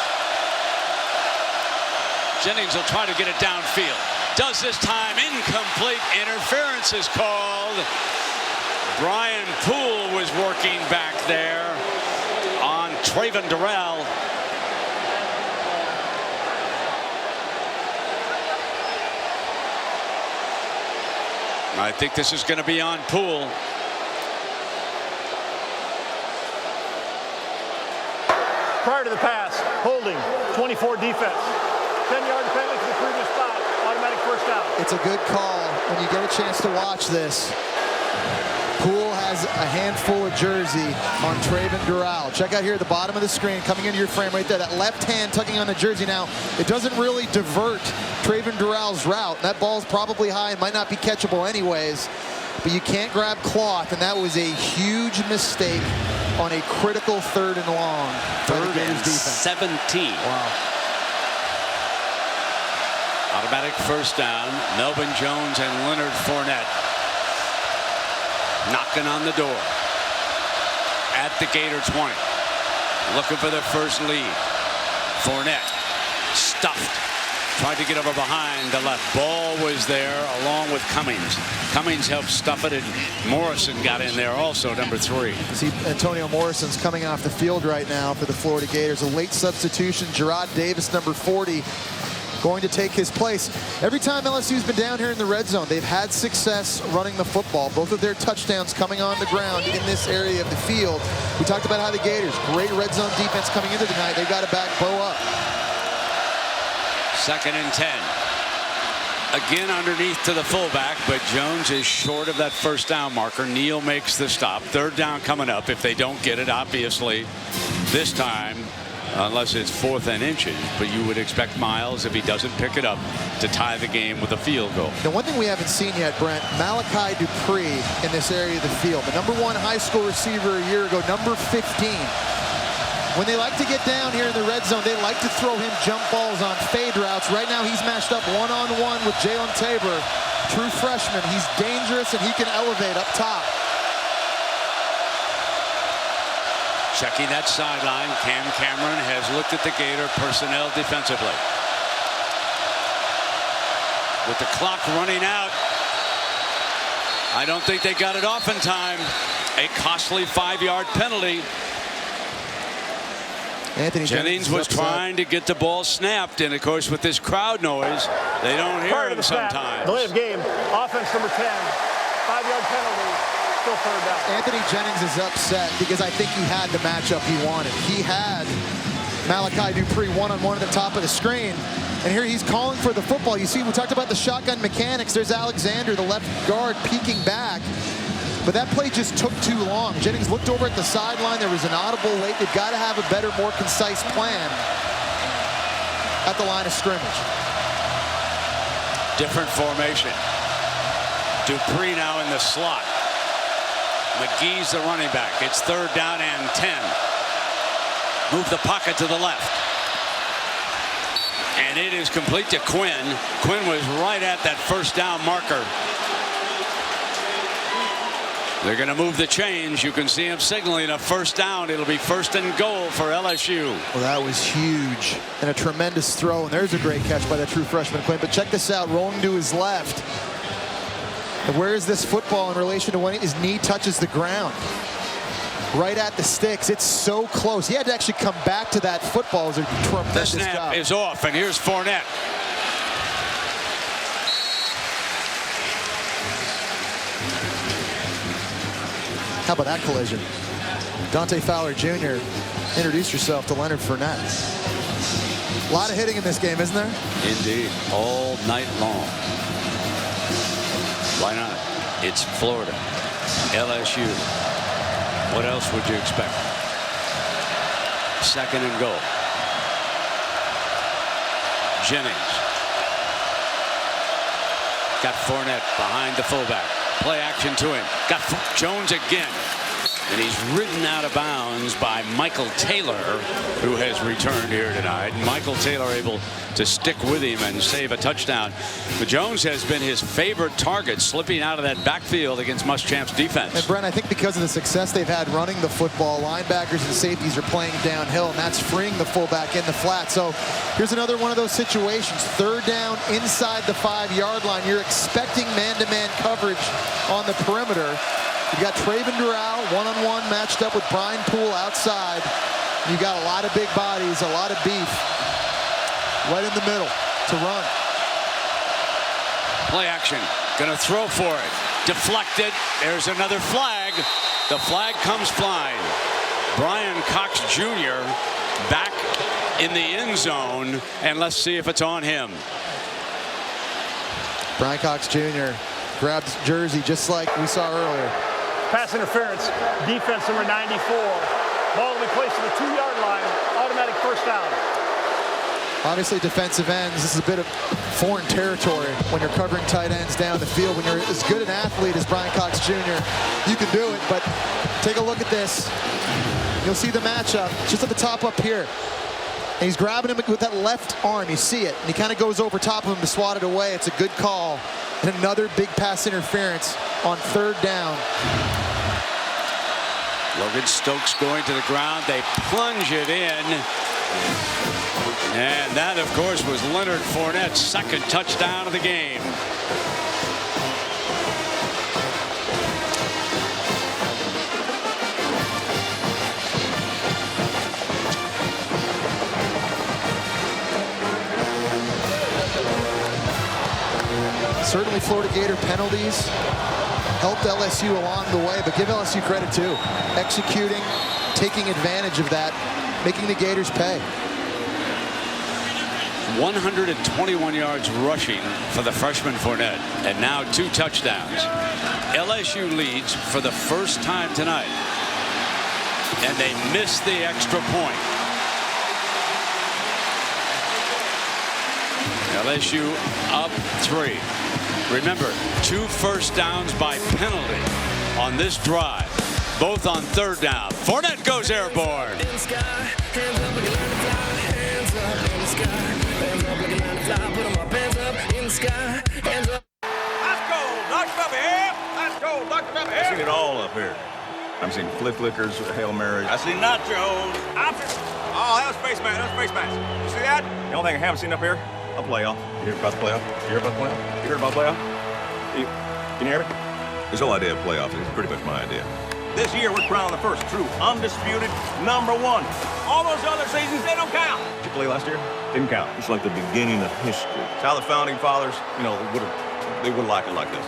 S25: Jennings will try to get it downfield. Does this time. Incomplete. Interference is called. Brian Poole was working back there on Traven Durrell. I think this is going to be on Poole.
S9: Prior to the pass, holding, 24 defense. 10-yard penalty to the previous spot, automatic 1st down.
S6: It's a good call when you get a chance to watch this. Poole has a handful of jersey on Traven Durrell. Check out here at the bottom of the screen, coming into your frame right there. That left hand tugging on the jersey. Now, it doesn't really divert Traven Durrell's route. That ball's probably high and might not be catchable anyways. But you can't grab cloth, and that was a huge mistake on a critical 3rd and long.
S25: 3rd and 17.
S6: Wow.
S25: Automatic 1st down. Melvin Jones and Leonard Fournette knocking on the door at the Gator 20. Looking for their first lead. Fournette stuffed. Tried to get over behind the left. Ball was there along with Cummings. Cummings helped stuff it, and Morrison got in there also, number 3.
S6: See, Antonio Morrison's coming off the field right now for the Florida Gators. A late substitution. Gerard Davis, number 40, going to take his place. Every time LSU's been down here in the red zone, they've had success running the football. Both of their touchdowns coming on the ground in this area of the field. We talked about how the Gators, great red zone defense coming into tonight. They've got to back Bo up.
S25: 2nd and 10. Again underneath to the fullback, but Jones is short of that 1st down marker. Neal makes the stop. 3rd down coming up if they don't get it, obviously, this time, unless it's 4th and inches. But you would expect Miles, if he doesn't pick it up, to tie the game with a field goal.
S6: Now, one thing we haven't seen yet, Brent, Malachi Dupree in this area of the field. The number 1 high school receiver a year ago, number 15. When they like to get down here in the red zone, they like to throw him jump balls on fade routes. Right now, he's matched up one-on-one with Jalen Tabor. True freshman. He's dangerous, and he can elevate up top.
S25: Checking that sideline, Cam Cameron has looked at the Gator personnel defensively. With the clock running out, I don't think they got it off in time. A costly 5-yard penalty.
S6: Anthony
S25: Jennings was trying to get the ball snapped, and of course with this crowd noise, they don't hear him sometimes.
S9: Delay of game, offense number 10, 5-yard penalty. Still third down.
S6: Anthony Jennings is upset because I think he had the matchup he wanted. He had Malachi Dupree one-on-one at the top of the screen. And here he's calling for the football. You see, we talked about the shotgun mechanics. There's Alexander, the left guard, peeking back. But that play just took too long. Jennings looked over at the sideline. There was an audible late. They've got to have a better, more concise plan at the line of scrimmage.
S25: Different formation. Dupree now in the slot. McGee's the running back. It's third down and 10. Move the pocket to the left. And it is complete to Quinn. Quinn was right at that first down marker. They're going to move the chains. You can see him signaling a first down. It'll be first and goal for LSU.
S6: Well, that was huge and a tremendous throw. And there's a great catch by the true freshman Quinn. But check this out, rolling to his left. And where is this football in relation to when his knee touches the ground? Right at the sticks. It's so close. He had to actually come back to that football. It was a tremendous
S25: job. The snap is off, and here's Fournette.
S6: How about that collision? Dante Fowler Jr. Introduce yourself to Leonard Fournette. A lot of hitting in this game, isn't there?
S25: Indeed. All night long. Why not? It's Florida. LSU. What else would you expect? Second and goal. Jennings. Got Fournette behind the fullback. Play action to him. Got Jones again. And he's ridden out of bounds by Michael Taylor, who has returned here tonight. Michael Taylor able to stick with him and save a touchdown. But Jones has been his favorite target, slipping out of that backfield against Muschamp's defense.
S6: And Brent, I think because of the success they've had running the football, linebackers and safeties are playing downhill, and that's freeing the fullback in the flat. So here's another one of those situations. Third down inside the 5-yard line. You're expecting man-to-man coverage on the perimeter. You've got Traven Durrell one-on-one matched up with Brian Poole outside. You got a lot of big bodies, a lot of beef right in the middle to run.
S25: Play action. Gonna throw for it. Deflected. There's another flag. The flag comes flying. Brian Cox Jr. back in the end zone, and let's see if it's on him.
S6: Brian Cox Jr. grabs jersey just like we saw earlier.
S9: Pass interference, defense number 94. Ball will be placed to the 2-yard line, automatic first down.
S6: Obviously defensive ends, this is a bit of foreign territory when you're covering tight ends down the field. When you're as good an athlete as Brian Cox Jr., you can do it, but take a look at this. You'll see the matchup just at the top up here. And he's grabbing him with that left arm, you see it, and he kind of goes over top of him to swat it away. It's a good call. And another big pass interference on third down.
S25: Logan Stokes going to the ground. They plunge it in. And that, of course, was Leonard Fournette's second touchdown of the game.
S6: Certainly Florida Gator penalties helped LSU along the way, but give LSU credit too. Executing, taking advantage of that, making the Gators pay.
S25: 121 yards rushing for the freshman Fournette, and now 2 touchdowns. LSU leads for the first time tonight, and they missed the extra point. LSU up 3. Remember, 2 first downs by penalty on this drive, both on third down. Fournette goes airborne.
S12: I've seen it all up here. I've seen flip flickers, Hail Marys. I see nachos. Oh, that was face mask. That was face mask. You see that? The only thing I haven't seen up here, a playoff. You hear about the playoff? You hear about the playoff? You heard about the playoff? Can you hear me? This whole idea of playoffs is pretty much my idea. This year, we're crowning the first true, undisputed #1. All those other seasons, they don't count. Did you play last year? Didn't count. It's like the beginning of history. It's how the founding fathers, they would have liked it like this.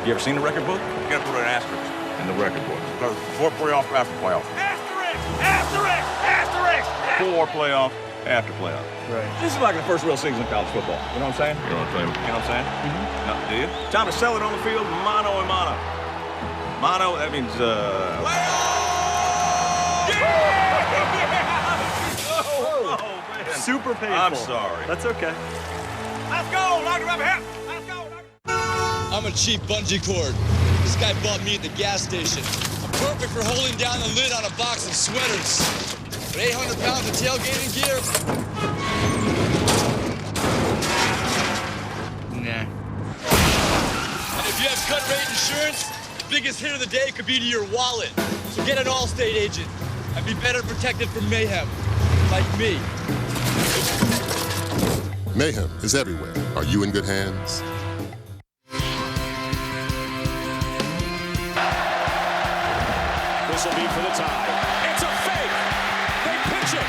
S12: You ever seen the record book? You gotta put an asterisk in the record book. Before playoff, after playoff. Asterisk! Asterisk! Asterisk! Before playoff, after playoff. Right. This is like the first real season of college football. You know what I'm saying? You know what I'm saying? Mm-hmm. No, do you? Time to sell it on the field, mano and mono. Mono, that means, Oh, man.
S13: Super painful.
S12: I'm sorry.
S13: That's okay.
S12: Let's go, Dr. Rabbit. Let's go,
S14: I'm a cheap bungee cord. This guy bought me at the gas station. I'm perfect for holding down the lid on a box of sweaters. But 800 pounds of tailgating gear? Nah. And if you have cut rate insurance, the biggest hit of the day could be to your wallet. So get an Allstate agent and be better protected from mayhem, like me.
S16: Mayhem is everywhere. Are you in good hands?
S4: This will be for the tie. It's a fake. They pitch it.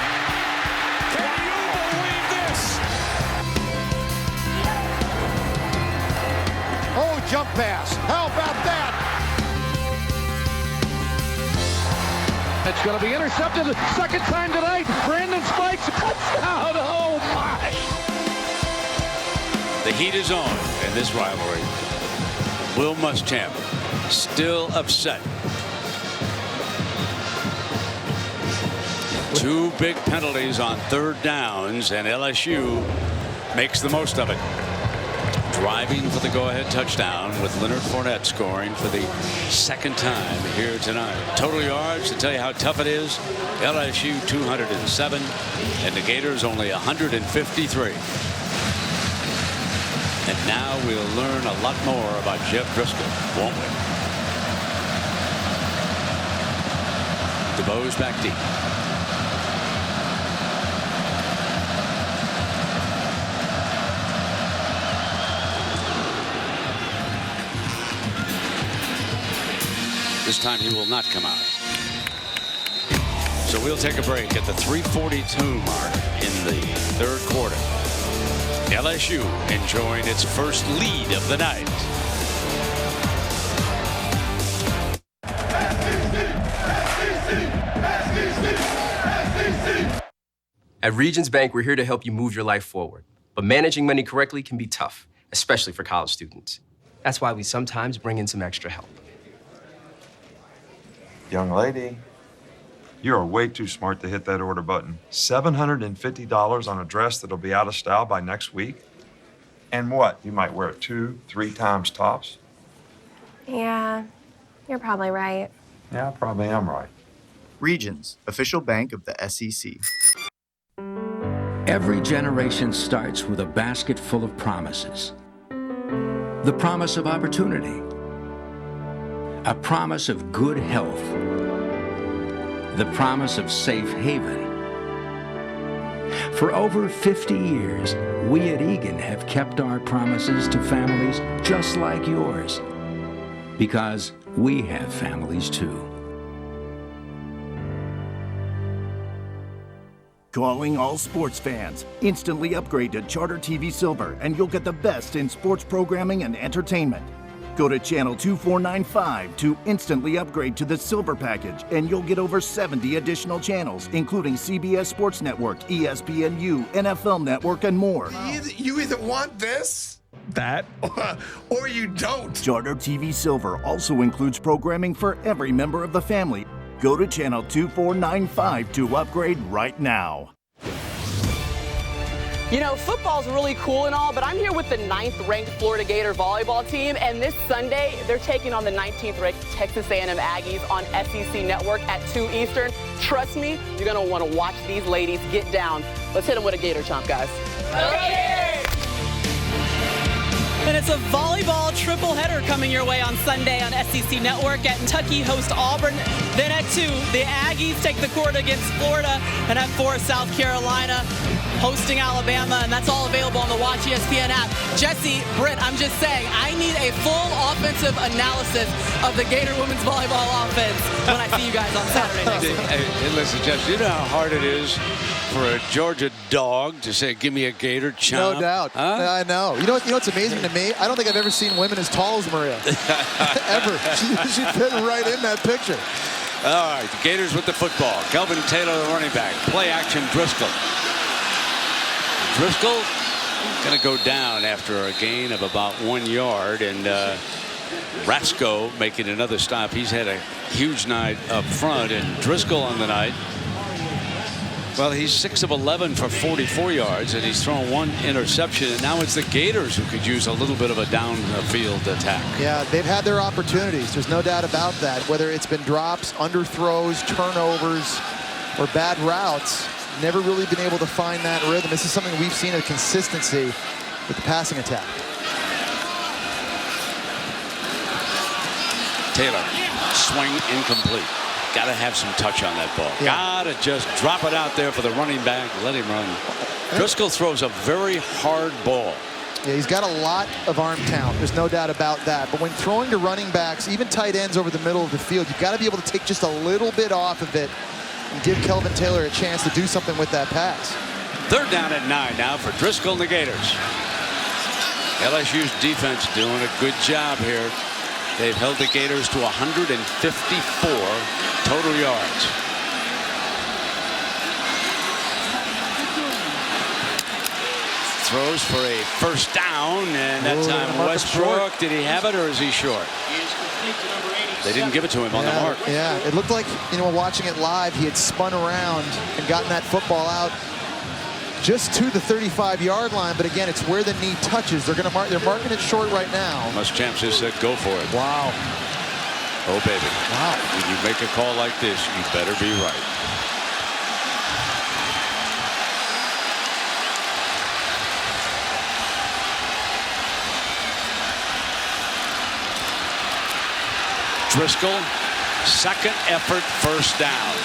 S4: Can you believe this?
S9: Oh, jump pass. How about that? It's going to be intercepted. Second time tonight. Brandon Spikes. Touchdown. Oh, my.
S25: The heat is on in this rivalry. Will Muschamp still upset. Two big penalties on third downs, and LSU makes the most of it. Driving for the go-ahead touchdown with Leonard Fournette scoring for the second time here tonight. Total yards, to tell you how tough it is, LSU 207 and the Gators only 153. And now we'll learn a lot more about Jeff Driscoll, won't we? DeBoe's back deep. This time he will not come out. So we'll take a break at the 3:42 mark in the third quarter. LSU enjoying its first lead of the night.
S17: At Regions Bank, we're here to help you move your life forward. But managing money correctly can be tough, especially for college students. That's why we sometimes bring in some extra help.
S19: Young lady, you are way too smart to hit that order button. $750 on a dress that'll be out of style by next week? And what, you might wear it 2-3 times tops?
S21: Yeah, you're probably right.
S19: Yeah, I probably am right.
S23: Regions, official bank of the SEC.
S26: Every generation starts with a basket full of promises. The promise of opportunity. A promise of good health. The promise of safe haven. For over 50 years, we at Egan have kept our promises to families just like yours. Because we have families too.
S27: Calling all sports fans. Instantly upgrade to Charter TV Silver and you'll get the best in sports programming and entertainment. Go to channel 2495 to instantly upgrade to the Silver package, and you'll get over 70 additional channels, including CBS Sports Network, ESPNU, NFL Network, and more.
S30: You either want this, that, or you don't.
S27: Charter TV Silver also includes programming for every member of the family. Go to channel 2495 to upgrade right now.
S8: You know, football's really cool and all, but I'm here with the 9th-ranked Florida Gator volleyball team, and this Sunday, they're taking on the 19th-ranked Texas A&M Aggies on SEC Network at 2 Eastern. Trust me, you're going to want to watch these ladies get down. Let's hit them with a Gator chomp, guys. Okay. And it's a volleyball triple header coming your way on Sunday on SEC Network. At Kentucky host Auburn. Then at 2, the Aggies take the court against Florida, and at 4, South Carolina hosting Alabama, and that's all available on the Watch ESPN app. Jesse, Britt, I'm just saying, I need a full offensive analysis of the Gator women's volleyball offense when I see you guys on Saturday next week.
S25: Hey, listen, Jesse, you know how hard it is for a Georgia dog to say, give me a Gator chomp?
S6: No doubt.
S25: Huh?
S6: I know. You know what's amazing to me? I don't think I've ever seen women as tall as Maria. Ever. She fit right in that picture.
S25: All right, the Gators with the football. Kelvin Taylor, the running back. Play action, Driscoll. Driscoll going to go down after a gain of about 1 yard, and Ratsko making another stop. He's had a huge night up front, and Driscoll on the night, well, he's 6 of 11 for 44 yards, and he's thrown 1 interception, and now it's the Gators who could use a little bit of a downfield attack.
S6: Yeah, they've had their opportunities. There's no doubt about that. Whether it's been drops, underthrows, turnovers, or bad routes, never really been able to find that rhythm. This is something we've seen, a consistency with the passing attack.
S25: Taylor, swing incomplete. Got to have some touch on that ball.
S6: Yeah.
S25: Got to just drop it out there for the running back. Let him run. Driscoll throws a very hard ball.
S6: Yeah, he's got a lot of arm talent. There's no doubt about that. But when throwing to running backs, even tight ends over the middle of the field, you've got to be able to take just a little bit off of it and give Kelvin Taylor a chance to do something with that pass.
S25: 3rd down and 9 now for Driscoll and the Gators. LSU's defense doing a good job here. They've held the Gators to 154 total yards. Throws for a 1st down, and that time Westbrook. Did he have it, or is he short? They didn't give it to him on the mark.
S6: Yeah, it looked like, watching it live, he had spun around and gotten that football out just to the 35-yard line, but again, it's where the knee touches. They're marking it short right now.
S25: Muschamp just said, go for it.
S6: Wow.
S25: Oh, baby.
S6: Wow.
S25: When you make a call like this, you better be right. Driscoll, 2nd effort, 1st down.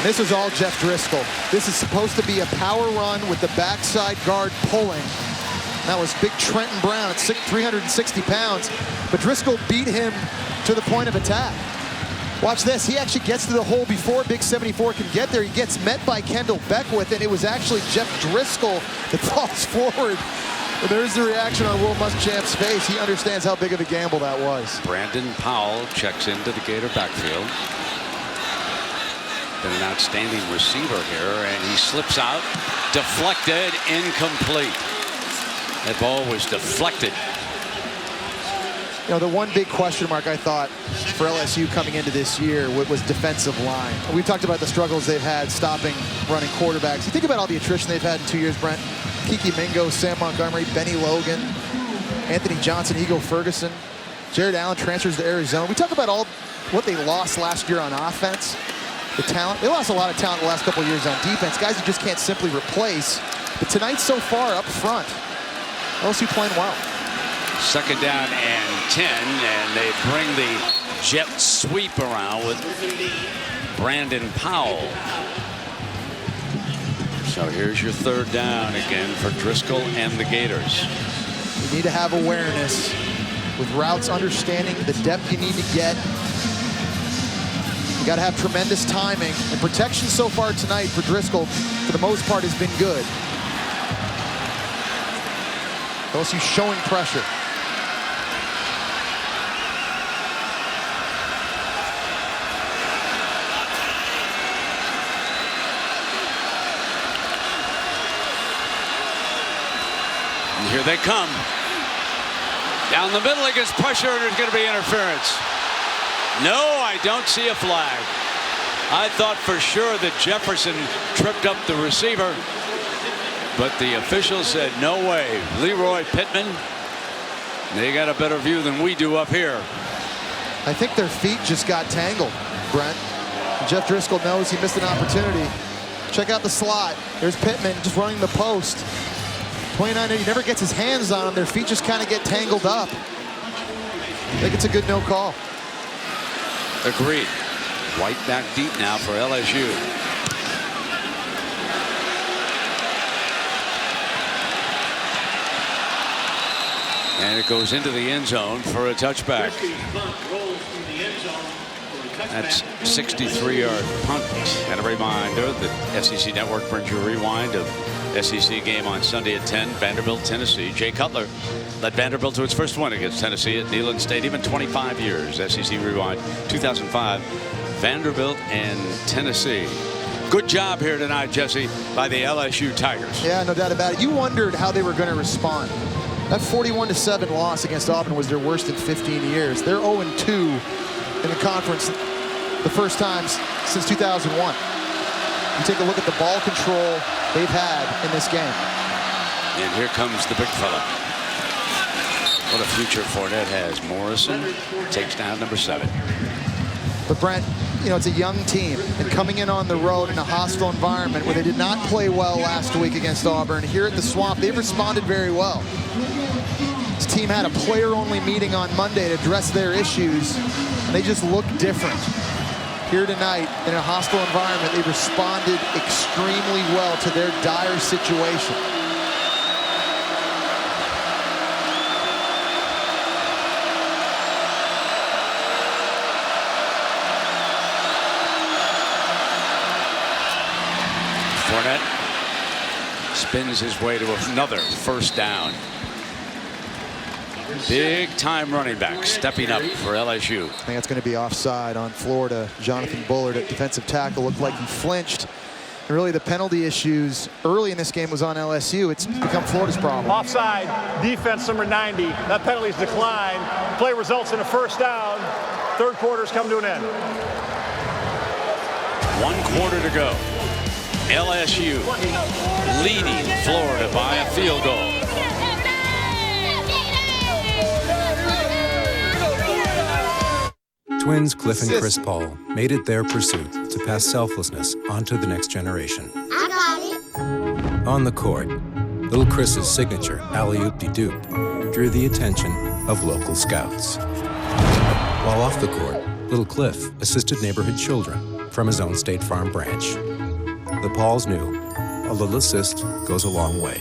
S6: This is all Jeff Driscoll. This is supposed to be a power run with the backside guard pulling. That was big Trenton Brown at 360 pounds. But Driscoll beat him to the point of attack. Watch this. He actually gets to the hole before Big 74 can get there. He gets met by Kendall Beckwith, and it was actually Jeff Driscoll that falls forward. And there's the reaction on Will Muschamp's face. He understands how big of a gamble that was.
S25: Brandon Powell checks into the Gator backfield. Been an outstanding receiver here, and he slips out. Deflected, incomplete. That ball was deflected.
S6: The one big question mark, I thought, for LSU coming into this year was defensive line. We've talked about the struggles they've had stopping running quarterbacks. You think about all the attrition they've had in 2 years, Brent. Kiki Mingo, Sam Montgomery, Benny Logan, Anthony Johnson, Ego Ferguson, Jared Allen transfers to Arizona. We talk about all what they lost last year on offense, the talent. They lost a lot of talent the last couple of years on defense, guys you just can't simply replace. But tonight so far up front, LSU playing well.
S25: 2nd down and 10, and they bring the jet sweep around with Brandon Powell. So here's your 3rd down again for Driscoll and the Gators.
S6: You need to have awareness with routes, understanding the depth you need to get. You got to have tremendous timing, and protection so far tonight for Driscoll, for the most part, has been good. LSU showing pressure.
S25: And here they come. Down the middle, he gets pressure, and there's going to be interference. No, I don't see a flag. I thought for sure that Jefferson tripped up the receiver, but the official said no way. Leroy Pittman, they got a better view than we do up here.
S6: I think their feet just got tangled, Brent. And Jeff Driscoll knows he missed an opportunity. Check out the slot. There's Pittman just running the post. 29, he never gets his hands on them. Their feet just kind of get tangled up. I think it's a good no call.
S25: Agreed. White back deep now for LSU. And it goes into the end zone for a touchback. That's 63-yard punt. And a reminder that SEC Network brings you a rewind of SEC game on Sunday at 10, Vanderbilt, Tennessee. Jay Cutler led Vanderbilt to its first win against Tennessee at Neyland Stadium in 25 years. SEC Rewind 2005, Vanderbilt and Tennessee. Good job here tonight, Jesse, by the LSU Tigers.
S6: Yeah, no doubt about it. You wondered how they were going to respond. That 41-7 loss against Auburn was their worst in 15 years. They're 0-2 in the conference the first time since 2001. You take a look at the ball control they've had in this game.
S25: And here comes the big fella. What a future Fournette has. Morrison takes down number 7.
S6: But Brent, you know, it's a young team, and coming in on the road in a hostile environment where they did not play well last week against Auburn, here at the Swamp, they've responded very well. This team had a player-only meeting on Monday to address their issues, and they just look different. Here tonight, in a hostile environment, they responded extremely well to their dire situation.
S25: Fournette spins his way to another first down. Big time running back stepping up for LSU.
S6: I think that's going to be offside on Florida. Jonathan Bullard at defensive tackle looked like he flinched. And really the penalty issues early in this game was on LSU. It's become Florida's problem.
S9: Offside, defense number 90. That penalty's declined. Play results in a first down. Third quarter's come to an end.
S25: 1 quarter to go. LSU leading Florida by a field goal.
S10: Twins Cliff and Chris Paul made it their pursuit to pass selflessness onto the next generation.
S28: I got it.
S10: On the court, little Chris's signature alley-oop-de-doop drew the attention of local scouts. While off the court, little Cliff assisted neighborhood children from his own State Farm branch. The Pauls knew a little assist goes a long way,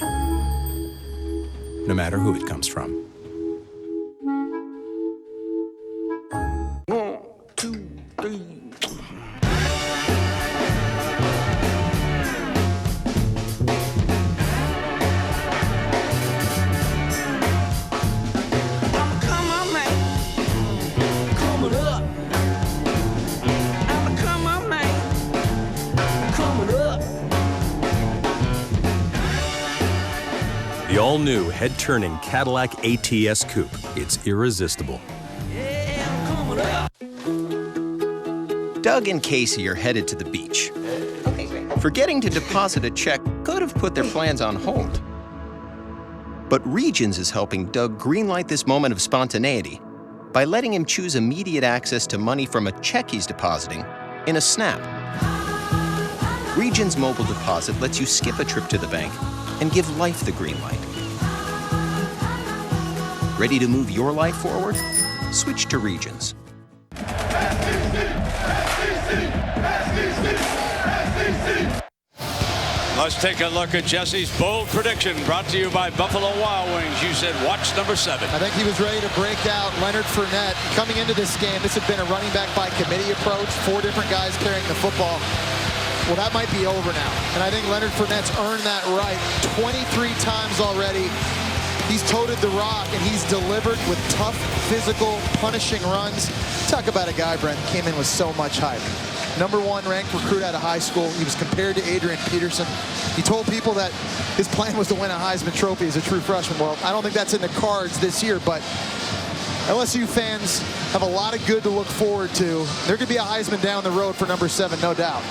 S10: no matter who it comes from.
S25: 1, 2, 3.
S1: The all-new head-turning Cadillac ATS Coupe. It's irresistible.
S17: Doug and Casey are headed to the beach.
S21: Okay, great.
S17: Forgetting to deposit a check could have put their plans on hold. But Regions is helping Doug greenlight this moment of spontaneity by letting him choose immediate access to money from a check he's depositing in a snap. Regions Mobile Deposit lets you skip a trip to the bank and give life the green light. Ready to move your life forward? Switch to Regions.
S25: Let's take a look at Jesse's bold prediction brought to you by Buffalo Wild Wings. You said watch number 7.
S6: I think he was ready to break out Leonard Fournette. Coming into this game, this had been a running back by committee approach, 4 different guys carrying the football. Well, that might be over now. And I think Leonard Fournette's earned that right 23 times already. He's toted the rock, and he's delivered with tough, physical, punishing runs. Talk about a guy, Brent, came in with so much hype. #1 ranked recruit out of high school. He was compared to Adrian Peterson. He told people that his plan was to win a Heisman Trophy as a true freshman. Well, I don't think that's in the cards this year, but LSU fans have a lot of good to look forward to. There could be a Heisman down the road for number 7, no doubt.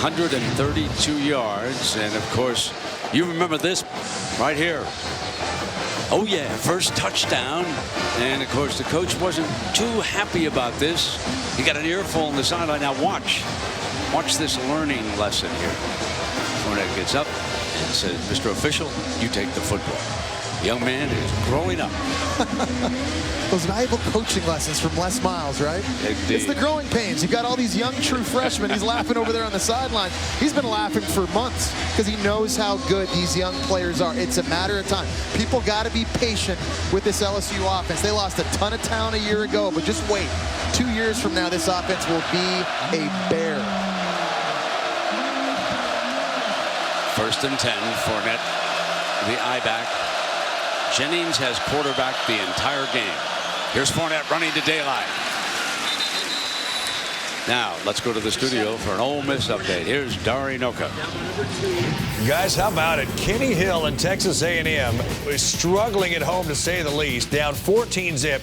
S25: 132 yards, and of course, you remember this right here. Oh yeah, first touchdown, and of course the coach wasn't too happy about this. He got an earful on the sideline. Now watch this learning lesson here. Fournette gets up and says, "Mr. Official, you take the football." The young man is growing up.
S6: Those valuable coaching lessons from Les Miles, right?
S25: Indeed.
S6: It's the growing pains. You've got all these young true freshmen. He's laughing over there on the sideline. He's been laughing for months because he knows how good these young players are. It's a matter of time. People got to be patient with this LSU offense. They lost a ton of talent a year ago, but just wait. 2 years from now, this offense will be a bear.
S25: 1st and 10, Fournette, the I-back. Jennings has quarterbacked the entire game. Here's Fournette running to daylight. Now, let's go to the studio for an Ole Miss update. Here's Dari Noka.
S2: Guys, how about it? Kenny Hill and Texas A&M is struggling at home, to say the least, down 14-zip.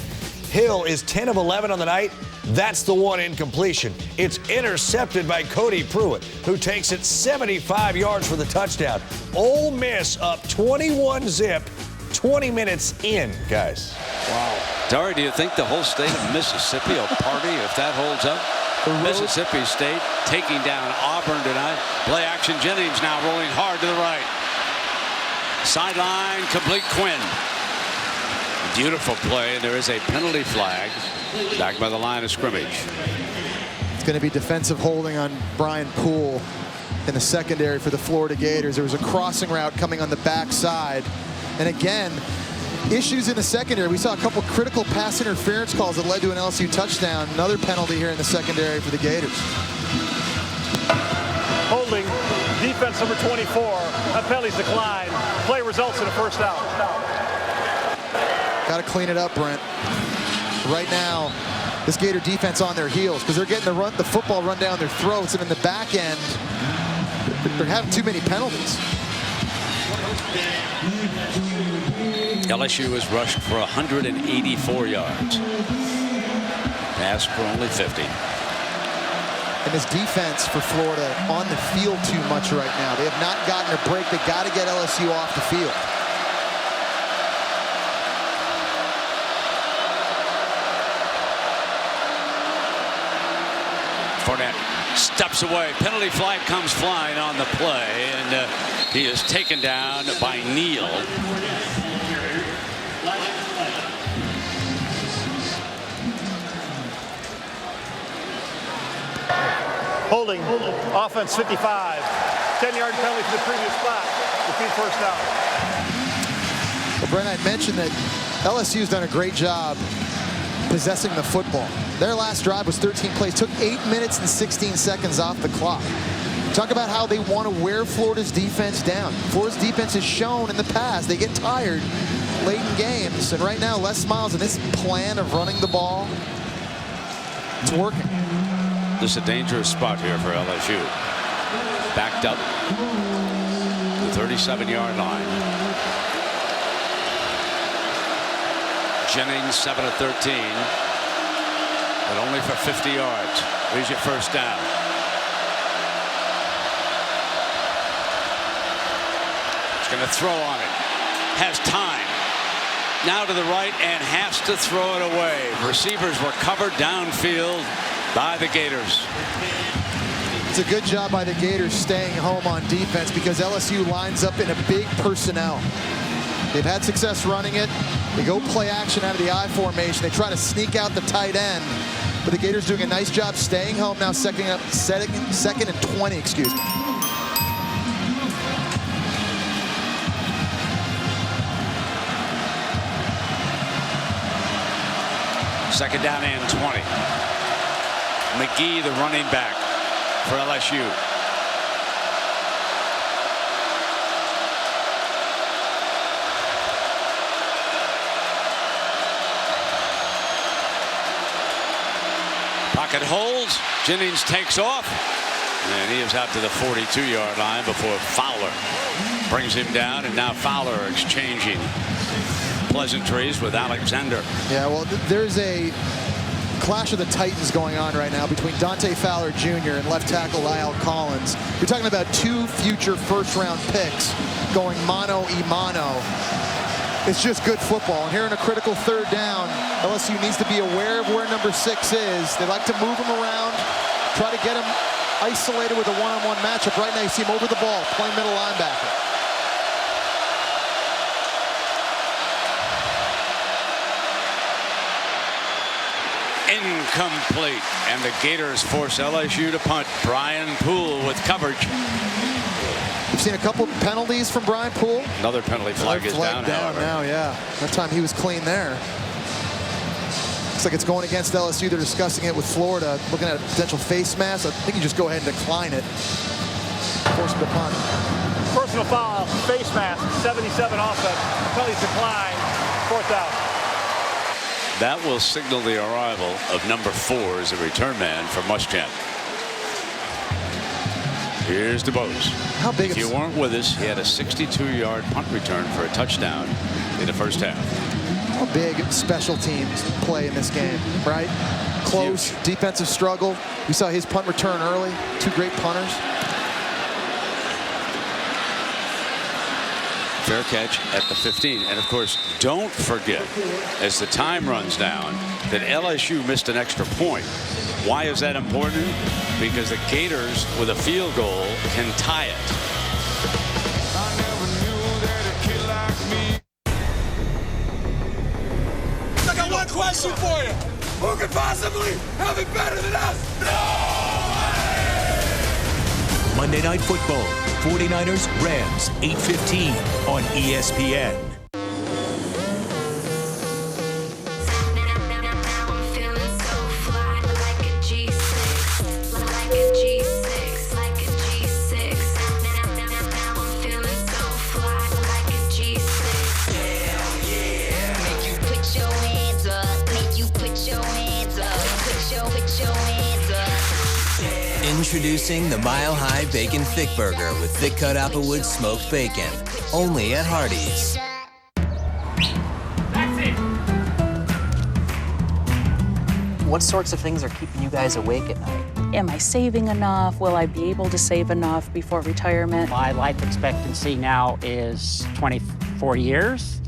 S2: Hill is 10 of 11 on the night. That's the one incompletion. It's intercepted by Cody Pruitt, who takes it 75 yards for the touchdown. Ole Miss up 21-zip, 20 minutes in, guys.
S25: Wow. Dari, do you think the whole state of Mississippi will party if that holds up? Mississippi State taking down Auburn tonight. Play action. Jennings now rolling hard to the right. Sideline complete. Quinn. Beautiful play, and there is a penalty flag back by the line of scrimmage.
S6: It's going to be defensive holding on Brian Poole in the secondary for the Florida Gators. There was a crossing route coming on the backside. And again, issues in the secondary. We saw a couple critical pass interference calls that led to an LSU touchdown. Another penalty here in the secondary for the Gators.
S9: Holding, defense number 24. That penalty's declined. Play results in a first down.
S6: Got to clean it up, Brent. Right now, this Gator defense on their heels because they're getting the football run down their throats, and in the back end, they're having too many penalties.
S25: LSU was rushed for 184 yards. Passed for only 50.
S6: And this defense for Florida on the field too much right now. They have not gotten a break. They got to get LSU off the field.
S25: Fournette steps away. Penalty flag comes flying on the play, and he is taken down by Neal.
S9: Holding, offense 55. 10-yard penalty for the previous spot. Repeat first down.
S6: Well, Brent, I mentioned that LSU's done a great job possessing the football. Their last drive was 13 plays, took 8 minutes and 16 seconds off the clock. Talk about how they want to wear Florida's defense down. Florida's defense has shown in the past they get tired late in games, and right now Les Miles and this plan of running the ball, it's working.
S25: This is a dangerous spot here for LSU. Backed up the 37-yard line. Jennings 7 of 13, but only for 50 yards. Here's your first down. He's going to throw on it. Has time. Now to the right and has to throw it away. Receivers were covered downfield by the Gators.
S6: It's a good job by the Gators staying home on defense because LSU lines up in a big personnel. They've had success running it. They go play action out of the I formation. They try to sneak out the tight end. But the Gators doing a nice job staying home now, second and 20, excuse me.
S25: Second down and 20. McGee, the running back for LSU. Pocket holds. Jennings takes off. And he is out to the 42-yard line before Fowler brings him down. And now Fowler exchanging pleasantries with Alexander.
S6: Yeah, well, there's a clash of the Titans going on right now between Dante Fowler Jr. and left tackle Lyle Collins. You're talking about 2 future first-round picks going mano-a-mano. It's just good football. And here in a critical third down, LSU needs to be aware of where number 6 is. They like to move him around, try to get him isolated with a one-on-one matchup. Right now, you see him over the ball, playing middle linebacker.
S25: incomplete. And the Gators force LSU to punt. Brian Poole with coverage.
S6: We've seen a couple penalties from Brian Poole.
S25: Another penalty flag is down, however.
S6: Now, yeah. That time he was clean there. Looks like it's going against LSU. They're discussing it with Florida, looking at a potential face mask. I think you just go ahead and decline it. Force him to punt.
S9: Personal foul, face mask, 77 offense. Penalties decline, 4th down.
S25: That will signal the arrival of number 4 as a return man for Muschamp. Here's DeBose.
S6: How big?
S25: If you weren't with us, he had a 62-yard punt return for a touchdown in the first half.
S6: How big special teams play in this game, right? Close, defensive struggle. We saw his punt return early. 2 great punters.
S25: Fair catch at the 15. And of course, don't forget, as the time runs down, that LSU missed an extra point. Why is that important? Because the Gators, with a field goal, can tie it.
S14: I got one question for you. Who could possibly have it better than us? No!
S18: Monday Night Football. 49ers, Rams, 8:15 on ESPN.
S3: Introducing the Mile High Bacon Thick Burger with thick cut Applewood smoked bacon. Only at Hardee's.
S5: What sorts of things are keeping you guys awake at night?
S7: Am I saving enough? Will I be able to save enough before retirement?
S11: My life expectancy now is 24 years.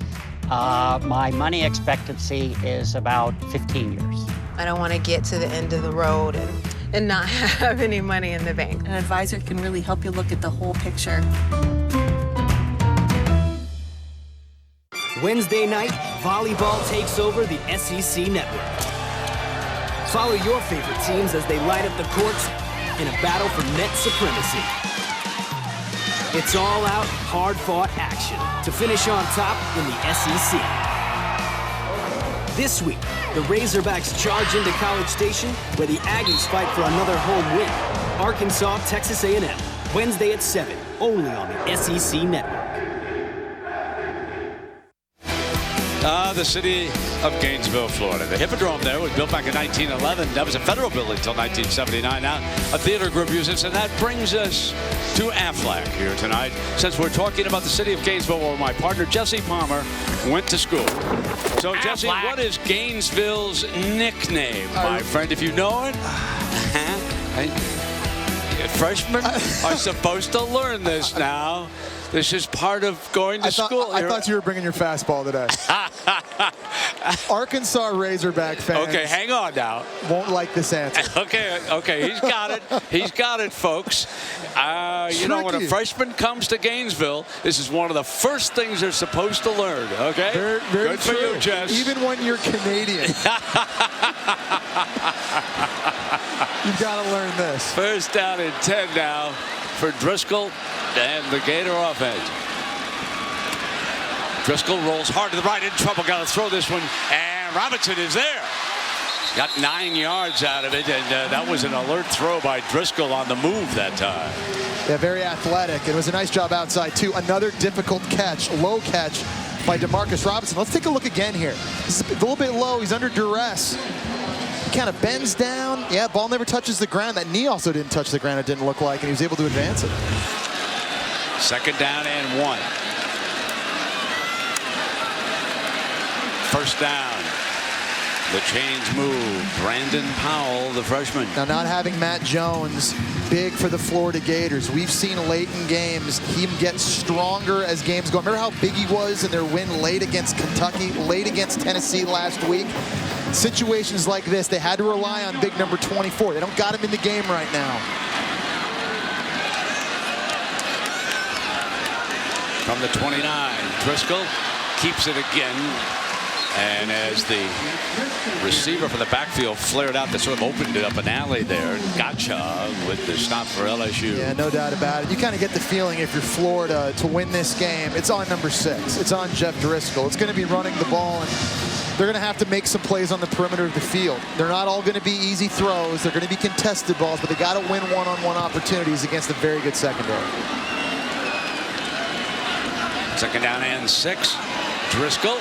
S11: My money expectancy is about 15 years.
S13: I don't want to get to the end of the road and not have any money in the bank.
S7: An advisor can really help you look at the whole picture.
S15: Wednesday night, volleyball takes over the SEC network. Follow your favorite teams as they light up the courts in a battle for net supremacy. It's all out, hard-fought action to finish on top in the SEC. This week, the Razorbacks charge into College Station, where the Aggies fight for another home win. Arkansas, Texas A&M, Wednesday at 7, only on the SEC Network.
S25: The city of Gainesville, Florida. The Hippodrome there was built back in 1911. That was a federal building until 1979. Now a theater group uses it. And that brings us to Aflac here tonight. Since we're talking about the city of Gainesville, where my partner Jesse Palmer went to school. So Jesse, what is Gainesville's nickname, my friend, if you know it? Freshmen are supposed to learn this now. This is part of going to school.
S6: I thought you were bringing your fastball today. Arkansas Razorback fans.
S25: Okay, hang on now.
S6: Won't like this answer.
S25: Okay, he's got it. He's got it, folks. You know, when a freshman comes to Gainesville, this is one of the first things they're supposed to learn, okay?
S6: Very
S25: Good
S6: true.
S25: for you, Jess.
S6: Even when you're Canadian. You've got to learn this.
S25: First down and 10 now for Driscoll and the Gator offense. Driscoll rolls hard to the right, in trouble, got to throw this one, and Robinson is there. Got 9 yards out of it, and that was an alert throw by Driscoll on the move that time.
S6: Yeah, very athletic. It was a nice job outside, too. Another difficult catch, low catch by DeMarcus Robinson. Let's take a look again here. This is a little bit low. He's under duress. Kind of bends down. Yeah, ball never touches the ground. That knee also didn't touch the ground, it didn't look like, and he was able to advance it.
S25: Second down and 1. First down. The chains move. Brandon Powell, the freshman.
S6: Now, not having Matt Jones, big for the Florida Gators. We've seen late in games him get stronger as games go. Remember how big he was in their win late against Kentucky, late against Tennessee last week? Situations like this, they had to rely on big number 24. They don't got him in the game right now.
S25: From the 29, Driscoll keeps it again. And as the receiver for the backfield flared out, that sort of opened it up an alley there. Gotcha with the stop for LSU.
S6: Yeah, no doubt about it. You kind of get the feeling if you're Florida to win this game, it's on number 6. It's on Jeff Driscoll. It's going to be running the ball, and they're going to have to make some plays on the perimeter of the field. They're not all going to be easy throws. They're going to be contested balls, but they got to win one-on-one opportunities against a very good secondary.
S25: Second down and 6. Driscoll.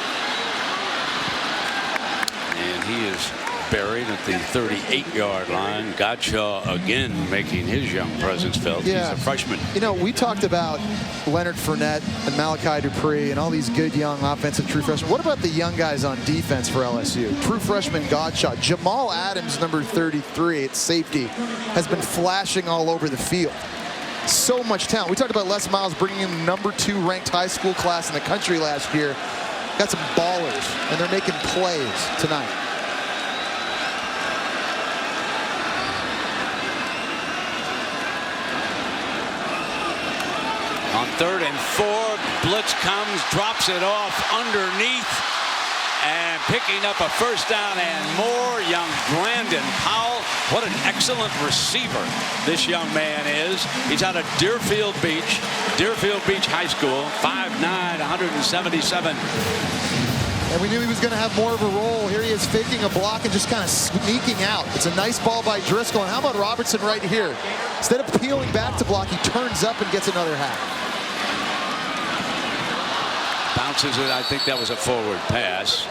S25: And he is buried at the 38-yard line. Gotcha again making his young presence felt.
S6: Yeah.
S25: He's a freshman.
S6: You know, we talked about Leonard Fournette and Malachi Dupree and all these good young offensive true freshmen. What about the young guys on defense for LSU? True freshman Godshot. Jamal Adams, number 33 at safety, has been flashing all over the field. So much talent. We talked about Les Miles bringing in the number 2 ranked high school class in the country last year. Got some ballers, and they're making plays tonight.
S25: On 3rd and 4, blitz comes, drops it off underneath, and picking up a first down and more, young Brandon Powell. What an excellent receiver this young man is. He's out of Deerfield Beach High School, 5'9", 177.
S6: And we knew he was going to have more of a role. Here he is faking a block and just kind of sneaking out. It's a nice ball by Driscoll. And how about Robertson right here? Instead of peeling back to block, he turns up and gets another half.
S25: Bounces it. I think that was a forward pass.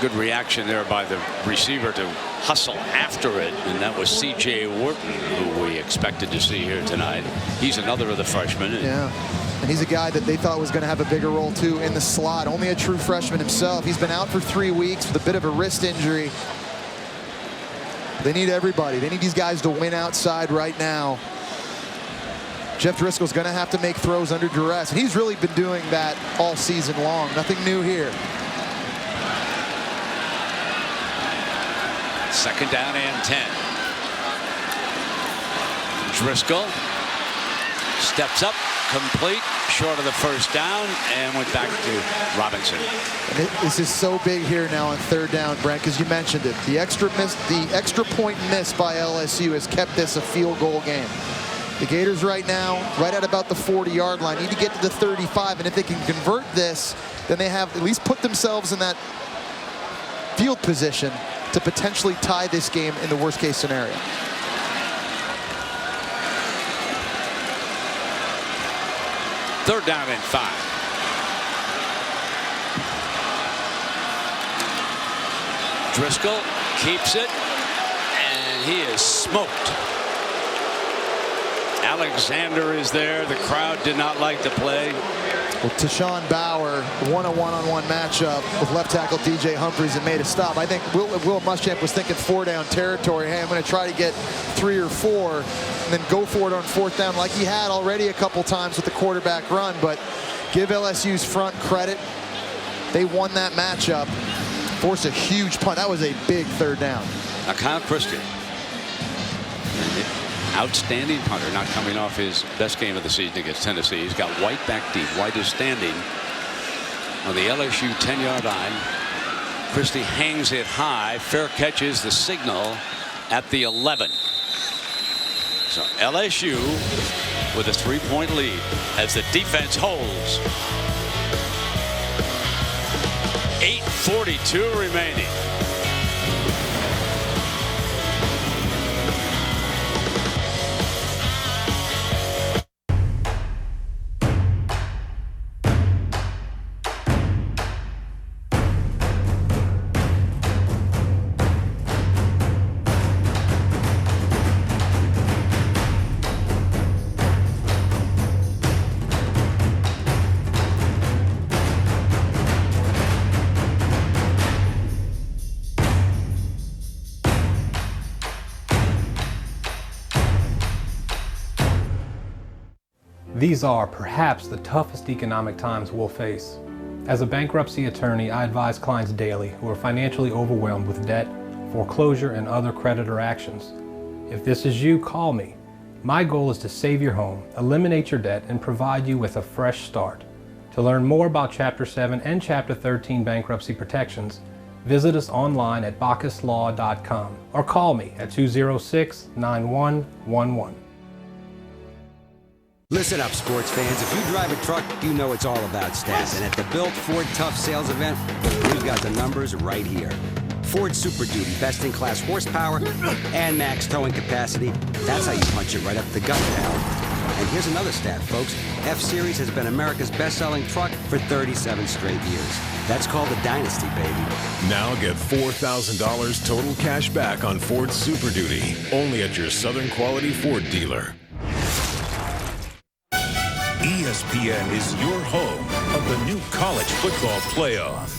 S25: Good reaction there by the receiver to hustle after it, and that was C.J. Wharton, who we expected to see here tonight. He's another of the freshmen.
S6: Yeah, and he's a guy that they thought was going to have a bigger role too in the slot. Only a true freshman himself. He's been out for 3 weeks with a bit of a wrist injury. They need everybody. They need these guys to win outside right now. Jeff Driscoll's going to have to make throws under duress, and he's really been doing that all season long. Nothing new here.
S25: Second down and 10. Driscoll steps up, complete, short of the first down, and went back to Robinson.
S6: And this is so big here now on 3rd down, Brent, because you mentioned it. The extra point miss by LSU has kept this a field goal game. The Gators right now, right at about the 40-yard line, need to get to the 35, and if they can convert this, then they have at least put themselves in that field position to potentially tie this game in the worst-case scenario.
S25: Third down and 5. Driscoll keeps it, and he is smoked. Alexander is there. The crowd did not like the play.
S6: Well, Tashawn Bauer won a one-on-one matchup with left tackle DJ Humphries and made a stop. I think Will Muschamp was thinking 4-down territory. Hey, I'm going to try to get 3 or 4 and then go for it on 4th down like he had already a couple times with the quarterback run. But give LSU's front credit. They won that matchup. Forced a huge punt. That was a big 3rd down.
S25: Now, Kyle Christian, outstanding punter, not coming off his best game of the season against Tennessee. He's got White back deep. White is standing on the LSU 10-yard line. Christie hangs it high. Fair catch is the signal at the 11. So LSU with a 3-point lead as the defense holds. 8:42 remaining.
S4: These are perhaps the toughest economic times we'll face. As a bankruptcy attorney, I advise clients daily who are financially overwhelmed with debt, foreclosure, and other creditor actions. If this is you, call me. My goal is to save your home, eliminate your debt, and provide you with a fresh start. To learn more about Chapter 7 and Chapter 13 bankruptcy protections, Visit us online at bacchuslaw.com or call me at 206-9111.
S12: Listen up, sports fans. If you drive a truck, you know it's all about stats. And at the Built Ford Tough Sales event, we've got the numbers right here. Ford Super Duty, best-in-class horsepower and max towing capacity. That's how you punch it right up the gut, pal. And here's another stat, folks. F-Series has been America's best-selling truck for 37 straight years. That's called a dynasty, baby.
S18: Now get $4,000 total cash back on Ford Super Duty, only at your Southern Quality Ford dealer. ESPN is your home of the new college football playoff.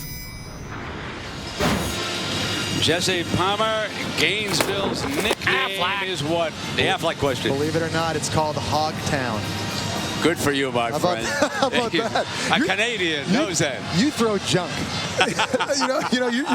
S25: Jesse Palmer, Gainesville's nickname is what? The Affleck question.
S6: Believe it or not, it's called Hogtown.
S25: Good for you, my friend.
S6: How about that?
S25: A Canadian knows that.
S6: You throw junk.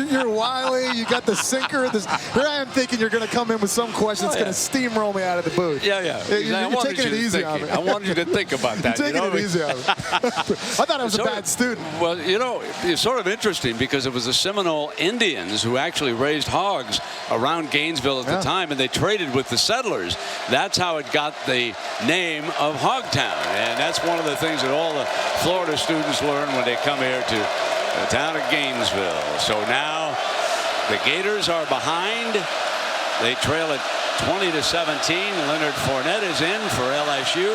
S6: you're wily. You got the sinker. Here I am thinking you're going to come in with some question that's going to steamroll me out of the booth.
S25: Yeah.
S6: You're taking it easy on me.
S25: I wanted you to think about that.
S6: You're taking it easy on me. I thought I was a bad student.
S25: Well, it's sort of interesting because it was the Seminole Indians who actually raised hogs around Gainesville at the time, and they traded with the settlers. That's how it got the name of Hogtown. And that's one of the things that all the Florida students learn when they come here to the town of Gainesville. So now the Gators are behind. They trail at 20-17. Leonard Fournette is in for LSU.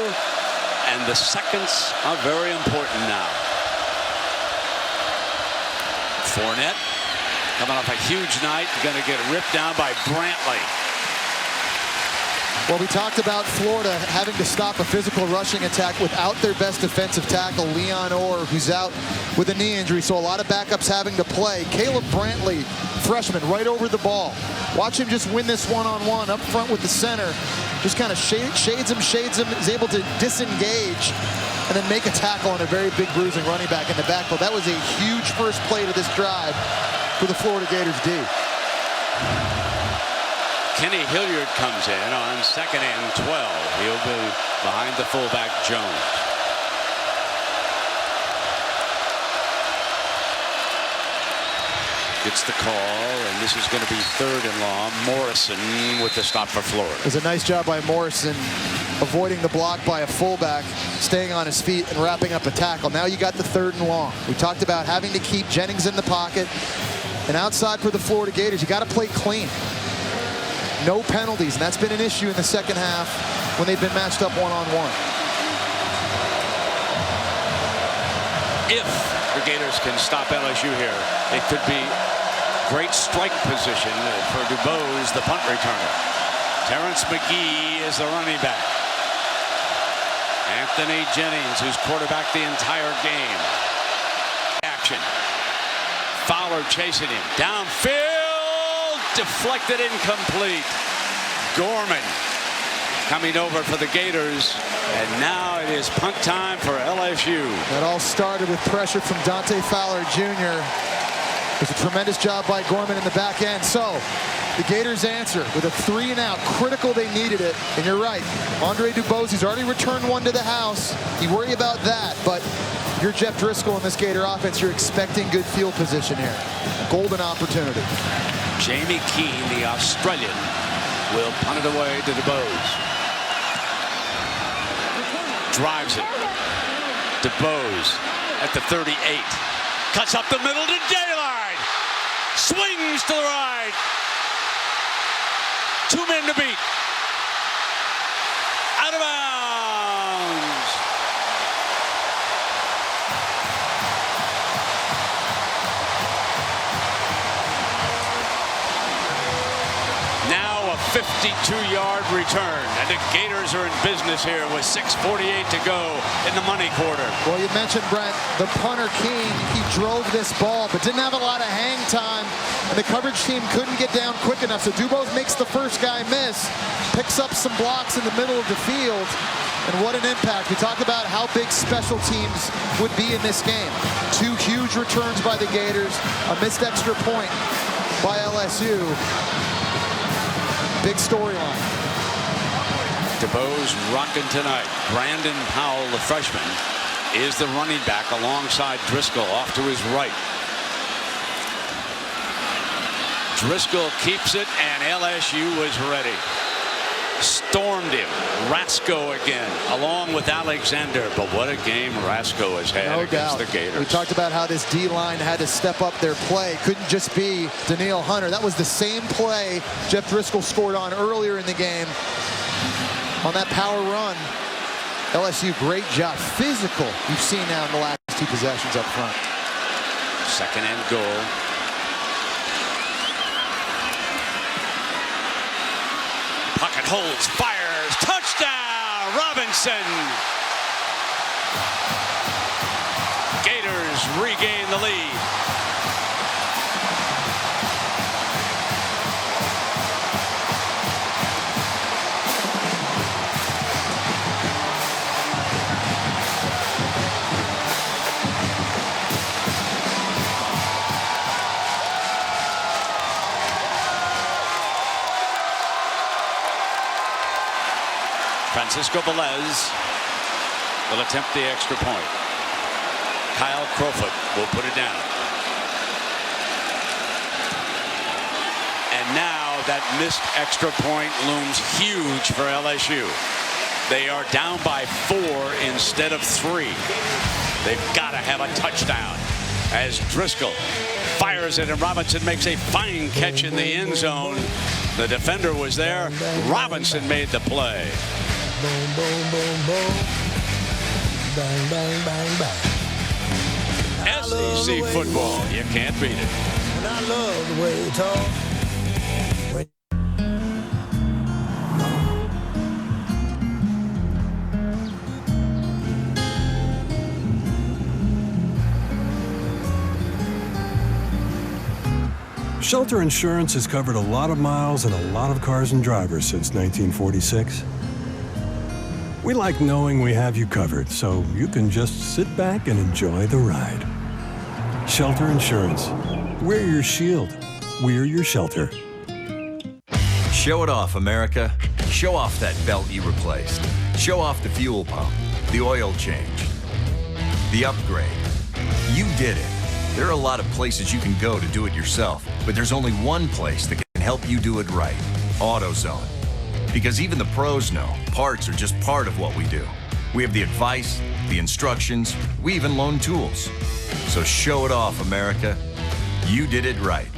S25: And the seconds are very important now. Fournette coming off a huge night. Going to get ripped down by Brantley.
S6: Well, we talked about Florida having to stop a physical rushing attack without their best defensive tackle, Leon Orr, who's out with a knee injury, so a lot of backups having to play. Caleb Brantley, freshman, right over the ball. Watch him just win this one-on-one up front with the center. Just kind of shades him, is able to disengage and then make a tackle on a very big bruising running back in the backfield. That was a huge first play to this drive for the Florida Gators D.
S25: Kenny Hilliard comes in on 2nd and 12. He'll be behind the fullback Jones. Gets the call, and this is going to be 3rd and long. Morrison with the stop for Florida.
S6: It was a nice job by Morrison avoiding the block by a fullback, staying on his feet and wrapping up a tackle. Now you got the 3rd and long. We talked about having to keep Jennings in the pocket. And outside for the Florida Gators, you got to play clean. No penalties, and that's been an issue in the second half when they've been matched up one-on-one.
S25: If the Gators can stop LSU here, it could be great strike position for DuBose, the punt returner. Terrence McGee is the running back. Anthony Jennings, who's quarterbacked the entire game. Action. Fowler chasing him. Downfield. Deflected, incomplete. Gorman coming over for the Gators, and now it is punt time for LSU.
S6: That all started with pressure from Dante Fowler Jr. It was a tremendous job by Gorman in the back end. So the Gators answer with a 3-and-out. Critical, they needed it. And you're right, Andre DuBose, he's already returned one to the house. You worry about that, but you're Jeff Driscoll in this Gator offense. You're expecting good field position here. Golden opportunity.
S25: Jamie Keane, the Australian, will punt it away to DuBose. Drives it. DuBose at the 38. Cuts up the middle to Dayline. Swings to the right. 2 men to beat. Out of bounds. Now a 52-yard return, and the Gators are in business here with 6:48 to go in the money quarter.
S6: Well, you mentioned, Brent, the punter Keene, he drove this ball, but didn't have a lot of hang time, and the coverage team couldn't get down quick enough, so DuBose makes the first guy miss, picks up some blocks in the middle of the field, and what an impact. We talked about how big special teams would be in this game. 2 huge returns by the Gators, a missed extra point by LSU. Big storyline.
S25: DuBose rocking tonight. Brandon Powell, the freshman, is the running back alongside Driscoll off to his right. Driscoll keeps it, and LSU was ready. Stormed him. Rasco again, along with Alexander. But what a game Rasco has had against the Gators.
S6: We talked about how this D-line had to step up their play. Couldn't just be Danielle Hunter. That was the same play Jeff Driscoll scored on earlier in the game. On that power run. LSU, great job. Physical, you've seen now in the last 2 possessions up front.
S25: Second and goal. Pocket holds, fires, touchdown, Robinson. Gators regain the lead. Francisco Velez will attempt the extra point. Kyle Crowfoot will put it down. And now that missed extra point looms huge for LSU. They are down by 4 instead of 3. They've got to have a touchdown as Driscoll fires it, and Robinson makes a fine catch in the end zone. The defender was there. Robinson made the play.
S16: Boom, boom, boom, boom. Bang, bang, bang, bang.
S25: SEC football, you can't beat it.
S16: And I love the way you talk.
S19: Shelter Insurance has covered a lot of miles and a lot of cars and drivers since 1946. We like knowing we have you covered, so you can just sit back and enjoy the ride. Shelter Insurance. We're your shield. We're your shelter.
S20: Show it off, America. Show off that belt you replaced. Show off the fuel pump, the oil change, the upgrade. You did it. There are a lot of places you can go to do it yourself, but there's only one place that can help you do it right. AutoZone. Because even the pros know parts are just part of what we do. We have the advice, the instructions, we even loan tools. So show it off, America. You did it right.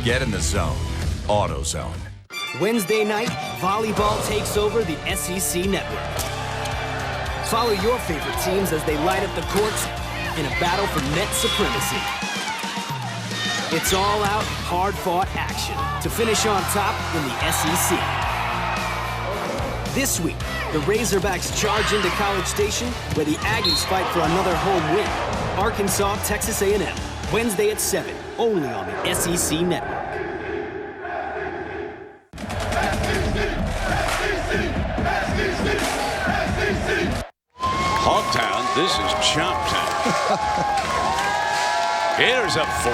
S20: Get in the zone. AutoZone.
S15: Wednesday night, volleyball takes over the SEC network. Follow your favorite teams as they light up the courts in a battle for net supremacy. It's all out, hard-fought action to finish on top in the SEC. This week, the Razorbacks charge into College Station, where the Aggies fight for another home win. Arkansas, Texas A&M, Wednesday at 7, only on the SEC Network.
S25: Hogtown, this is Chomp Town. Gators up 4.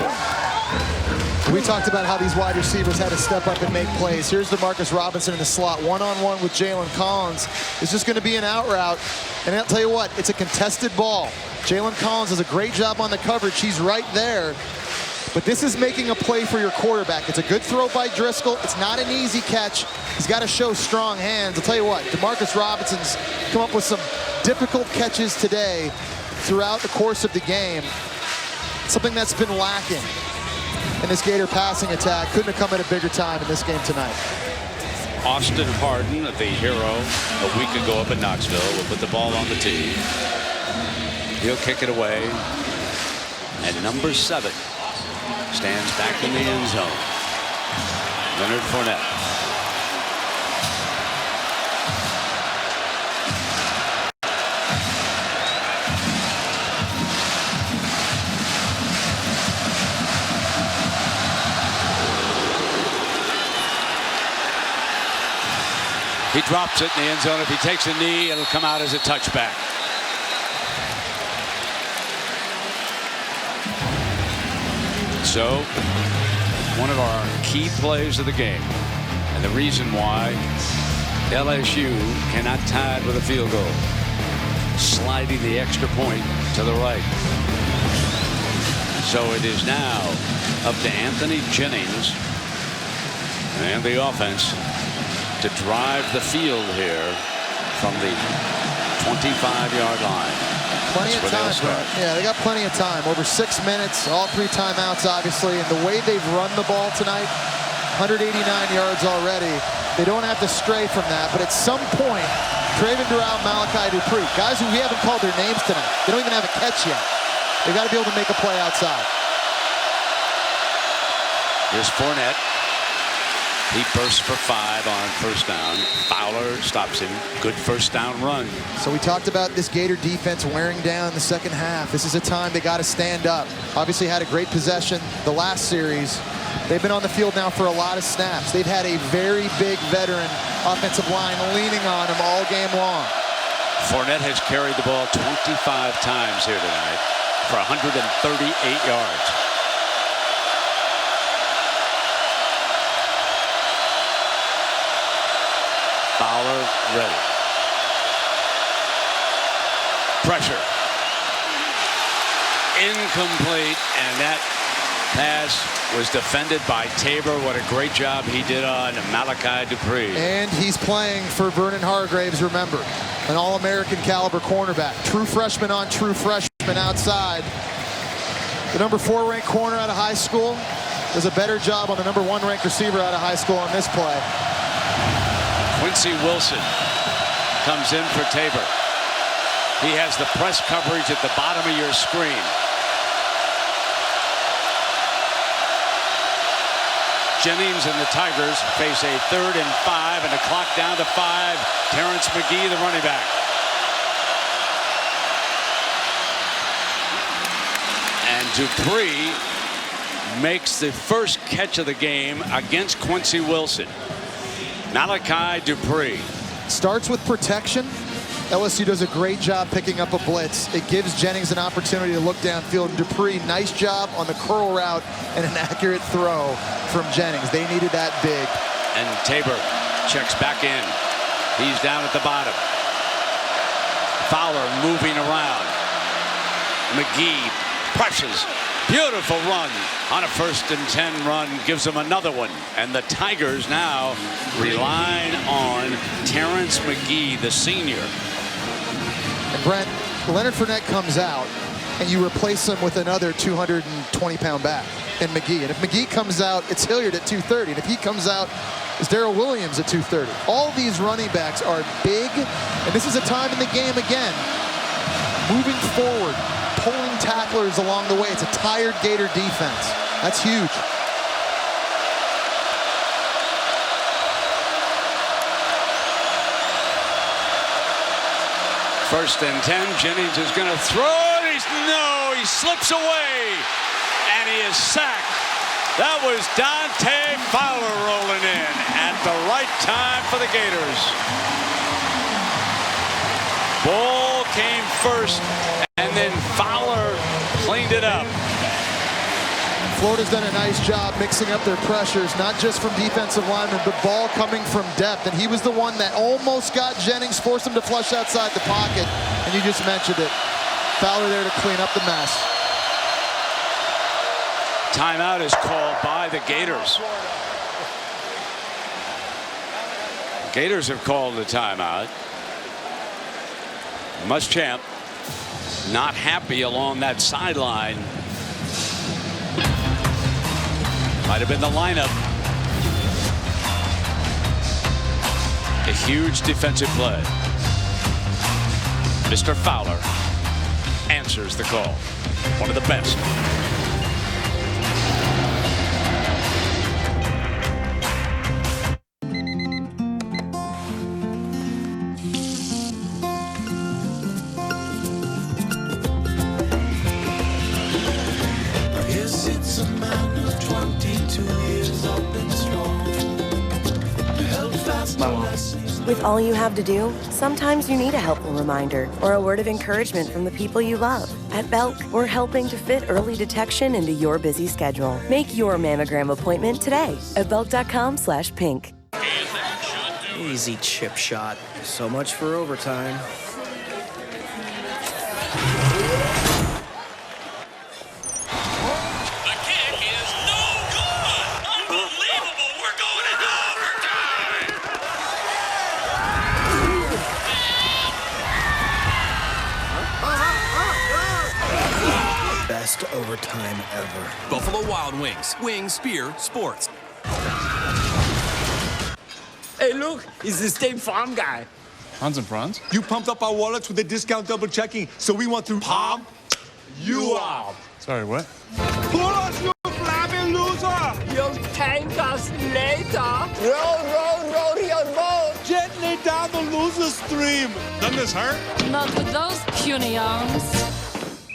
S6: We talked about how these wide receivers had to step up and make plays. Here's DeMarcus Robinson in the slot, one-on-one with Jalen Collins. It's just going to be an out route. And I'll tell you what, it's a contested ball. Jalen Collins does a great job on the coverage. He's right there. But this is making a play for your quarterback. It's a good throw by Driscoll. It's not an easy catch. He's got to show strong hands. I'll tell you what, DeMarcus Robinson's come up with some difficult catches today throughout the course of the game. Something that's been lacking in this Gator passing attack. Couldn't have come at a bigger time in this game tonight.
S25: Austin Harden, the hero a week ago up in Knoxville, will put the ball on the tee. He'll kick it away. And number 7 stands back in the end zone. Leonard Fournette. He drops it in the end zone. If he takes a knee, it'll come out as a touchback. So, one of our key plays of the game. And the reason why LSU cannot tie it with a field goal. Sliding the extra point to the right. So it is now up to Anthony Jennings And the offense to drive the field here from the 25-yard line.
S6: Plenty of time, Brett. Yeah, they got plenty of time. Over 6 minutes, all 3 timeouts, obviously. And the way they've run the ball tonight, 189 yards already. They don't have to stray from that. But at some point, Traven Durrell, Malachi Dupree, guys who we haven't called their names tonight, they don't even have a catch yet. They got to be able to make a play outside.
S25: Here's Fournette. He bursts for 5 on first down. Fowler stops him. Good first down run.
S6: So we talked about this Gator defense wearing down the second half. This is a time they got to stand up. Obviously had a great possession the last series. They've been on the field now for a lot of snaps. They've had a very big veteran offensive line leaning on them all game long.
S25: Fournette has carried the ball 25 times here tonight for 138 yards. Fowler ready. Pressure. Incomplete, and that pass was defended by Tabor. What a great job he did on Malachi Dupree.
S6: And he's playing for Vernon Hargraves, remember. An All-American caliber cornerback. True freshman on true freshman outside. The number 4 ranked corner out of high school does a better job on the number 1 ranked receiver out of high school on this play.
S25: Quincy Wilson comes in for Tabor. He has the press coverage at the bottom of your screen. Jennings and the Tigers face a 3rd and 5 and a clock down to 5. Terrence McGee, the running back. And Dupree makes the first catch of the game against Quincy Wilson. Malachi Dupree.
S6: Starts with protection. LSU does a great job picking up a blitz. It gives Jennings an opportunity to look downfield. And Dupree, nice job on the curl route and an accurate throw from Jennings. They needed that big.
S25: And Tabor checks back in. He's down at the bottom. Fowler moving around. McGee presses. Beautiful run on a 1st and 10 run. Gives them another one. And the Tigers now relying on Terrence McGee, the senior.
S6: And Brent, Leonard Fournette comes out, and you replace him with another 220-pound back in McGee. And if McGee comes out, it's Hilliard at 230. And if he comes out, it's Darrell Williams at 230. All these running backs are big, and this is a time in the game again, moving forward, pulling tacklers along the way. It's a tired Gator defense. That's huge.
S25: First and 10. Jennings is going to throw it. He slips away, and he is sacked. That was Dante Fowler rolling in at the right time for the Gators. Ball came first, and then Fowler cleaned it up.
S6: Florida's done a nice job mixing up their pressures, not just from defensive linemen, but ball coming from depth. And he was the one that almost got Jennings, forced him to flush outside the pocket. And you just mentioned it. Fowler there to clean up the mess.
S25: Timeout is called by the Gators. Gators have called the timeout. Muschamp not happy along that sideline. Might have been the lineup. A huge defensive play. Mr. Fowler answers the call. One of the best.
S8: With all you have to do, sometimes you need a helpful reminder or a word of encouragement from the people you love. At Belk, we're helping to fit early detection into your busy schedule. Make your mammogram appointment today at belk.com/pink.
S10: Easy chip shot. So much for overtime.
S22: The kick is no good. Unbelievable. We're going to die.
S10: best overtime ever.
S15: Buffalo Wild Wings. Wings, beer, sports.
S1: Hey, look, it's the State Farm guy.
S21: Hans and Franz?
S22: You pumped up our wallets with the discount double checking, so we want to pump you up.
S21: Sorry, what?
S22: Pull us, you flapping loser!
S1: You'll thank us later.
S22: Row your boat gently down the loser stream.
S21: Doesn't this hurt?
S23: Not with those puny arms.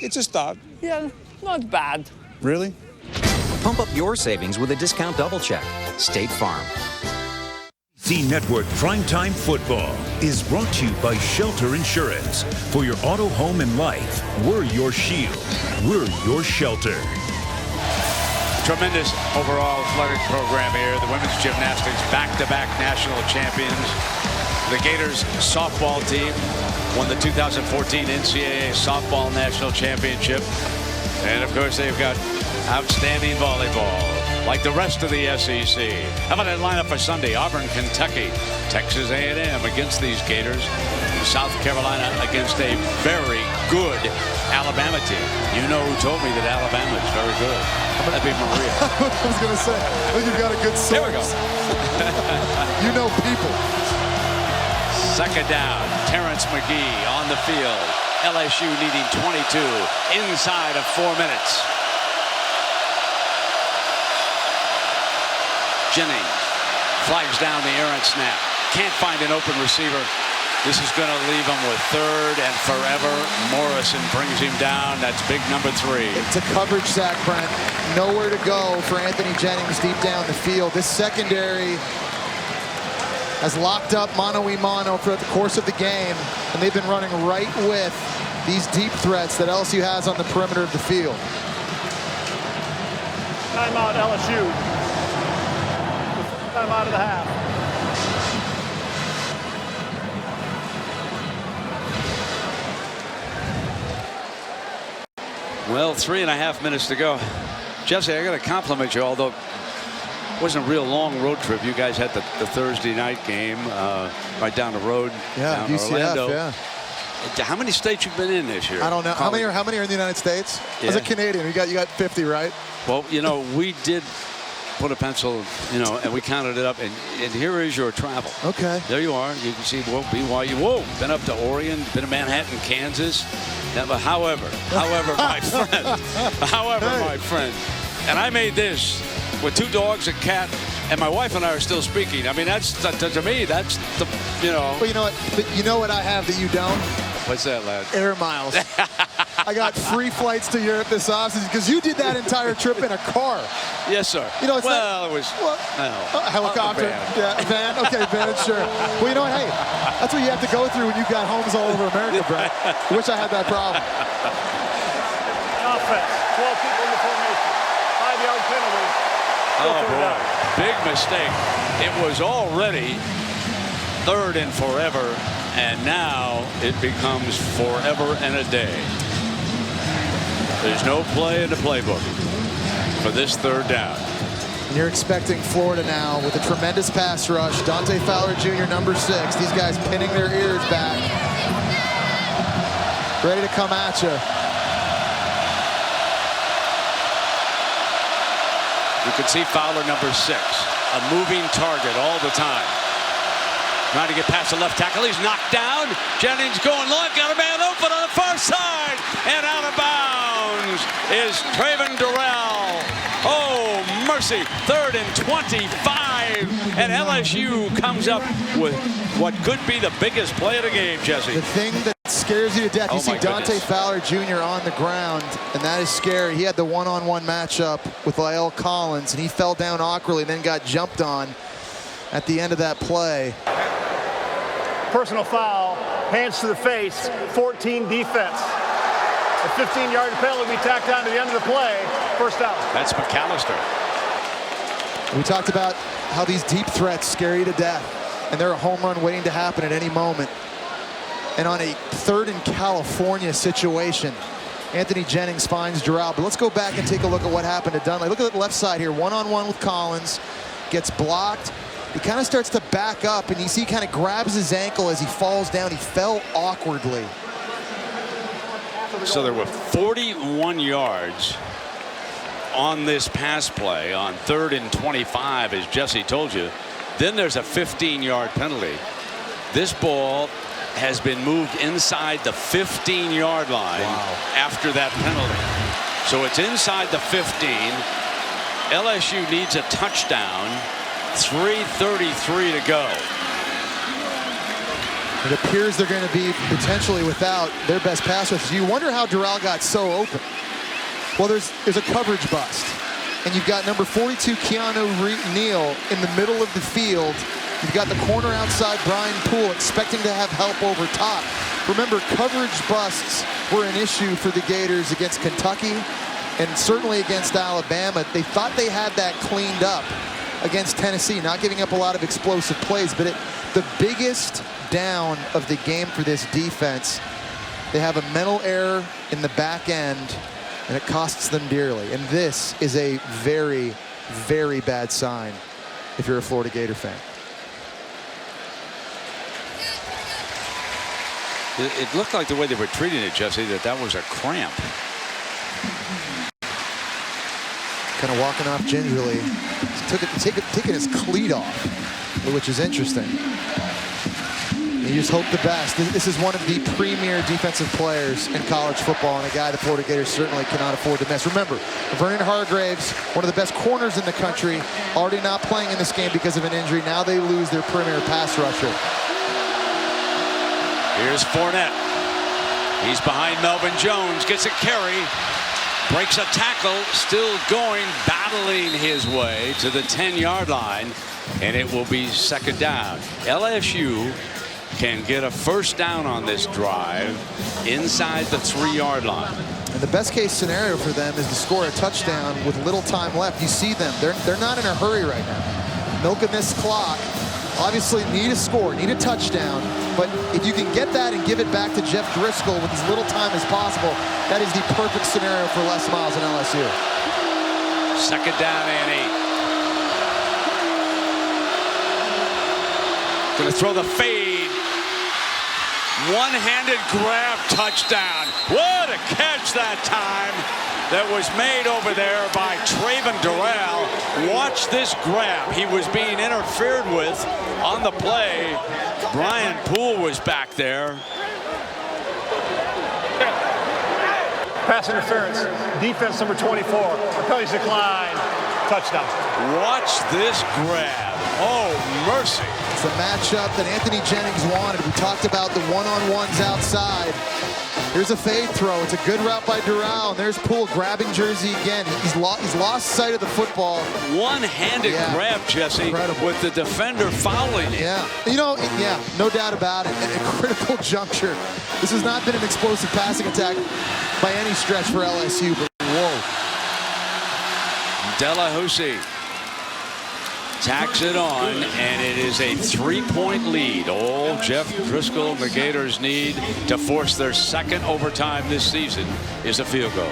S22: It's a start.
S1: Yeah, not bad.
S21: Really?
S24: Pump up your savings with a discount double check. State Farm.
S18: SEC Network Primetime Football is brought to you by Shelter Insurance. For your auto, home, and life, we're your shield. We're your shelter.
S25: Tremendous overall athletic program here. The women's gymnastics back-to-back national champions. The Gators softball team won the 2014 NCAA softball national championship. And of course, they've got outstanding volleyball, like the rest of the SEC. How about that lineup for Sunday? Auburn, Kentucky, Texas A&M against these Gators, South Carolina against a very good Alabama team. You know who told me that Alabama is very good? That'd be Maria.
S6: I was going to say, I think you've got a good source.
S25: Here we go.
S6: You know people.
S25: Second down, Terrence McGee on the field. LSU leading 22 inside of 4 minutes. Jennings flags down the errant snap. Can't find an open receiver. This is going to leave him with third and forever. Morrison brings him down. That's big number 3.
S6: It's a coverage sack, Brent. Nowhere to go for Anthony Jennings deep down the field. This secondary has locked up mano-a-mano throughout the course of the game, and they've been running right with these deep threats that LSU has on the perimeter of the field.
S9: Timeout, LSU. Timeout of the half.
S25: Well, 3.5 minutes to go. Jesse, I got to compliment you, although it wasn't a real long road trip. You guys had the Thursday night game right down the road.
S6: Yeah,
S25: down
S6: UCF,
S25: Orlando.
S6: yeah.
S25: How many states you've been in this year?
S6: I don't know. How many are in the United States?
S25: Yeah.
S6: As a Canadian, you got 50, right?
S25: Well, you know, we did put a pencil, you know, and we counted it up, and here is your travel.
S6: Okay.
S25: There you are. You can see, whoa, BYU. Whoa, been up to Oregon, been to Manhattan, Kansas. However, my friend, and I made this with 2 dogs, a cat, and my wife and I are still speaking. I mean, that's to me, that's the, you know.
S6: Well, you know what? But you know what I have that you don't?
S25: What's that, lad?
S6: Air miles. I got free flights to Europe this offseason because you did that entire trip in a car.
S25: Yes, sir.
S6: You know, it's
S25: well, it was
S6: helicopter. Yeah, van. Okay, van, sure. Well, you know what? Hey, that's what you have to go through when you've got homes all over America, Brett. I wish I had that problem.
S9: Offense, 12 people in the formation. 5-yard penalty.
S25: Oh, boy. Big mistake. It was already third and forever, and now it becomes forever and a day. There's no play in the playbook for this third down.
S6: And you're expecting Florida now with a tremendous pass rush. Dante Fowler Jr., number 6. These guys pinning their ears back. Ready to come at you.
S25: You can see Fowler, number 6, a moving target all the time. Trying to get past the left tackle. He's knocked down. Jennings going long. Got a man open on the far side. And out of bounds is Traven Durrell. Oh, mercy. 3rd and 25. And LSU comes up with what could be the biggest play of the game, Jesse.
S6: The thing that scares you to death, you see Dante Fowler Jr. on the ground, and that is scary. He had the one-on-one matchup with La'el Collins, and he fell down awkwardly and then got jumped on at the end of that play.
S9: Personal foul, hands to the face, 14 defense. A 15-yard penalty we tacked on to the end of the play. First down.
S25: That's McAllister.
S6: We talked about how these deep threats scare you to death, and they're a home run waiting to happen at any moment. And on a 3rd and California situation, Anthony Jennings finds Durrell. But let's go back and take a look at what happened to Dunley. Look at the left side here, one-on-one with Collins, gets blocked. He kind of starts to back up, and you see he kind of grabs his ankle as he falls down. He fell awkwardly.
S25: So there were 41 yards on this pass play on 3rd and 25, as Jesse told you. Then there's a 15-yard penalty. This ball has been moved inside the 15-yard line after that penalty. So it's inside the 15. LSU needs a touchdown. 3:33 to go.
S6: It appears they're going to be potentially without their best pass rushers. You wonder how Doral got so open. Well, there's a coverage bust. And you've got number 42, Keanu Neal, in the middle of the field. You've got the corner outside, Brian Poole, expecting to have help over top. Remember, coverage busts were an issue for the Gators against Kentucky and certainly against Alabama. They thought they had that cleaned up against Tennessee, not giving up a lot of explosive plays. But the biggest down of the game for this defense, they have a mental error in the back end, and it costs them dearly. And this is a very, very bad sign if you're a Florida Gator fan.
S25: It looked like the way they were treating it, Jesse, that was a cramp.
S6: Kind of walking off gingerly. Taking his cleat off, which is interesting. You just hope the best. This is one of the premier defensive players in college football, and a guy the Florida Gators certainly cannot afford to miss. Remember, Vernon Hargreaves, one of the best corners in the country, already not playing in this game because of an injury. Now they lose their premier pass rusher.
S25: Here's Fournette. He's behind Melvin Jones, gets a carry, breaks a tackle, still going, battling his way to the 10-yard line, and it will be 2nd down. LSU can get a 1st down on this drive inside the 3-yard line.
S6: And the best case scenario for them is to score a touchdown with little time left. You see them, they're not in a hurry right now. Milking this clock. Obviously need a score, need a touchdown, but if you can get that and give it back to Jeff Driscoll with as little time as possible, that is the perfect scenario for Les Miles and LSU.
S25: 2nd down and 8. Gonna throw the fade. One-handed grab, touchdown. What a catch that time that was made over there by Traven Durrell. Watch this grab. He was being interfered with on the play. Brian Poole was back there.
S9: Pass interference. Defense number 24. Penalties decline. Touchdown.
S25: Watch this grab. Oh, mercy.
S6: It's a matchup that Anthony Jennings wanted. We talked about the one-on-ones outside. Here's a fade throw. It's a good route by Doral, and there's Poole grabbing Jersey again. He's lost sight of the football.
S25: One-handed grab, Jesse, incredible, with the defender fouling it.
S6: Yeah, you know, no doubt about it. At a critical juncture. This has not been an explosive passing attack by any stretch for LSU, but whoa.
S25: Delahousie tacks it on, and it is a 3-point lead. All Jeff Driscoll and the Gators need to force their 2nd overtime this season is a field goal.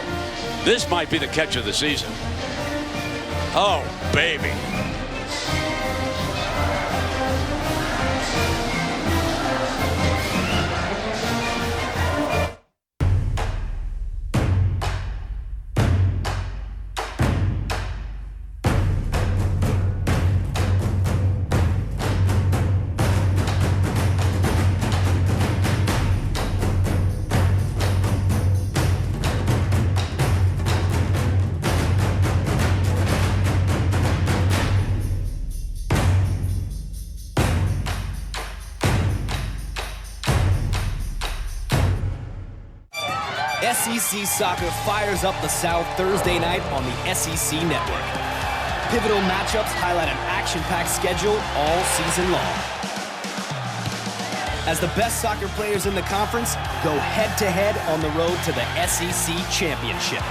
S25: This might be the catch of the season. Oh, baby.
S15: SEC soccer fires up the South Thursday night on the SEC Network. Pivotal matchups highlight an action-packed schedule all season long. As the best soccer players in the conference go head-to-head on the road to the SEC Championship.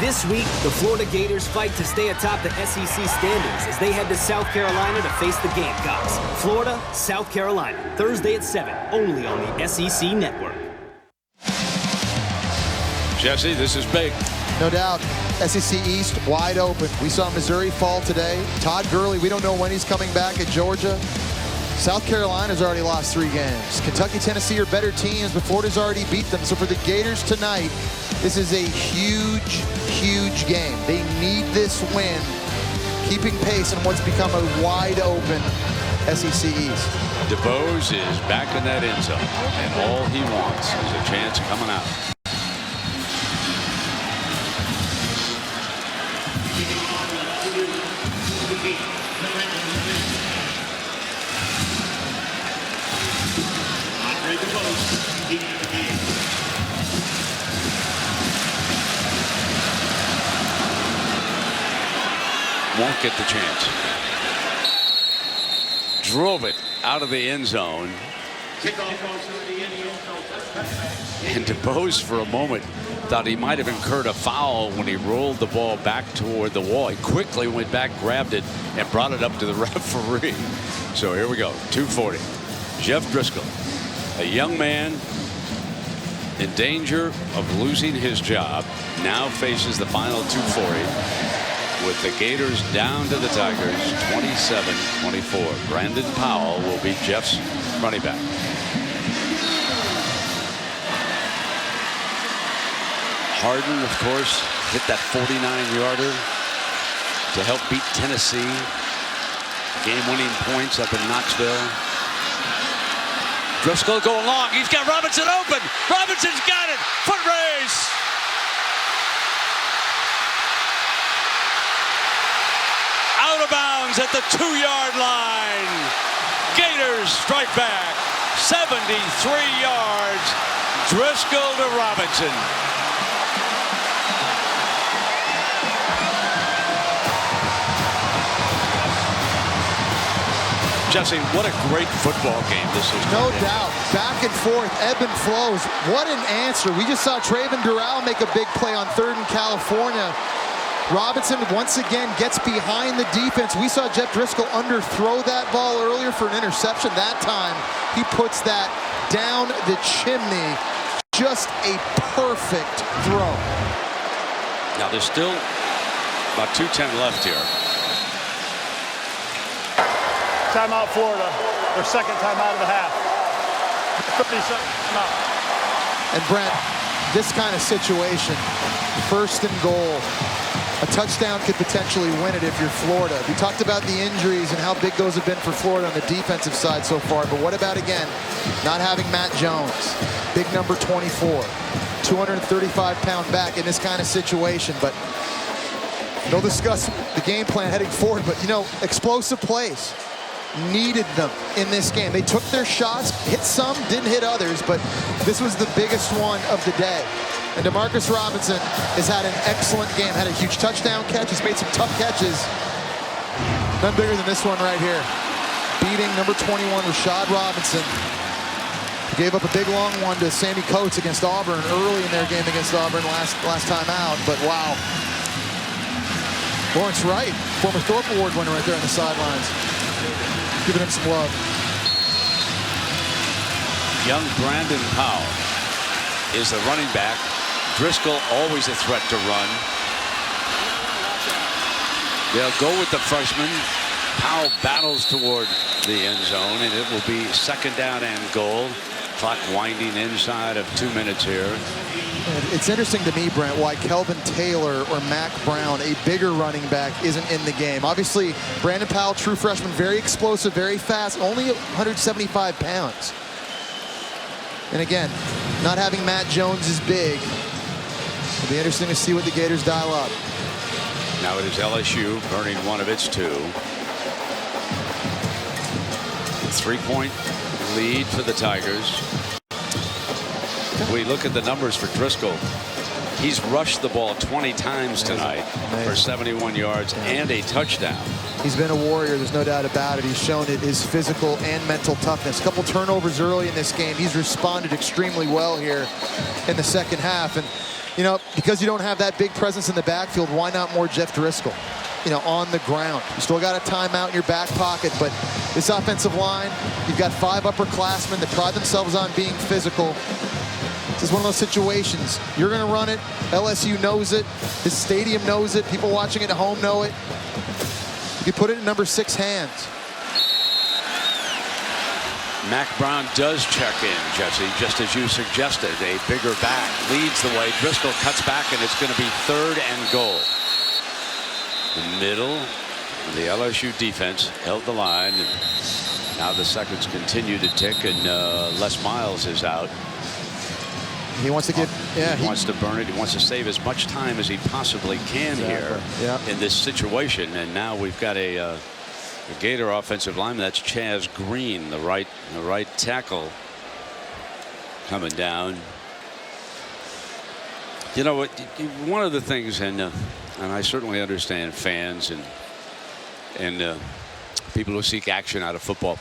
S15: This week, the Florida Gators fight to stay atop the SEC standings as they head to South Carolina to face the Gamecocks. Florida, South Carolina, Thursday at 7, only on the SEC Network.
S25: Jesse, this is big.
S6: No doubt. SEC East wide open. We saw Missouri fall today. Todd Gurley, we don't know when he's coming back at Georgia. South Carolina's already lost 3 games. Kentucky, Tennessee are better teams, but Florida's already beat them. So for the Gators tonight, this is a huge, huge game. They need this win, keeping pace in what's become a wide open SEC East.
S25: DeBose is back in that end zone, and all he wants is a chance coming out. Won't get the chance. Drove it out of the end zone. And DeBose for a moment thought he might have incurred a foul when he rolled the ball back toward the wall. He quickly went back, grabbed it, and brought it up to the referee. So here we go, 2:40. Jeff Driscoll, a young man in danger of losing his job, now faces the final 2:40. With the Gators down to the Tigers 27-24. Brandon Powell will be Jeff's running back. Harden, of course, hit that 49-yarder to help beat Tennessee. Game-winning points up in Knoxville. Driscoll going long. He's got Robinson open. Robinson's got it. Foot race. Out of bounds at the 2-yard line. Gators strike back. 73 yards. Driscoll to Robinson. Jesse, what a great football game this is.
S6: No doubt. Back and forth, ebb and flows. What an answer. We just saw Traven Durrell make a big play on 3rd and California. Robinson once again gets behind the defense. We saw Jeff Driscoll underthrow that ball earlier for an interception. That time, he puts that down the chimney. Just a perfect throw.
S25: Now there's still about 2:10 left here.
S9: Timeout, Florida. Their second timeout of the half. 30-second timeout.
S6: And Brent, this kind of situation, 1st and goal. A touchdown could potentially win it if you're Florida. We talked about the injuries and how big those have been for Florida on the defensive side so far. But what about, again, not having Matt Jones, big number 24, 235-pound back in this kind of situation. But they'll discuss the game plan heading forward. But, you know, explosive plays. Needed them in this game. They took their shots, hit some, didn't hit others, but this was the biggest one of the day. And DeMarcus Robinson has had an excellent game, had a huge touchdown catch, has made some tough catches. None bigger than this one right here. Beating number 21, Rashad Robinson. He gave up a big long one to Sammy Coates against Auburn early in their game against Auburn last time out, but wow. Lawrence Wright, former Thorpe Award winner right there on the sidelines. Giving him some love.
S25: Young Brandon Powell is the running back. Driscoll always a threat to run. They'll go with the freshman. Powell battles toward the end zone, and it will be 2nd down and goal. Clock winding inside of 2 minutes here.
S6: It's interesting to me, Brent, why Kelvin Taylor or Mac Brown, a bigger running back, isn't in the game. Obviously, Brandon Powell, true freshman, very explosive, very fast, only 175 pounds. And again, not having Matt Jones is big. It'll be interesting to see what the Gators dial up.
S25: Now it is LSU burning one of its 2. 3-point lead for the Tigers. We look at the numbers for Driscoll. He's rushed the ball 20 times tonight for 71 yards and a touchdown.
S6: He's been a warrior, there's no doubt about it. He's shown it, his physical and mental toughness. A couple turnovers early in this game. He's responded extremely well here in the second half. And, you know, because you don't have that big presence in the backfield, why not more Jeff Driscoll? You know, on the ground. You still got a timeout in your back pocket, but this offensive line, you've got 5 upperclassmen that pride themselves on being physical. This is one of those situations. You're going to run it. LSU knows it. This stadium knows it. People watching it at home know it. You put it in number 6 hands.
S25: Mac Brown does check in, Jesse, just as you suggested. A bigger back leads the way. Driscoll cuts back, and it's going to be 3rd and goal. The middle, the LSU defense held the line. And now the seconds continue to tick, and Les Miles is out.
S6: He wants to get,
S25: he wants to burn it. He wants to save as much time as he possibly can here in this situation. And now we've got a Gator offensive lineman. That's Chaz Green, the right tackle, coming down. You know what? One of the things, and I certainly understand fans and people who seek action out of football,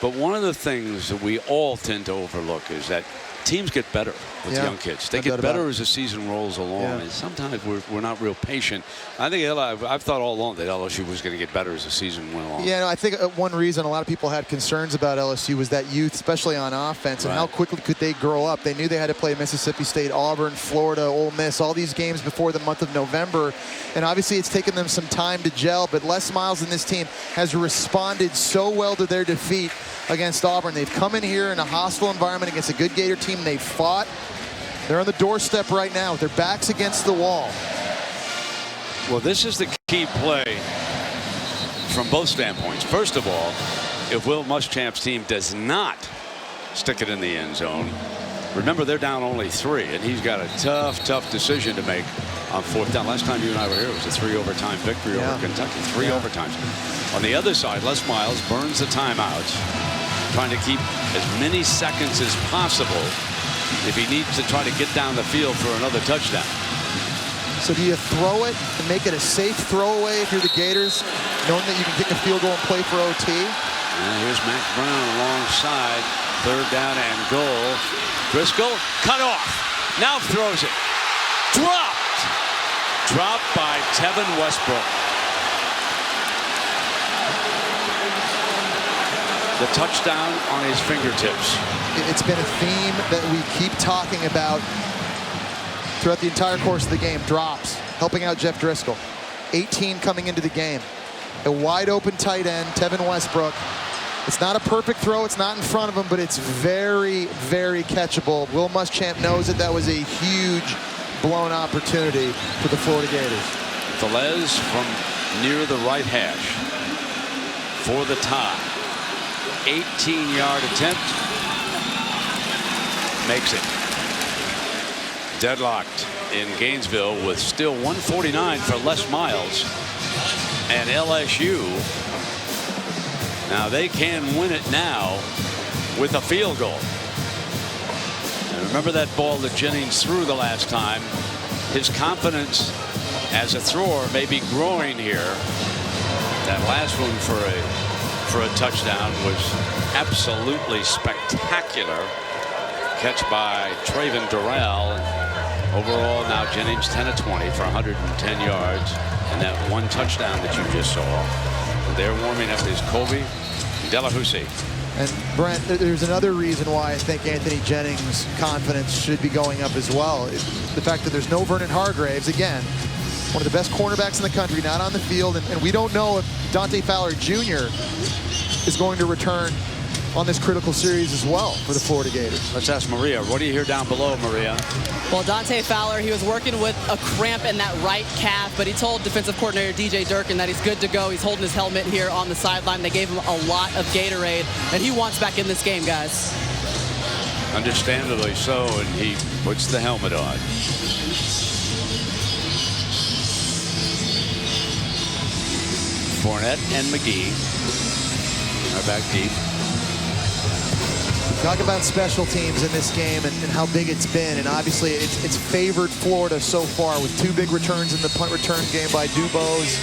S25: but one of the things that we all tend to overlook is that teams get better with young kids. They get better as the season rolls along, and sometimes we're not real patient. I think I've thought all along that LSU was going to get better as the season went along.
S6: Yeah, no, I think one reason a lot of people had concerns about LSU was that youth, especially on offense, and how quickly could they grow up. They knew they had to play Mississippi State, Auburn, Florida, Ole Miss, all these games before the month of November, and obviously it's taken them some time to gel, but Les Miles and this team has responded so well to their defeat against Auburn. They've come in here in a hostile environment against a good Gator team. They've fought. They're on the doorstep right now with their backs against the wall.
S25: Well, this is the key play from both standpoints. First of all, if Will Muschamp's team does not stick it in the end zone, remember they're down only 3, and he's got a tough decision to make on 4th down. Last time you and I were here, it was a 3 overtime victory over Kentucky. 3 overtimes. On the other side, Les Miles burns the timeouts, trying to keep as many seconds as possible if he needs to try to get down the field for another touchdown.
S6: So do you throw it and make it a safe throwaway if you're the Gators, knowing that you can kick a field goal and play for OT?
S25: And here's Mac Brown alongside. 3rd down and goal. Driscoll cut off. Now throws it. Dropped by Tevin Westbrook. The touchdown on his fingertips.
S6: It's been a theme that we keep talking about throughout the entire course of the game. Drops, helping out Jeff Driscoll. 18 coming into the game. A wide open tight end, Tevin Westbrook. It's not a perfect throw. It's not in front of him, but it's very, very catchable. Will Muschamp knows that was a huge blown opportunity for the Florida Gators.
S25: Velez from near the right hash for the tie. 18-yard attempt. Makes it. Deadlocked in Gainesville with still 1:49 for Les Miles and LSU. Now they can win it now with a field goal. And remember that ball that Jennings threw the last time. His confidence as a thrower may be growing here. That last one for a touchdown was absolutely spectacular. Catch by Traven Durrell. Overall, now Jennings 10 of 20 for 110 yards. And that one touchdown that you just saw. They're warming up is Colby Delahousie.
S6: And Brent, there's another reason why I think Anthony Jennings' confidence should be going up as well. The fact that there's no Vernon Hargraves, again, one of the best cornerbacks in the country, not on the field. And we don't know if Dante Fowler Jr. is going to return on this critical series as well for the Florida Gators.
S25: Let's ask Maria. What do you hear down below, Maria?
S2: Well, Dante Fowler, he was working with a cramp in that right calf, but he told defensive coordinator DJ Durkin that he's good to go. He's holding his helmet here on the sideline. They gave him a lot of Gatorade, and he wants back in this game, guys.
S25: Understandably so, and he puts the helmet on. Fournette and McGee are back deep.
S6: Talk about special teams in this game and how big it's been, and obviously it's favored Florida so far with 2 big returns in the punt return game by Dubose.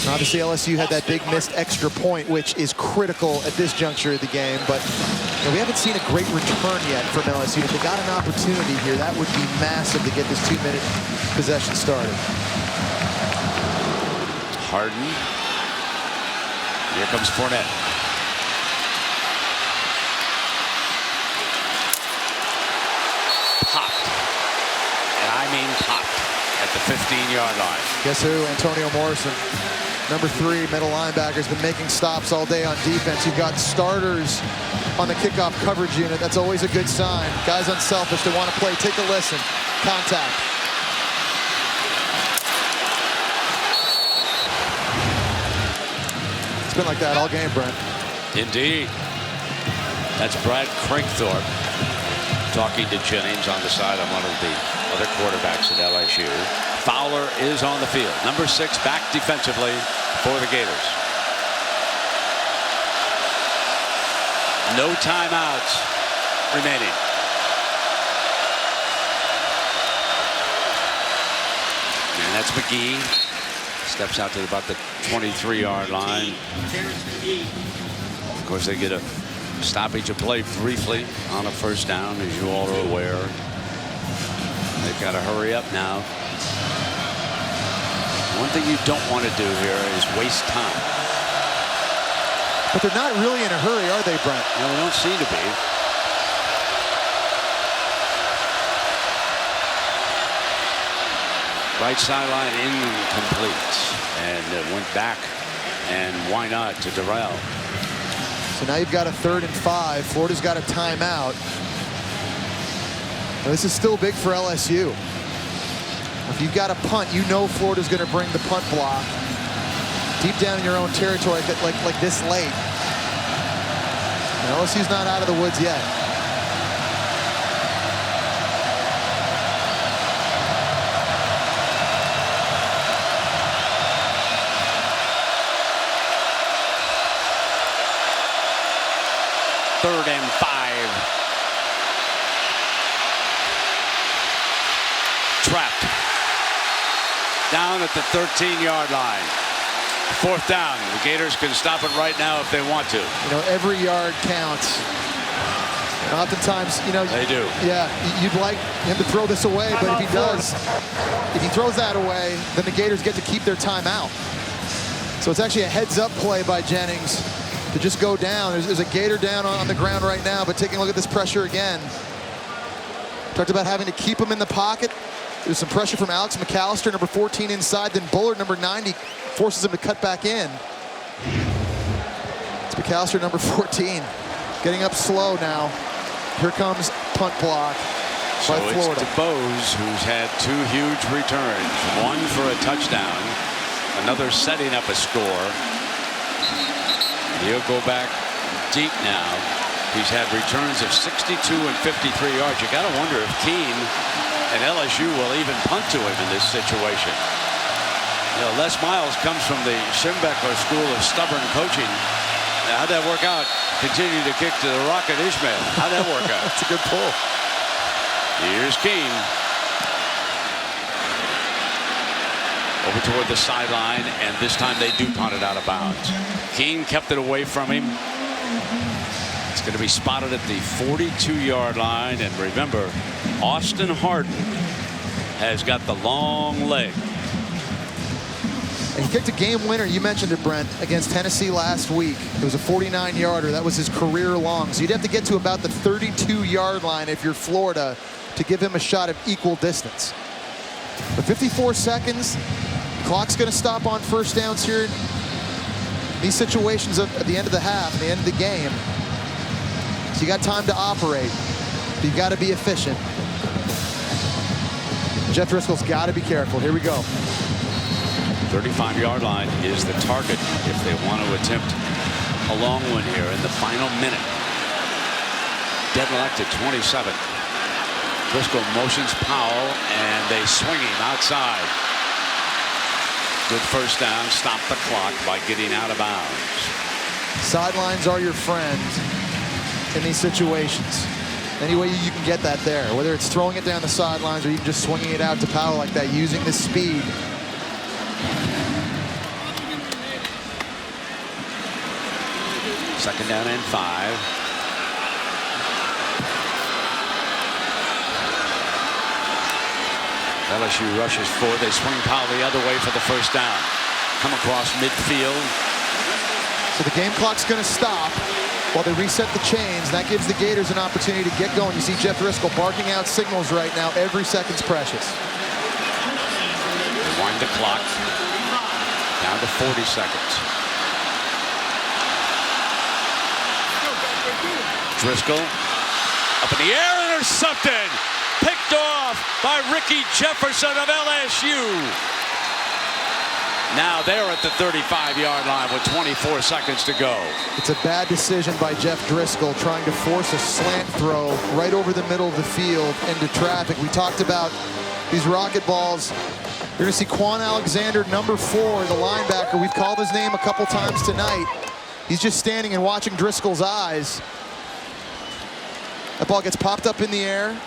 S6: And obviously LSU had that big missed extra point, which is critical at this juncture of the game, but we haven't seen a great return yet from LSU. If they got an opportunity here, that would be massive to get this 2-minute possession started.
S25: Harden. Here comes Fournette. I mean popped at the 15-yard line.
S6: Guess who? Antonio Morrison. number 3, middle linebacker, has been making stops all day on defense. You've got starters on the kickoff coverage unit. That's always a good sign. Guys unselfish, they want to play. Take a listen. Contact. It's been like that all game, Brent.
S25: Indeed. That's Brad Crankthorpe talking to Jennings on the side of one of the other quarterbacks at LSU. Fowler is on the field. Number 6 back defensively for the Gators. No timeouts remaining. And that's McGee. Steps out to about the 23-yard line. Of course, they get a stoppage of play briefly on a first down, as you all are aware. They've got to hurry up now. One thing you don't want to do here is waste time.
S6: But they're not really in a hurry, are they, Brent?
S25: No, they don't seem to be. Right sideline incomplete. And it went back. And why not to Darrell?
S6: So now you've got a 3rd and 5. Florida's got a timeout. Now this is still big for LSU. If you've got a punt, you know Florida's going to bring the punt block deep down in your own territory like this late. And LSU's not out of the woods yet.
S25: Third and 5. Trapped. Down at the 13-yard line. 4th down. The Gators can stop it right now if they want to.
S6: You know, every yard counts. And oftentimes, you know,
S25: they do.
S6: Yeah, you'd like him to throw this away, but if he does, if he throws that away, then the Gators get to keep their timeout. So it's actually a heads-up play by Jennings to just go down. There's a Gator down on the ground right now, but taking a look at this pressure again. Talked about having to keep him in the pocket. There's some pressure from Alex McAllister, number 14 inside. Then Bullard, number 90, forces him to cut back in. It's McAllister, number 14, getting up slow now. Here comes punt block by Florida.
S25: It's DeBose, who's had 2 huge returns. One for a touchdown, another setting up a score. He'll go back deep now. He's had returns of 62 and 53 yards. You got to wonder if Keene and LSU will even punt to him in this situation. You know, Les Miles comes from the Schembechler School of Stubborn Coaching. Now, how'd that work out? Continue to kick to the Rocket Ishmael. How'd that work out?
S6: That's a good pull.
S25: Here's Keene. Over toward the sideline, and this time they do punt it out of bounds. Keene kept it away from him. It's going to be spotted at the 42-yard line, and remember, Austin Harden has got the long leg.
S6: And he kicked a game winner, you mentioned it, Brent, against Tennessee last week. It was a 49-yarder. That was his career long. So you'd have to get to about the 32-yard line if you're Florida to give him a shot of equal distance. But 54 seconds, clock's going to stop on first downs here. These situations at the end of the half, the end of the game. So you got time to operate. But you've got to be efficient. Jeff Driscoll's got to be careful. Here we go.
S25: 35-yard line is the target if they want to attempt a long one here in the final minute. Deadlocked at 27. Driscoll motions Powell, and they swing him outside. Good first down. Stop the clock by getting out of bounds.
S6: Sidelines are your friend in these situations. Any way you can get that there, whether it's throwing it down the sidelines or even just swinging it out to Powell like that, using the speed.
S25: Second down and 5. LSU rushes forward. They swing Powell the other way for the first down. Come across midfield.
S6: So the game clock's going to stop while they reset the chains. That gives the Gators an opportunity to get going. You see Jeff Driscoll barking out signals right now. Every second's precious.
S25: They wind the clock. Down Down to 40 seconds. Driscoll up in the air, intercepted. Picked off by Ricky Jefferson of LSU. Now they're at the 35-yard line with 24 seconds to go.
S6: It's a bad decision by Jeff Driscoll trying to force a slant throw right over the middle of the field into traffic. We talked about these rocket balls. You're going to see Quan Alexander, number 4, the linebacker. We've called his name a couple times tonight. He's just standing and watching Driscoll's eyes. That ball gets popped up in the air.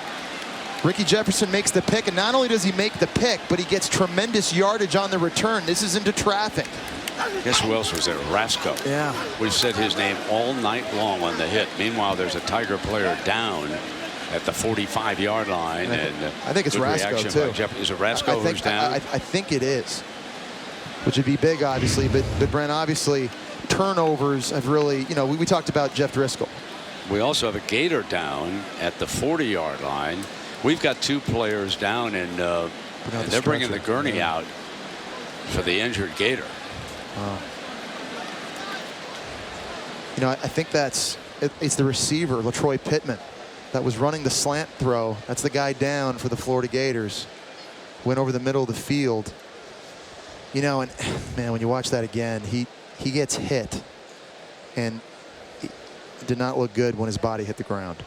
S6: Ricky Jefferson makes the pick, and not only does he make the pick, but he gets tremendous yardage on the return. This is into traffic.
S25: Guess who else was there? Rasco.
S6: Yeah.
S25: We've said his name all night long on the hit. Meanwhile, there's a Tiger player down at the 45-yard line.
S6: I think it's Rasco, too.
S25: Is it Rasco who's down?
S6: I think it is, which would be big, obviously. But Brent, obviously, turnovers have really, you know, we talked about Jeff Driscoll.
S25: We also have a Gator down at the 40-yard line. We've got 2 players down, and they're bringing the gurney out for the injured Gator.
S6: You know, I think it's the receiver, LaTroy Pittman, that was running the slant throw. That's the guy down for the Florida Gators. Went over the middle of the field. You know, and man, when you watch that again, he gets hit, and it did not look good when his body hit the ground.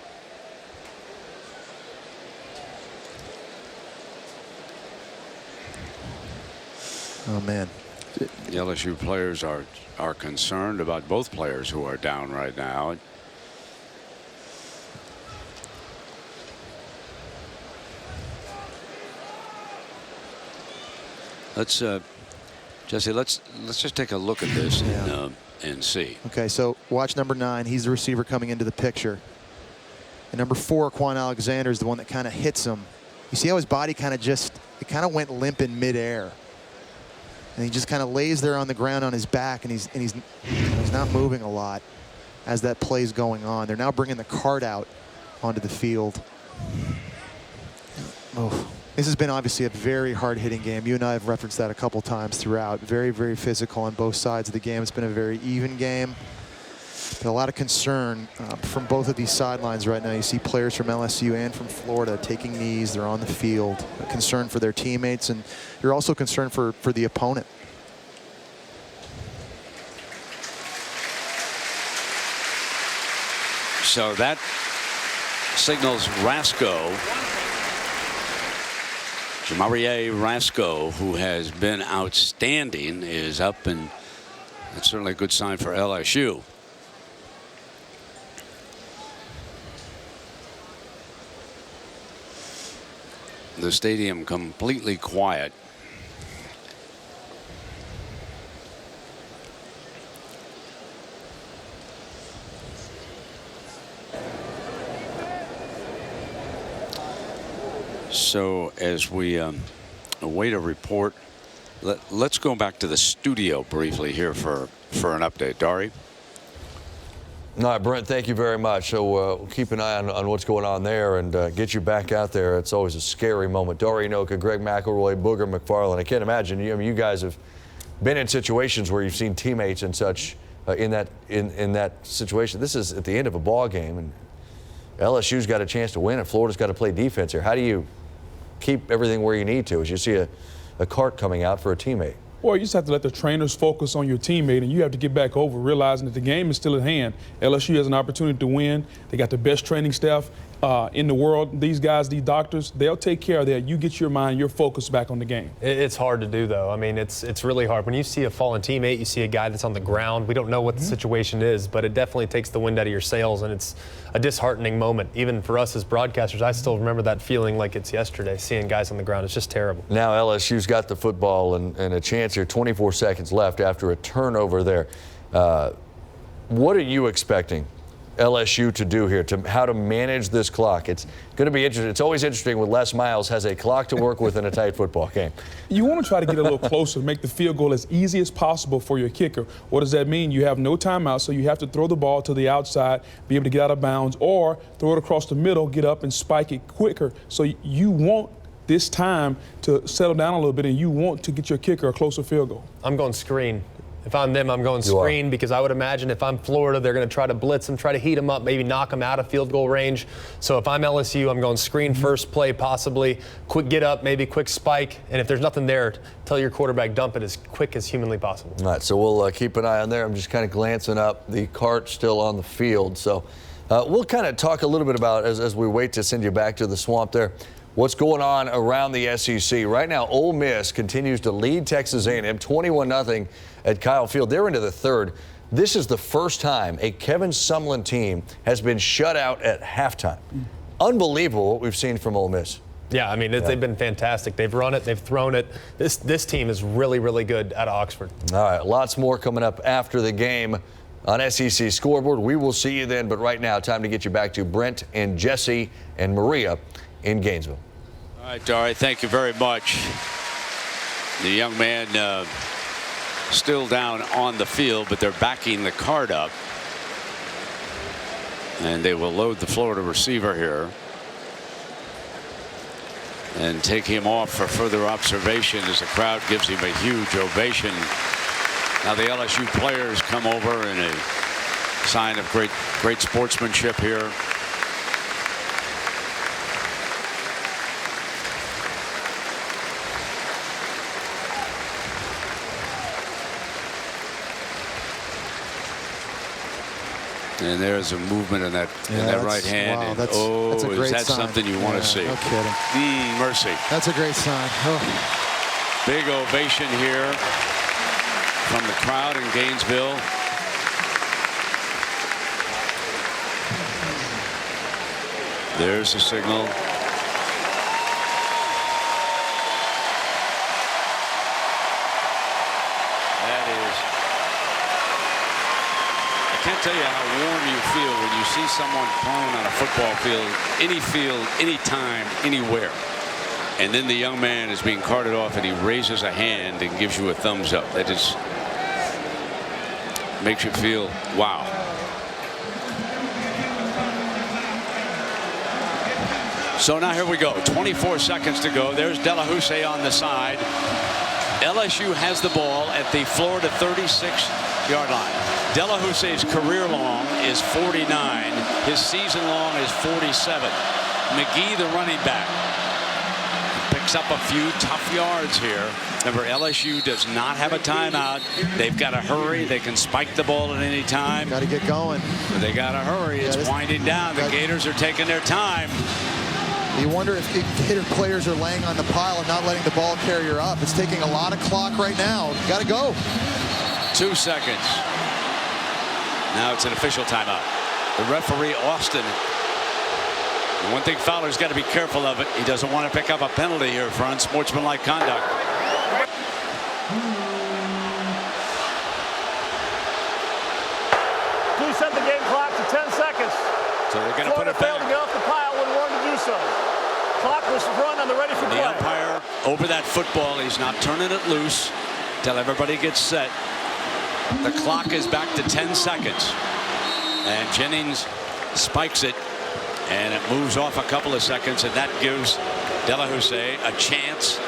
S6: Oh, man.
S25: The LSU players are concerned about both players who are down right now. Let's Jesse, let's just take a look at this and see.
S6: Okay, so watch number 9. He's the receiver coming into the picture. And number 4, Quan Alexander, is the one that kind of hits him. You see how his body kind of went limp in midair. And he just kind of lays there on the ground on his back, and he's not moving a lot as that play's going on. They're now bringing the cart out onto the field. Oh, this has been obviously a very hard-hitting game. You and I have referenced that a couple times throughout. Very, very physical on both sides of the game. It's been a very even game. But a lot of concern from both of these sidelines right now. You see players from LSU and from Florida taking knees. They're on the field, concerned for their teammates, and you're also concerned for the opponent.
S25: So that signals Rasco, Jamarie Rasco, who has been outstanding, is up, and that's certainly a good sign for LSU. The stadium completely quiet. So as we await a report, let's go back to the studio briefly here for an update. Dari?
S3: All right, Brent, thank you very much. So we'll keep an eye on what's going on there and get you back out there. It's always a scary moment. Dari Noka, Greg McElroy, Booger McFarland. I can't imagine. You guys have been in situations where you've seen teammates and such in that situation. This is at the end of a ball game, and LSU's got a chance to win, and Florida's got to play defense here. How do you keep everything where you need to as you see a cart coming out for a teammate?
S5: Well, you just have to let the trainers focus on your teammate, and you have to get back over realizing that the game is still at hand. LSU has an opportunity to win. They got the best training staff in the world. These guys, these doctors, they'll take care of that. You get your mind, your focus back on the game.
S14: It's hard to do, though. I mean, it's really hard. When you see a fallen teammate, you see a guy that's on the ground. We don't know what the situation is, but it definitely takes the wind out of your sails, and it's a disheartening moment. Even for us as broadcasters, I still remember that feeling like it's yesterday, seeing guys on the ground. It's just terrible.
S3: Now LSU's got the football and a chance here. 24 seconds left after a turnover there. What are you expecting LSU to do here, to how to manage this clock? It's going to be interesting. It's always interesting when Les Miles has a clock to work with in a tight football game.
S5: You want to try to get a little closer, make the field goal as easy as possible for your kicker. What does that mean? You have no timeout, so you have to throw the ball to the outside, be able to get out of bounds, or throw it across the middle, get up and spike it quicker. So you want this time to settle down a little bit, and you want to get your kicker a closer field goal.
S14: I'm going screen. If I'm them, I'm going screen because I would imagine if I'm Florida, they're going to try to blitz them, try to heat them up, maybe knock them out of field goal range. So if I'm LSU, I'm going screen first play possibly. Quick get up, maybe quick spike. And if there's nothing there, tell your quarterback dump it as quick as humanly possible.
S3: All right, so we'll keep an eye on there. I'm just kind of glancing up. The cart's still on the field. So we'll kind of talk a little bit about, as we wait to send you back to the swamp there, what's going on around the SEC. Right now, Ole Miss continues to lead Texas A&M 21-0 at Kyle Field. They're into the third. This is the first time a Kevin Sumlin team has been shut out at halftime. Unbelievable what we've seen from Ole Miss.
S14: Yeah, I mean, they've been fantastic. They've run it. They've thrown it. This team is really, really good out of Oxford.
S3: All right, lots more coming up after the game on SEC Scoreboard. We will see you then. But right now, time to get you back to Brent and Jesse and Maria in Gainesville.
S25: All right, Dari, thank you very much. The young man still down on the field, but they're backing the cart up. And they will load the Florida receiver here and take him off for further observation as the crowd gives him a huge ovation. Now the LSU players come over in a sign of great sportsmanship here. And there's a movement in that right hand.
S6: Wow,
S25: and,
S6: that's a great
S25: is that
S6: sign.
S25: something you want to see?
S6: No kidding.
S25: Mercy.
S6: That's a great sign. Oh.
S25: Big ovation here from the crowd in Gainesville. There's the signal. I can't tell you how warm you feel when you see someone prone on a football field, anytime, anywhere. And then the young man is being carted off and he raises a hand and gives you a thumbs up. That just makes you feel, wow. So now here we go. 24 seconds to go. There's Delahousse on the side. LSU has the ball at the Florida 36-yard line. Delahousse's career long is 49. His season long is 47. McGee, the running back, picks up a few tough yards here. Remember, LSU does not have a timeout. They've got to hurry. They can spike the ball at any time.
S6: Got to get going.
S25: But they got to hurry. It's winding down. The Gators are taking their time.
S6: You wonder if Gator players are laying on the pile and not letting the ball carrier up. It's taking a lot of clock right now. Got to go.
S25: 2 seconds. Now it's an official timeout. The referee, Austin. The one thing Fowler's got to be careful of it. He doesn't want to pick up a penalty here for unsportsmanlike conduct.
S9: Please set the game clock to 10 seconds.
S25: So they're going to put it
S9: failed
S25: back.
S9: to get off the pile when warned to do so. Clock was run on the ready for play.
S25: The umpire over that football. He's not turning it loose till everybody gets set. The clock is back to 10 seconds. And Jennings spikes it. And it moves off a couple of seconds. And that gives Delahousse a chance.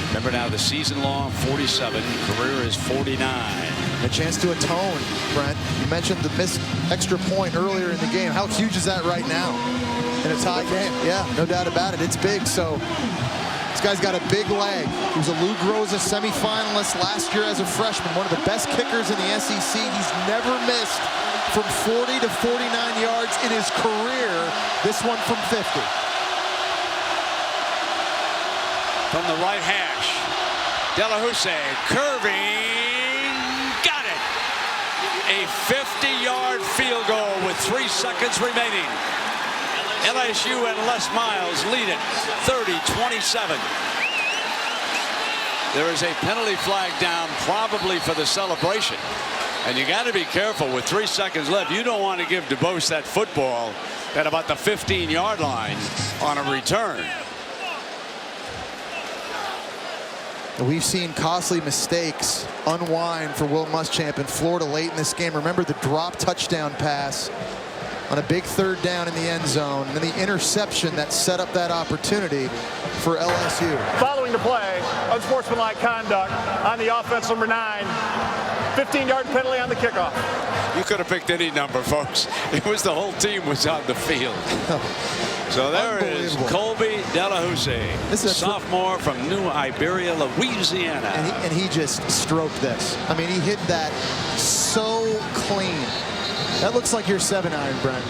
S25: Remember now, the season long 47, career is 49.
S6: A chance to atone, Brent. You mentioned the missed extra point earlier in the game. How huge is that right now in a tie game? Yeah, no doubt about it. It's big. So this guy's got a big leg. He was a Lou Groza semifinalist last year as a freshman, one of the best kickers in the SEC. He's never missed from 40 to 49 yards in his career. This one from 50.
S25: From the right hash, Delahousse curving, got it. A 50-yard field goal with 3 seconds remaining. LSU and Les Miles lead it 30-27. There is a penalty flag down probably for the celebration. And you got to be careful with 3 seconds left. You don't want to give DeBose that football at about the 15-yard line on a return.
S6: We've seen costly mistakes unwind for Will Muschamp in Florida late in this game. Remember the drop touchdown pass on a big third down in the end zone, and then the interception that set up that opportunity for LSU.
S9: Following the play, unsportsmanlike conduct on the offense, number 9. 15-yard penalty on the kickoff.
S25: You could have picked any number, folks. It was the whole team was on the field. So there is Colby Delahousie, sophomore from New Iberia, Louisiana.
S6: And he just stroked this. I mean, he hit that so clean. That looks like your 7-iron, Brent.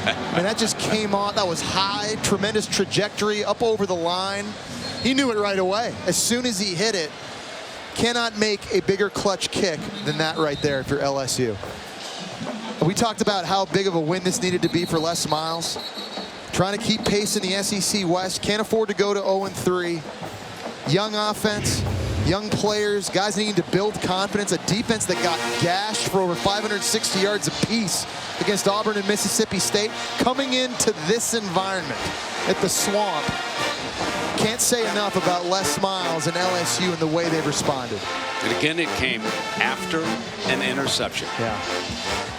S6: I mean, that just came on. That was high, tremendous trajectory up over the line. He knew it right away. As soon as he hit it, cannot make a bigger clutch kick than that right there if you're LSU. We talked about how big of a win this needed to be for Les Miles. Trying to keep pace in the SEC West. Can't afford to go to 0-3. Young offense, young players, guys needing to build confidence. A defense that got gashed for over 560 yards apiece against Auburn and Mississippi State. Coming into this environment at the Swamp. Can't say enough about Les Miles and LSU and the way they've responded.
S25: And again, it came after an interception.
S6: Yeah.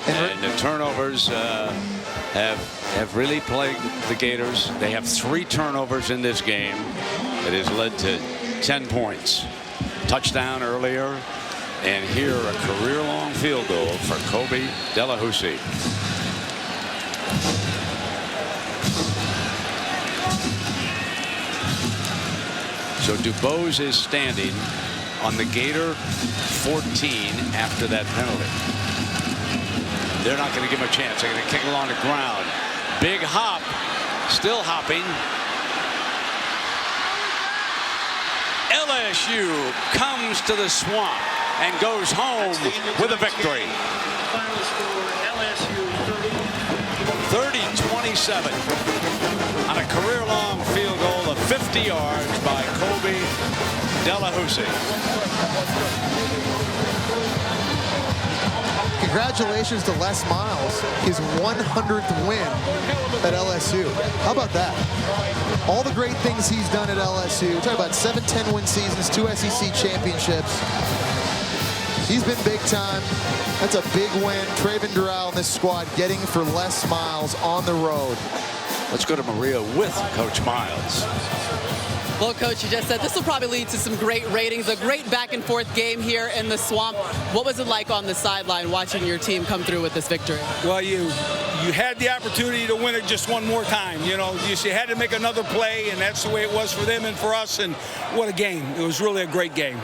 S25: And the turnovers have really plagued the Gators. They have 3 turnovers in this game that has led to 10 points. Touchdown earlier, and here a career-long field goal for Colby Delahousie. So DuBose is standing on the Gator 14 after that penalty. They're not going to give him a chance. They're going to kick it along the ground. Big hop, still hopping. LSU comes to the Swamp and goes home with a victory.
S7: Final score, LSU
S25: 30-27 on a career-long field goal of 50 yards by Colby Delahousie.
S6: Congratulations to Les Miles, his 100th win at LSU. How about that? All the great things he's done at LSU. Talk about 7 10-win seasons, 2 SEC championships. He's been big time. That's a big win. Traven Durrell and this squad getting for Les Miles on the road.
S25: Let's go to Maria with Coach Miles.
S2: Well, Coach, you just said this will probably lead to some great ratings, a great back-and-forth game here in the Swamp. What was it like on the sideline watching your team come through with this victory?
S11: Well, you had the opportunity to win it just one more time. You know, you had to make another play, and that's the way it was for them and for us, and what a game. It was really a great game.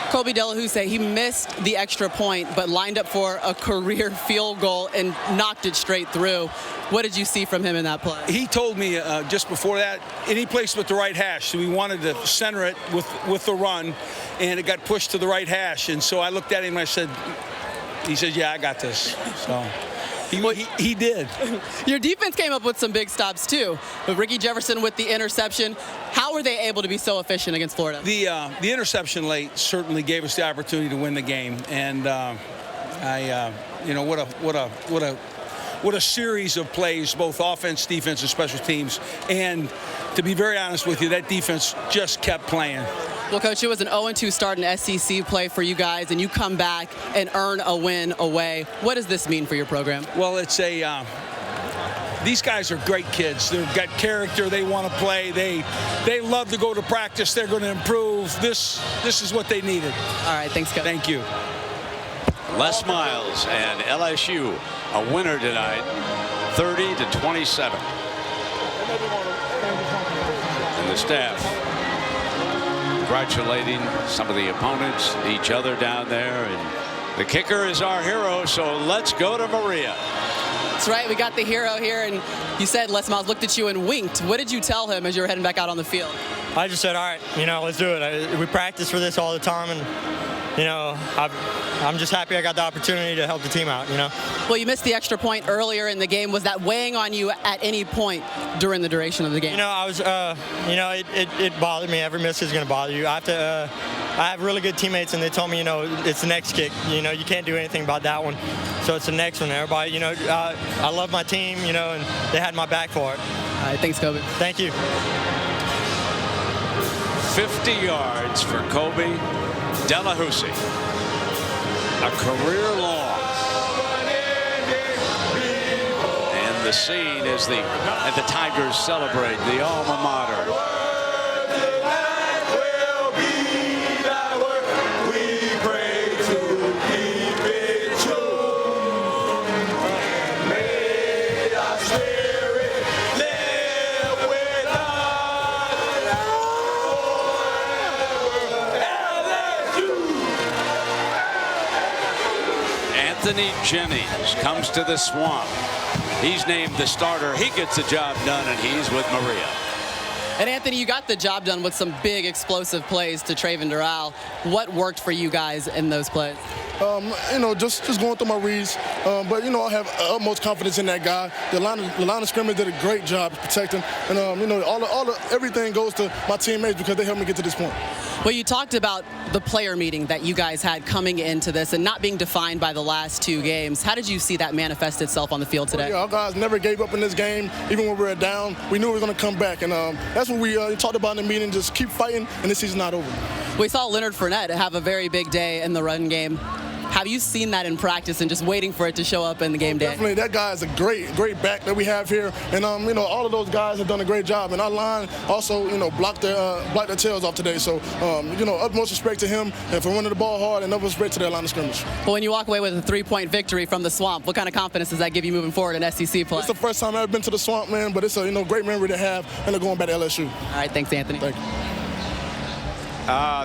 S2: Colby Delahousie, he missed the extra point, but lined up for a career field goal and knocked it straight through. What did you see from him in that play?
S11: He told me just before that, any place with the right hash. So we wanted to center it with the run, and it got pushed to the right hash. And so I looked at him and I said, he said, yeah, I got this. So he did.
S2: Your defense came up with some big stops too. But Ricky Jefferson with the interception. How were they able to be so efficient against Florida?
S11: The interception late certainly gave us the opportunity to win the game. And you know, what a series of plays, both offense, defense, and special teams. And to be very honest with you, that defense just kept playing.
S2: Well, Coach, it was an 0-2 start in SEC play for you guys, and you come back and earn a win away. What does this mean for your program?
S11: Well, it's these guys are great kids. They've got character. They want to play. They love to go to practice. They're going to improve. This is what they needed.
S2: All right, thanks, Coach.
S11: Thank you.
S25: Les Miles and LSU a winner tonight, 30-27. And the staff congratulating some of the opponents, each other down there. And the kicker is our hero, so let's go to Maria.
S2: That's right, we got the hero here, and you said Les Miles looked at you and winked. What did you tell him as you were heading back out on the field?
S13: I just said, all right, you know, let's do it. We practice for this all the time, and you know, I'm just happy I got the opportunity to help the team out, you know.
S2: Well, you missed the extra point earlier in the game. Was that weighing on you at any point during the duration of the game?
S13: You know, I was, you know, it bothered me. Every miss is going to bother you. I have really good teammates, and they told me, you know, it's the next kick. You know, you can't do anything about that one. So it's the next one. Everybody, you know, I love my team, you know, and they had my back for it.
S2: All right, thanks, Kobe.
S13: Thank you.
S25: 50 yards for Kobe Delahousie. A career long. And the scene as the Tigers celebrate the alma mater. Anthony Jennings comes to the Swamp. He's named the starter. He gets the job done, and he's with Maria.
S2: And Anthony, you got the job done with some big explosive plays to Traven Dural. What worked for you guys in those plays?
S4: Just going through my reads. But, I have utmost confidence in that guy. The line of scrimmage did a great job protecting. And, everything goes to my teammates because they helped me get to this point.
S2: Well, you talked about the player meeting that you guys had coming into this and not being defined by the last 2 games. How did you see that manifest itself on the field today?
S4: Our guys never gave up in this game. Even when we were down, we knew we were going to come back. And that's what we talked about in the meeting. Just keep fighting, and this season's not over.
S2: We saw Leonard Fournette have a very big day in the run game. Have you seen that in practice and just waiting for it to show up in the game day?
S4: Definitely, that guy is a great back that we have here, and all of those guys have done a great job. And our line also, blocked their tails off today. So, utmost respect to him and for running the ball hard, and utmost respect to their line of scrimmage.
S2: Well, when you walk away with a 3-point victory from the Swamp, what kind of confidence does that give you moving forward in SEC play?
S4: It's the first time I've ever been to the Swamp, man, but it's a great memory to have, and they're going back to LSU.
S2: All right, thanks, Anthony.
S4: Thank you.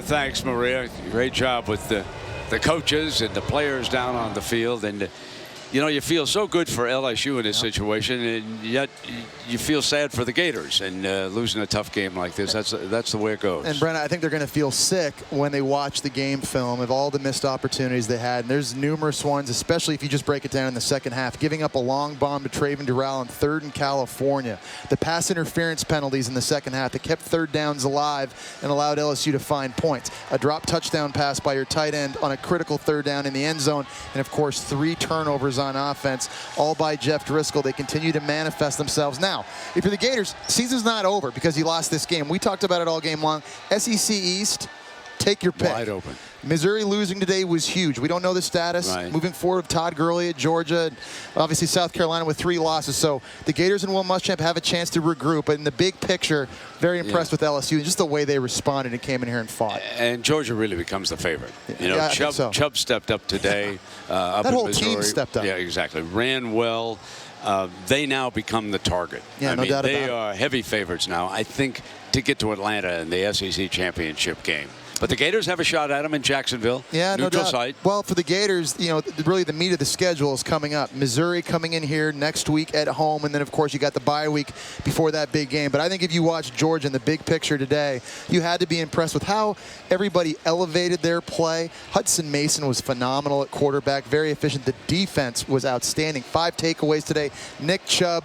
S25: Thanks, Maria. Great job with the coaches and the players down on the field. And, you feel so good for LSU in this situation, and yet you feel sad for the Gators and losing a tough game like this. That's the way it goes.
S6: And, Brenna, I think they're going to feel sick when they watch the game film of all the missed opportunities they had. And there's numerous ones, especially if you just break it down in the second half. Giving up a long bomb to Traven Dural on 3rd and California. The pass interference penalties in the second half that kept 3rd downs alive and allowed LSU to find points. A drop touchdown pass by your tight end on a critical 3rd down in the end zone. And, of course, 3 turnovers on offense, all by Jeff Driscoll. They continue to manifest themselves. Now, if you're the Gators, season's not over because you lost this game. We talked about it all game long. SEC East, take your pick.
S25: Wide open.
S6: Missouri losing today was huge. We don't know the status.
S25: Right.
S6: Moving forward, Todd Gurley at Georgia, obviously South Carolina with 3 losses. So the Gators and Will Muschamp have a chance to regroup. But in the big picture, very impressed with LSU, just the way they responded and came in here and fought.
S25: And Georgia really becomes the favorite. Chubb stepped up today. Up
S6: that
S25: in
S6: whole
S25: Missouri.
S6: team stepped up.
S25: Yeah, exactly. Ran well. They now become the target.
S6: Yeah, no doubt about it.
S25: They are heavy favorites now, I think, to get to Atlanta in the SEC championship game. But the Gators have a shot at them in Jacksonville.
S6: Yeah,
S25: neutral
S6: no doubt.
S25: site.
S6: Well, for the Gators, really the meat of the schedule is coming up. Missouri coming in here next week at home, and then, of course, you got the bye week before that big game. But I think if you watch Georgia in the big picture today, you had to be impressed with how everybody elevated their play. Hudson Mason was phenomenal at quarterback, very efficient. The defense was outstanding. 5 takeaways today. Nick Chubb.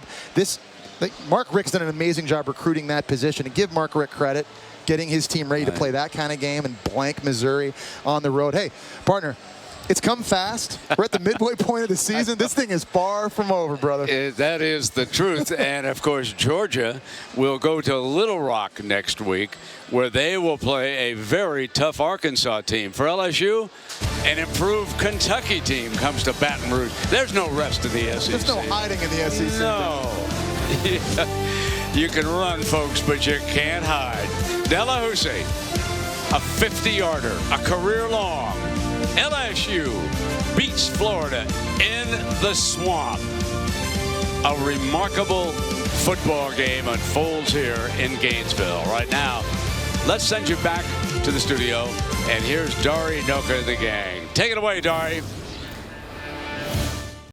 S6: Mark Richt's done an amazing job recruiting that position, and give Mark Richt credit. Getting his team ready to play that kind of game and blank Missouri on the road. Hey, partner, it's come fast. We're at the midway point of the season. This thing is far from over, brother.
S25: That is the truth. And, of course, Georgia will go to Little Rock next week, where they will play a very tough Arkansas team. For LSU, an improved Kentucky team comes to Baton Rouge. There's no rest in the SEC.
S6: There's no hiding in the SEC.
S25: No. You can run, folks, but you can't hide. Delahousie, a 50-yarder, a career-long. LSU beats Florida in the Swamp. A remarkable football game unfolds here in Gainesville. Right now, let's send you back to the studio, and here's Dari Noka and the gang. Take it away, Dari.